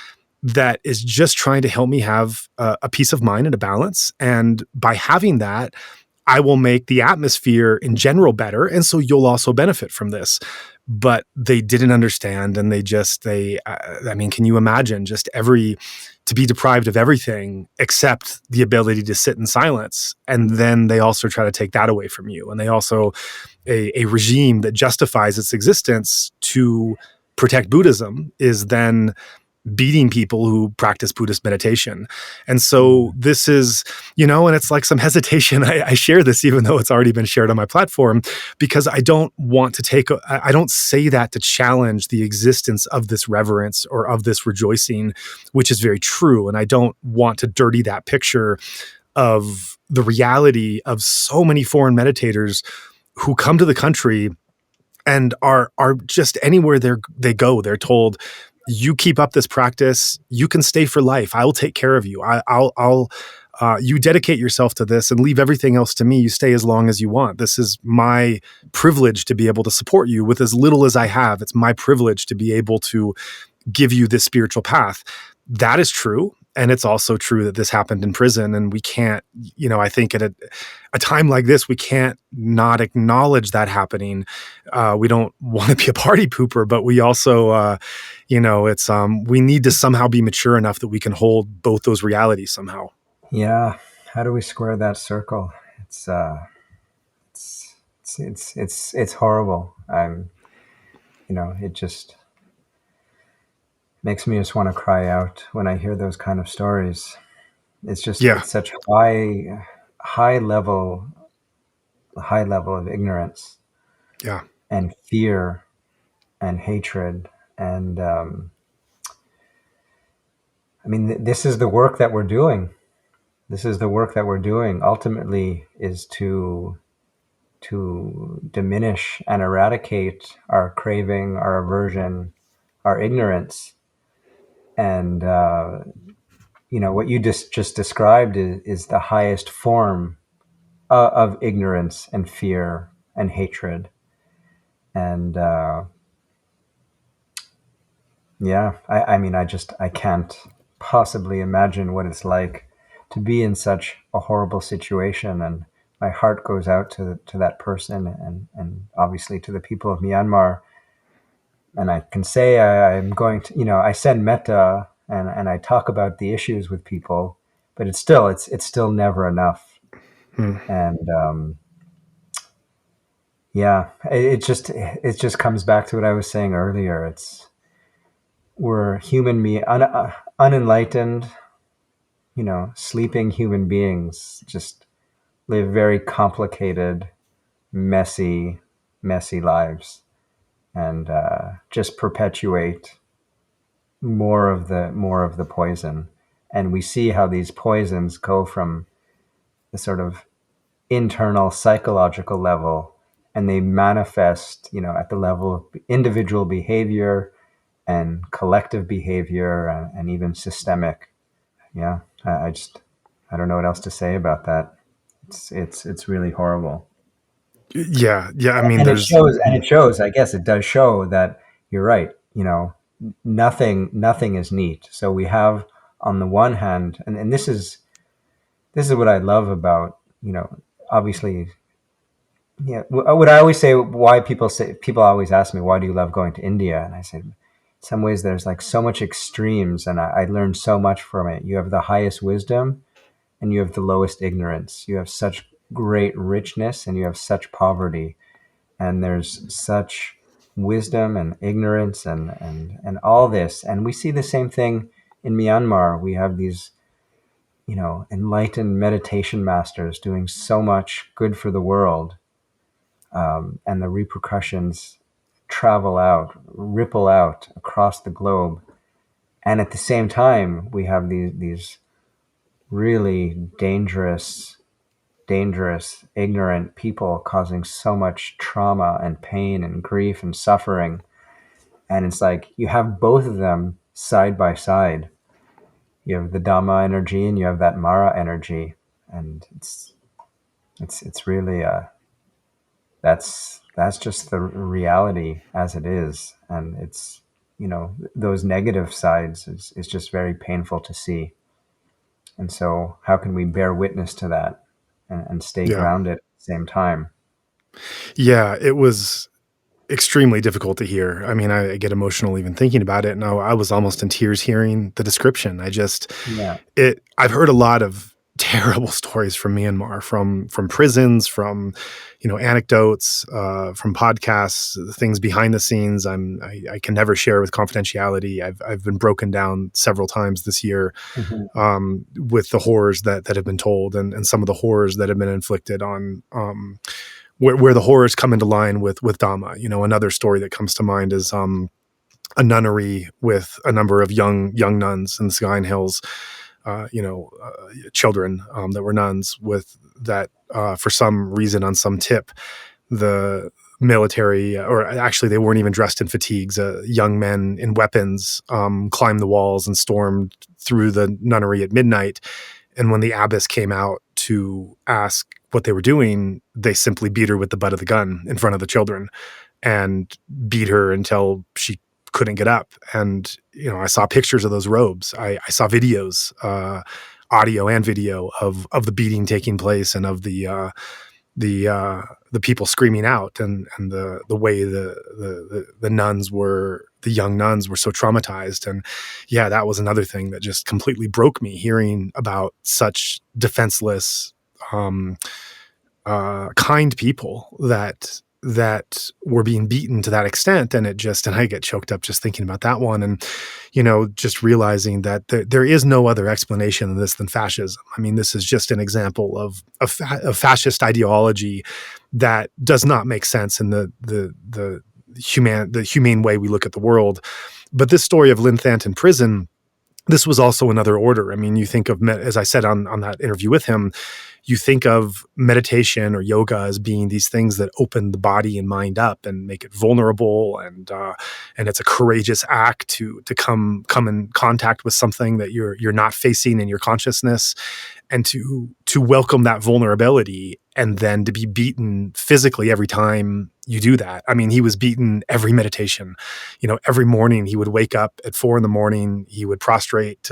is just trying to help me have a peace of mind and a balance. And by having that, I will make the atmosphere in general better. And so you'll also benefit from this. But they didn't understand. And can you imagine just to be deprived of everything except the ability to sit in silence? And then they also try to take that away from you. And they also, a regime that justifies its existence to protect Buddhism is then beating people who practice Buddhist meditation. And so this is, and it's like some hesitation. I share this even though it's already been shared on my platform, because I don't want to I don't say that to challenge the existence of this reverence or of this rejoicing, which is very true. And I don't want to dirty that picture of the reality of so many foreign meditators who come to the country and are just anywhere they go, they're told, you keep up this practice, you can stay for life. I will take care of you. I'll you dedicate yourself to this and leave everything else to me. You stay as long as you want. This is my privilege to be able to support you with as little as I have. It's my privilege to be able to give you this spiritual path. That is true. And it's also true that this happened in prison, and we can't, I think at a time like this, we can't not acknowledge that happening. We don't want to be a party pooper, but we also, it's, we need to somehow be mature enough that we can hold both those realities somehow. Yeah. How do we square that circle? It's horrible. It just makes me just want to cry out when I hear those kind of stories. It's just It's such high level of ignorance, and fear and hatred, and I mean, this is the work that we're doing. This is the work that we're doing. Ultimately, is to diminish and eradicate our craving, our aversion, our ignorance, and what you just described is the highest form of ignorance and fear and hatred. And yeah, I mean, I can't possibly imagine what it's like to be in such a horrible situation. And my heart goes out to that person, and obviously to the people of Myanmar. And I can say I'm going to, I send metta, and I talk about the issues with people, but it's still never enough. Hmm. And yeah, it just comes back to what I was saying earlier. We're unenlightened, sleeping human beings, just live very complicated, messy, messy lives, and just perpetuate more of the poison. And we see how these poisons go from the sort of internal psychological level, and they manifest, at the level of individual behavior and collective behavior, and even systemic. Yeah, I don't know what else to say about that. It's really horrible. Yeah, yeah. I mean, And it there's shows, I guess it does show that you're right. Nothing is neat. So we have, on the one hand, and this is what I love about, obviously, yeah. What I always say, why people always ask me, why do you love going to India? And I say, in some ways there's like so much extremes, and I learned so much from it. You have the highest wisdom, and you have the lowest ignorance. You have such great richness, and you have such poverty, and there's such wisdom and ignorance, and all this. And we see the same thing in Myanmar. We have these, enlightened meditation masters doing so much good for the world, and the repercussions ripple out across the globe. And at the same time, we have these really dangerous, ignorant people causing so much trauma and pain and grief and suffering. And it's like you have both of them side by side. You have the Dhamma energy, and you have that Mara energy, and it's really that's just the reality as it is. And it's, those negative sides is just very painful to see. And so how can we bear witness to that, and stay yeah, grounded at the same time? yeah. It was extremely difficult to hear. I mean, I get emotional even thinking about it, and I was almost in tears hearing the description. Yeah. I've heard a lot of terrible stories from Myanmar, from prisons, from anecdotes, from podcasts, things behind the scenes. I can never share with confidentiality. I've been broken down several times this year, Mhm. with the horrors that have been told, and some of the horrors that have been inflicted on. Where the horrors come into line with Dhamma. Another story that comes to mind is a nunnery with a number of young nuns in the Sagaing Hills, children that were nuns, with that for some reason, on some tip, the military, or actually they weren't even dressed in fatigues, young men in weapons climbed the walls and stormed through the nunnery at midnight. And when the abbess came out to ask what they were doing, they simply beat her with the butt of the gun in front of the children, and beat her until she couldn't get up. And I saw pictures of those robes. I saw videos, audio and video of the beating taking place, and of the people screaming out, and the way the nuns were, the young nuns were so traumatized. And yeah, that was another thing that just completely broke me, hearing about such defenseless, um, kind people that were being beaten to that extent. And I get choked up just thinking about that one. And just realizing that there is no other explanation of this than fascism. I mean, this is just an example of fascist ideology that does not make sense in the humane way we look at the world. But this story of Lin Thant in prison, this was also another order. I mean, you think of, as I said on that interview with him, you think of meditation or yoga as being these things that open the body and mind up and make it vulnerable, and it's a courageous act to come in contact with something that you're not facing in your consciousness, and to welcome that vulnerability, and then to be beaten physically every time you do that. I mean, he was beaten every meditation. Every morning he would wake up at 4 a.m. He would prostrate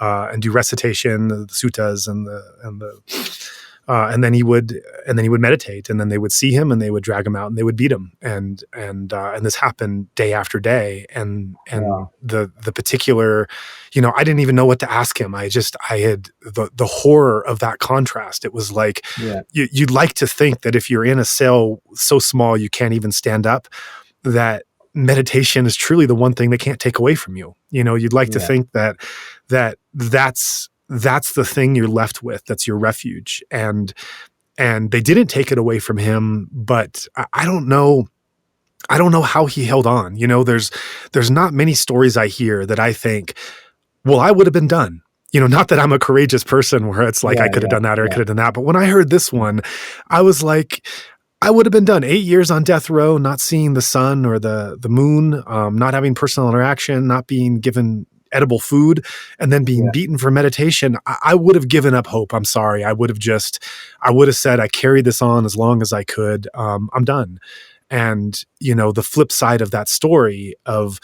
and do recitation, the suttas and then he would meditate, and then they would see him and they would drag him out and they would beat him, and this happened day after day, and Wow. the particular, I didn't even know what to ask him. I had the horror of that contrast. It was like, Yeah. you'd like to think that if you're in a cell so small you can't even stand up, that meditation is truly the one thing they can't take away from you. You'd like to Yeah. think that's the thing you're left with, that's your refuge. And they didn't take it away from him, but I don't know how he held on. There's not many stories I hear that I think, well, I would have been done. Not that I'm a courageous person where it's like Yeah. I could have Yeah. done that or I Yeah. could have done that. But when I heard this one, I was like, I would have been done. 8 years on death row, not seeing the sun or the moon, not having personal interaction, not being given edible food, and then being Yeah. beaten for meditation. I would have given up hope. I'm sorry. I would have said, I carried this on as long as I could. I'm done. And, the flip side of that story, of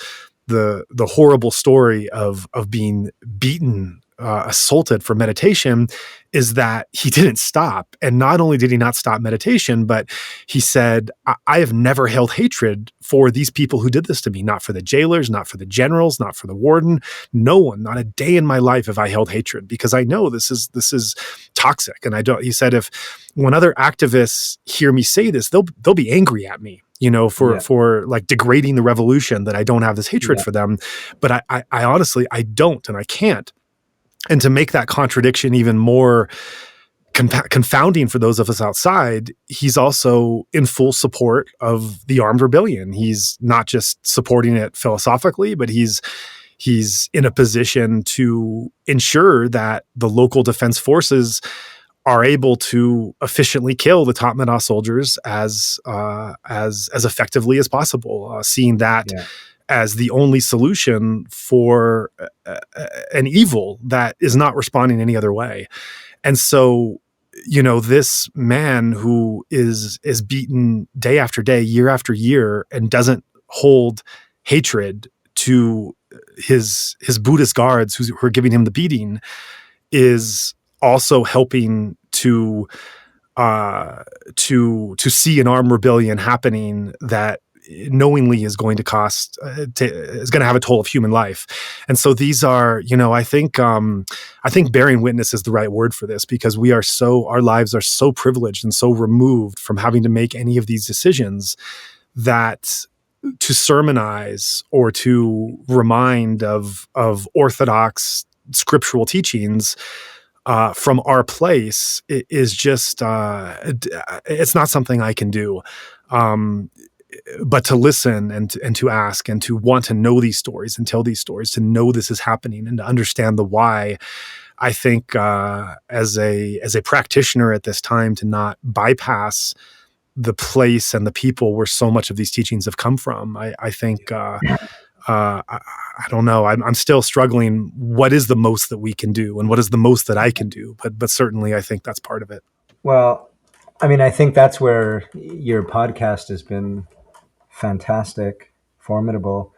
the horrible story of being beaten, assaulted for meditation, is that he didn't stop. And not only did he not stop meditation, but he said, I have never held hatred for these people who did this to me. Not for the jailers, not for the generals, not for the warden. No one, not a day in my life have I held hatred, because I know this is toxic. And he said, when other activists hear me say this, they'll be angry at me, for like degrading the revolution, that I don't have this hatred for them. But I honestly, I don't, and I can't. And to make that contradiction even more confounding for those of us outside, he's also in full support of the armed rebellion. He's not just supporting it philosophically, but he's in a position to ensure that the local defense forces are able to efficiently kill the top Tatmadaw soldiers as effectively as possible, seeing that as the only solution for an evil that is not responding any other way. And so, this man who is beaten day after day, year after year, and doesn't hold hatred to his Buddhist guards who are giving him the beating, is also helping to see an armed rebellion happening that knowingly is going to is going to have a toll of human life. And so these are, I think bearing witness is the right word for this, because our lives are so privileged and so removed from having to make any of these decisions, that to sermonize or to remind of orthodox scriptural teachings from our place is just it's not something I can do. But to listen and to ask and to want to know these stories and tell these stories, to know this is happening and to understand the why, I think as a practitioner at this time, to not bypass the place and the people where so much of these teachings have come from. I think I don't know. I'm still struggling. What is the most that we can do, and what is the most that I can do? But certainly, I think that's part of it. Well, I mean, I think that's where your podcast has been fantastic, formidable,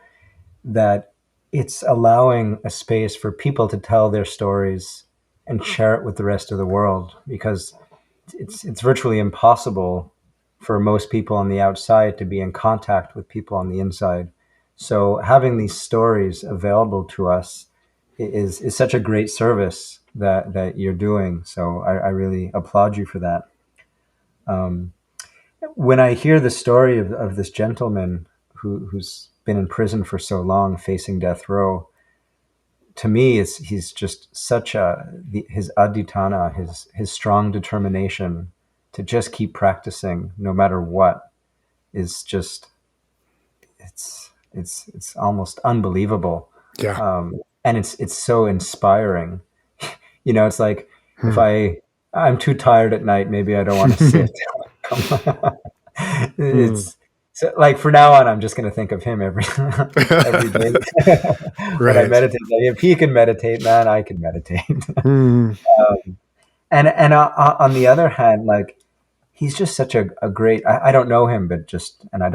that it's allowing a space for people to tell their stories and share it with the rest of the world, because it's virtually impossible for most people on the outside to be in contact with people on the inside. So having these stories available to us is such a great service that you're doing. So I really applaud you for that. When I hear the story of this gentleman who's been in prison for so long, facing death row, to me, he's just such his adhitthana, his strong determination to just keep practicing no matter what, is just it's almost unbelievable. Yeah. and it's so inspiring. It's like if Hmm. I'm too tired at night, maybe I don't want to sit. Hmm. It's so, like, for now on, I'm just going to think of him every every day when I Right. meditate. Like, if he can meditate, man, I can meditate. Hmm. And on the other hand, like, he's just such a great. I don't know him, but just, and I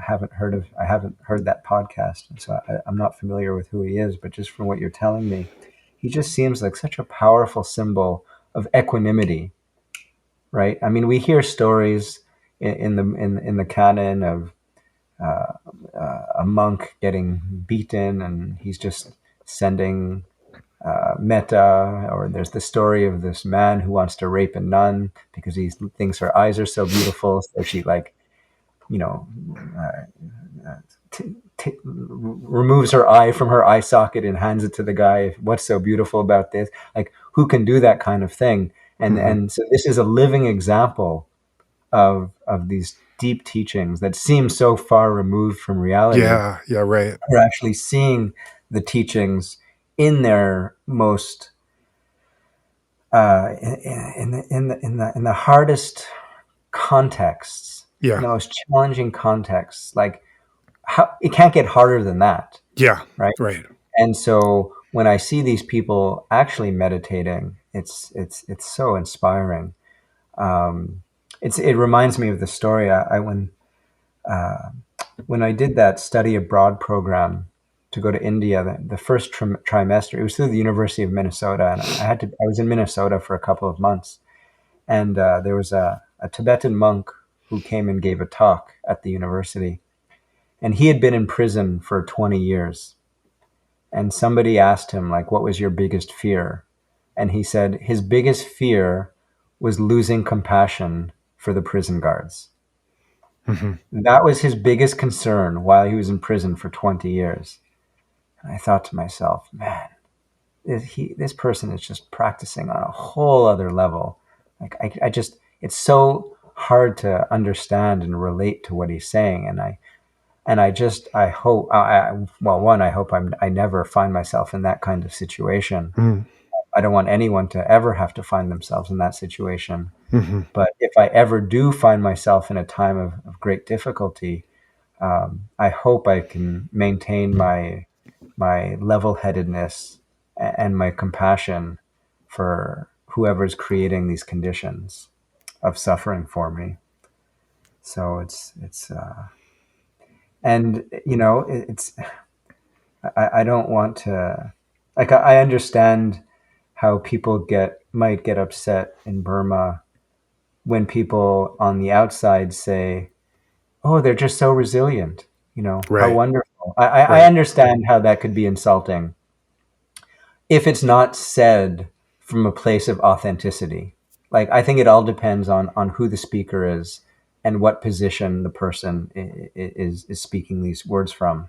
haven't heard that podcast, so I'm not familiar with who he is. But just from what you're telling me, he just seems like such a powerful symbol of equanimity, right? I mean, we hear stories in the canon of a monk getting beaten, and he's just sending metta, or there's the story of this man who wants to rape a nun because he thinks her eyes are so beautiful, so she, like, you know removes her eye from her eye socket and hands it to the guy. What's so beautiful about this? Like, who can do that kind of thing? and Hmm. and so this is a living example of these deep teachings that seem so far removed from reality. Yeah. Yeah. Right. We're actually seeing the teachings in their most in the hardest contexts, in Yeah. the most challenging contexts. Like, how it can't get harder than that, Yeah. right? Right. And so when I see these people actually meditating, it's so inspiring. Um, it reminds me of the story I uh, when I did that study abroad program to go to India, the first trimester. It was through the University of Minnesota, and I was in Minnesota for a couple of months, and there was a Tibetan monk who came and gave a talk at the university, and he had been in prison for 20 years. And somebody asked him, like, what was your biggest fear? And he said his biggest fear was losing compassion for the prison guards. Hmm. That was his biggest concern while he was in prison for 20 years. And I thought to myself, man, this person is just practicing on a whole other level. Like, I just, it's so hard to understand and relate to what he's saying. And I hope, well, one, I hope I never find myself in that kind of situation. Hmm. I don't want anyone to ever have to find themselves in that situation. Hmm. But if I ever do find myself in a time of great difficulty, I hope I can maintain my level-headedness and my compassion for whoever's creating these conditions of suffering for me. So it's and it's I don't want to, like, I understand how people might get upset in Burma when people on the outside say, "Oh, they're just so resilient. How Right. wonderful." I Right. understand how that could be insulting if it's not said from a place of authenticity. Like, I think it all depends on who the speaker is and what position the person is speaking these words from.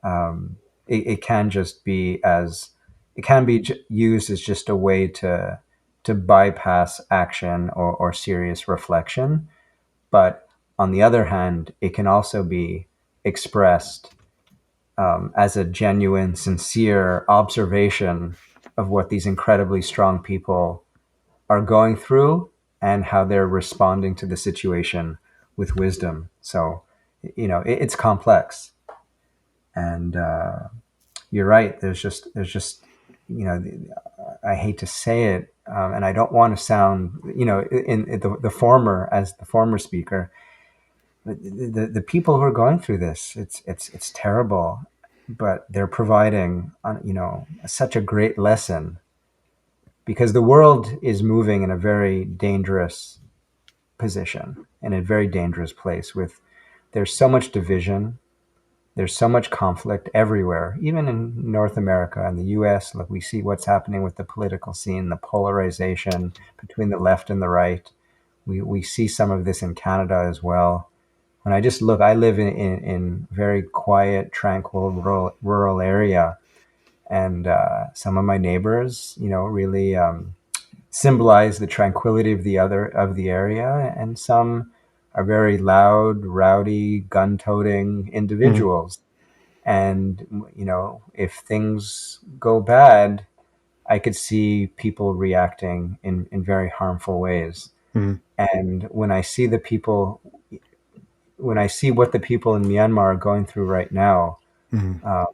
Um, it can just be as it can be used as just a way to bypass action or serious reflection. But on the other hand, it can also be expressed as a genuine, sincere observation of what these incredibly strong people are going through and how they're responding to the situation with wisdom. So, it's complex. And you're right. There's just, I hate to say it, and I don't want to sound, in the former, as the former speaker, the people who are going through this, it's terrible, but they're providing, such a great lesson, because the world is moving in a very dangerous position, in a very dangerous place. There's so much division, there's so much conflict everywhere, even in North America and the US. Look, we see what's happening with the political scene, the polarization between the left and the right. We see some of this in Canada as well. When I just look, I live in very quiet, tranquil, rural area, and some of my neighbors, really symbolize the tranquility of the area, and some are very loud, rowdy, gun-toting Hmm. individuals. And, if things go bad, I could see people reacting in very harmful ways. Mm, And when I see what the people in Myanmar are going through right now, mm,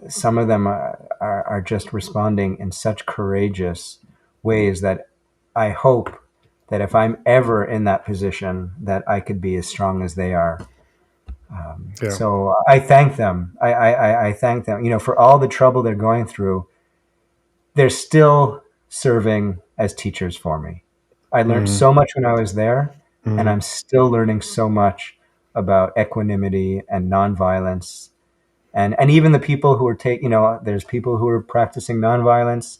some of them are just responding in such courageous ways that I hope that if I'm ever in that position, that I could be as strong as they are. yeah. So I thank them. I thank them, for all the trouble they're going through. They're still serving as teachers for me. I learned Mm, so much when I was there, and mm, I'm still learning so much about equanimity and nonviolence. And even the people who are there's people who are practicing nonviolence.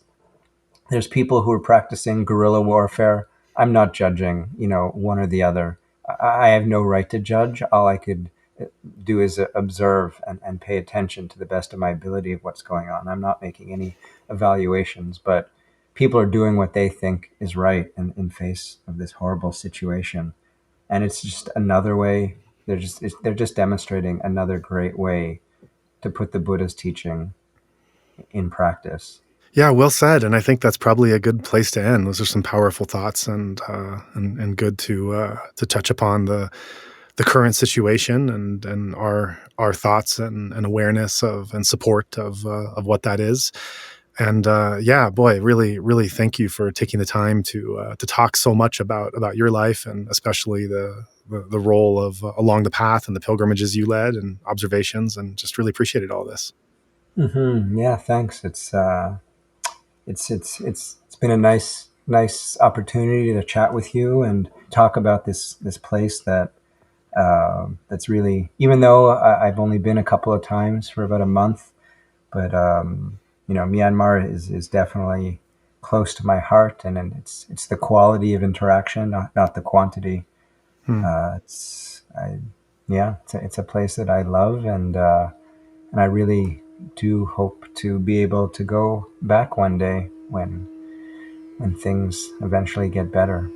There's people who are practicing guerrilla warfare. I'm not judging, one or the other. I have no right to judge. All I could do is observe and pay attention to the best of my ability of what's going on. I'm not making any evaluations, but people are doing what they think is right in face of this horrible situation. And it's just another way. They're just demonstrating another great way to put the Buddha's teaching in practice. yeah, well said. And I think that's probably a good place to end. Those are some powerful thoughts, and good to touch upon the current situation, and our thoughts and awareness of and support of what that is. And yeah, boy, really, really, thank you for taking the time to talk so much about your life, and especially the role of along the path and the pilgrimages you led and observations, and just really appreciated all this. Yeah, thanks. It's been a nice opportunity to chat with you and talk about this place that's really, even though I've only been a couple of times for about a month, but Myanmar is definitely close to my heart, and it's the quality of interaction, not the quantity. Hmm. It's I Yeah, it's a place that I love, and I really do hope to be able to go back one day when things eventually get better,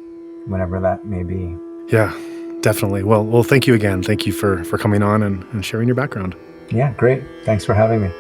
whenever that may be. Yeah, definitely. Well, thank you again. Thank you for coming on and sharing your background. Yeah, great. Thanks for having me.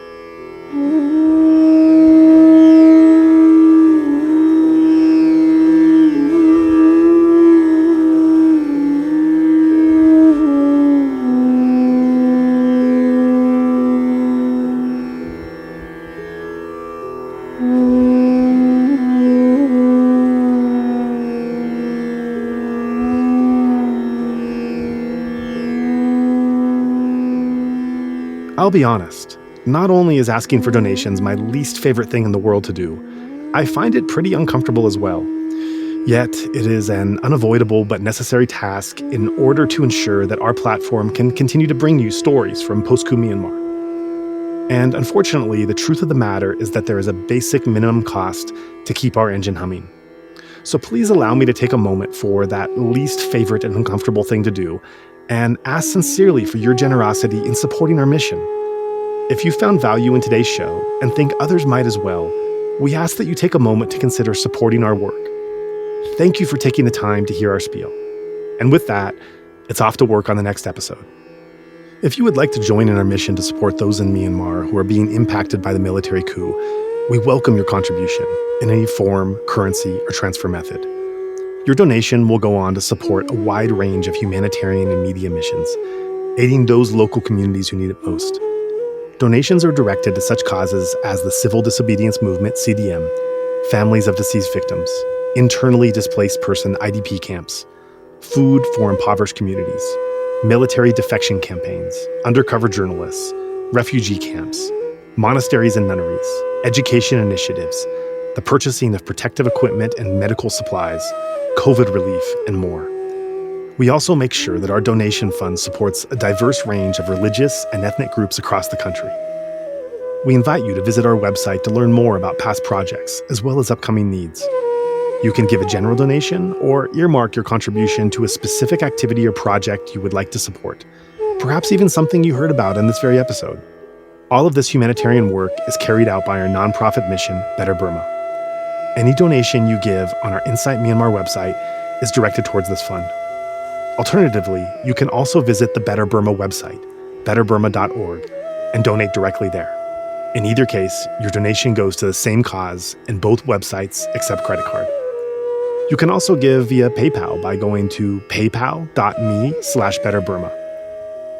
I'll be honest, not only is asking for donations my least favorite thing in the world to do, I find it pretty uncomfortable as well. Yet, it is an unavoidable but necessary task in order to ensure that our platform can continue to bring you stories from post-coup Myanmar. And unfortunately, the truth of the matter is that there is a basic minimum cost to keep our engine humming. So please allow me to take a moment for that least favorite and uncomfortable thing to do, and ask sincerely for your generosity in supporting our mission. If you found value in today's show and think others might as well, we ask that you take a moment to consider supporting our work. Thank you for taking the time to hear our spiel. And with that, it's off to work on the next episode. If you would like to join in our mission to support those in Myanmar who are being impacted by the military coup, we welcome your contribution in any form, currency, or transfer method. Your donation will go on to support a wide range of humanitarian and media missions, aiding those local communities who need it most. Donations are directed to such causes as the Civil Disobedience Movement, CDM, families of deceased victims, internally displaced person IDP camps, food for impoverished communities, military defection campaigns, undercover journalists, refugee camps, monasteries and nunneries, education initiatives, the purchasing of protective equipment and medical supplies, COVID relief, and more. We also make sure that our donation fund supports a diverse range of religious and ethnic groups across the country. We invite you to visit our website to learn more about past projects, as well as upcoming needs. You can give a general donation or earmark your contribution to a specific activity or project you would like to support, perhaps even something you heard about in this very episode. All of this humanitarian work is carried out by our nonprofit mission, Better Burma. Any donation you give on our Insight Myanmar website is directed towards this fund. Alternatively, you can also visit the Better Burma website, betterburma.org and donate directly there. In either case, your donation goes to the same cause, and both websites accept credit card. You can also give via PayPal by going to paypal.me/betterburma.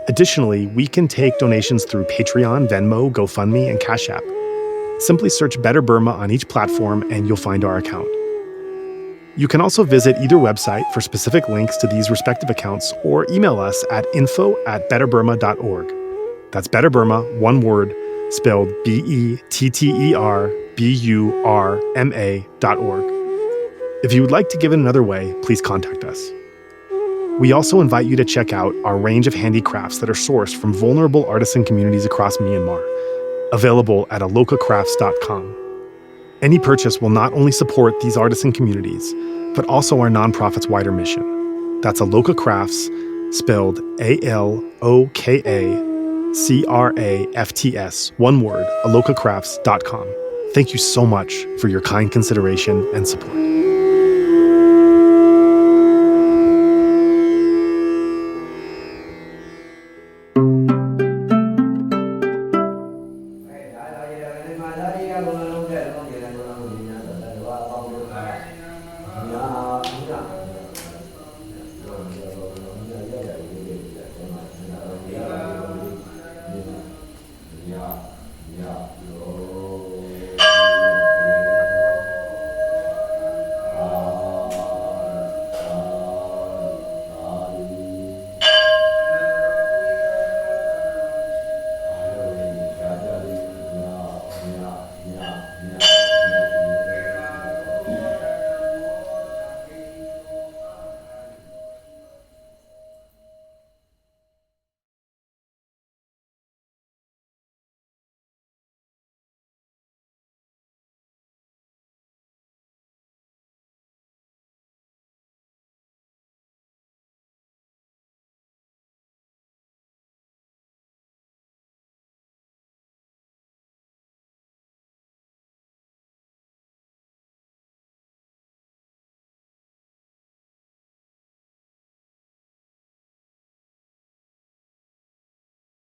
Additionally, we can take donations through Patreon, Venmo, GoFundMe, and Cash App. Simply search Better Burma on each platform and you'll find our account. You can also visit either website for specific links to these respective accounts or email us at info@betterburma.org. That's Better Burma, one word, spelled BETTERBURMA.org. If you would like to give it another way, please contact us. We also invite you to check out our range of handicrafts that are sourced from vulnerable artisan communities across Myanmar, available at alokacrafts.com. Any purchase will not only support these artisan communities, but also our nonprofit's wider mission. That's Aloka Crafts, spelled ALOKACRAFTS, one word, alokacrafts.com. Thank you so much for your kind consideration and support.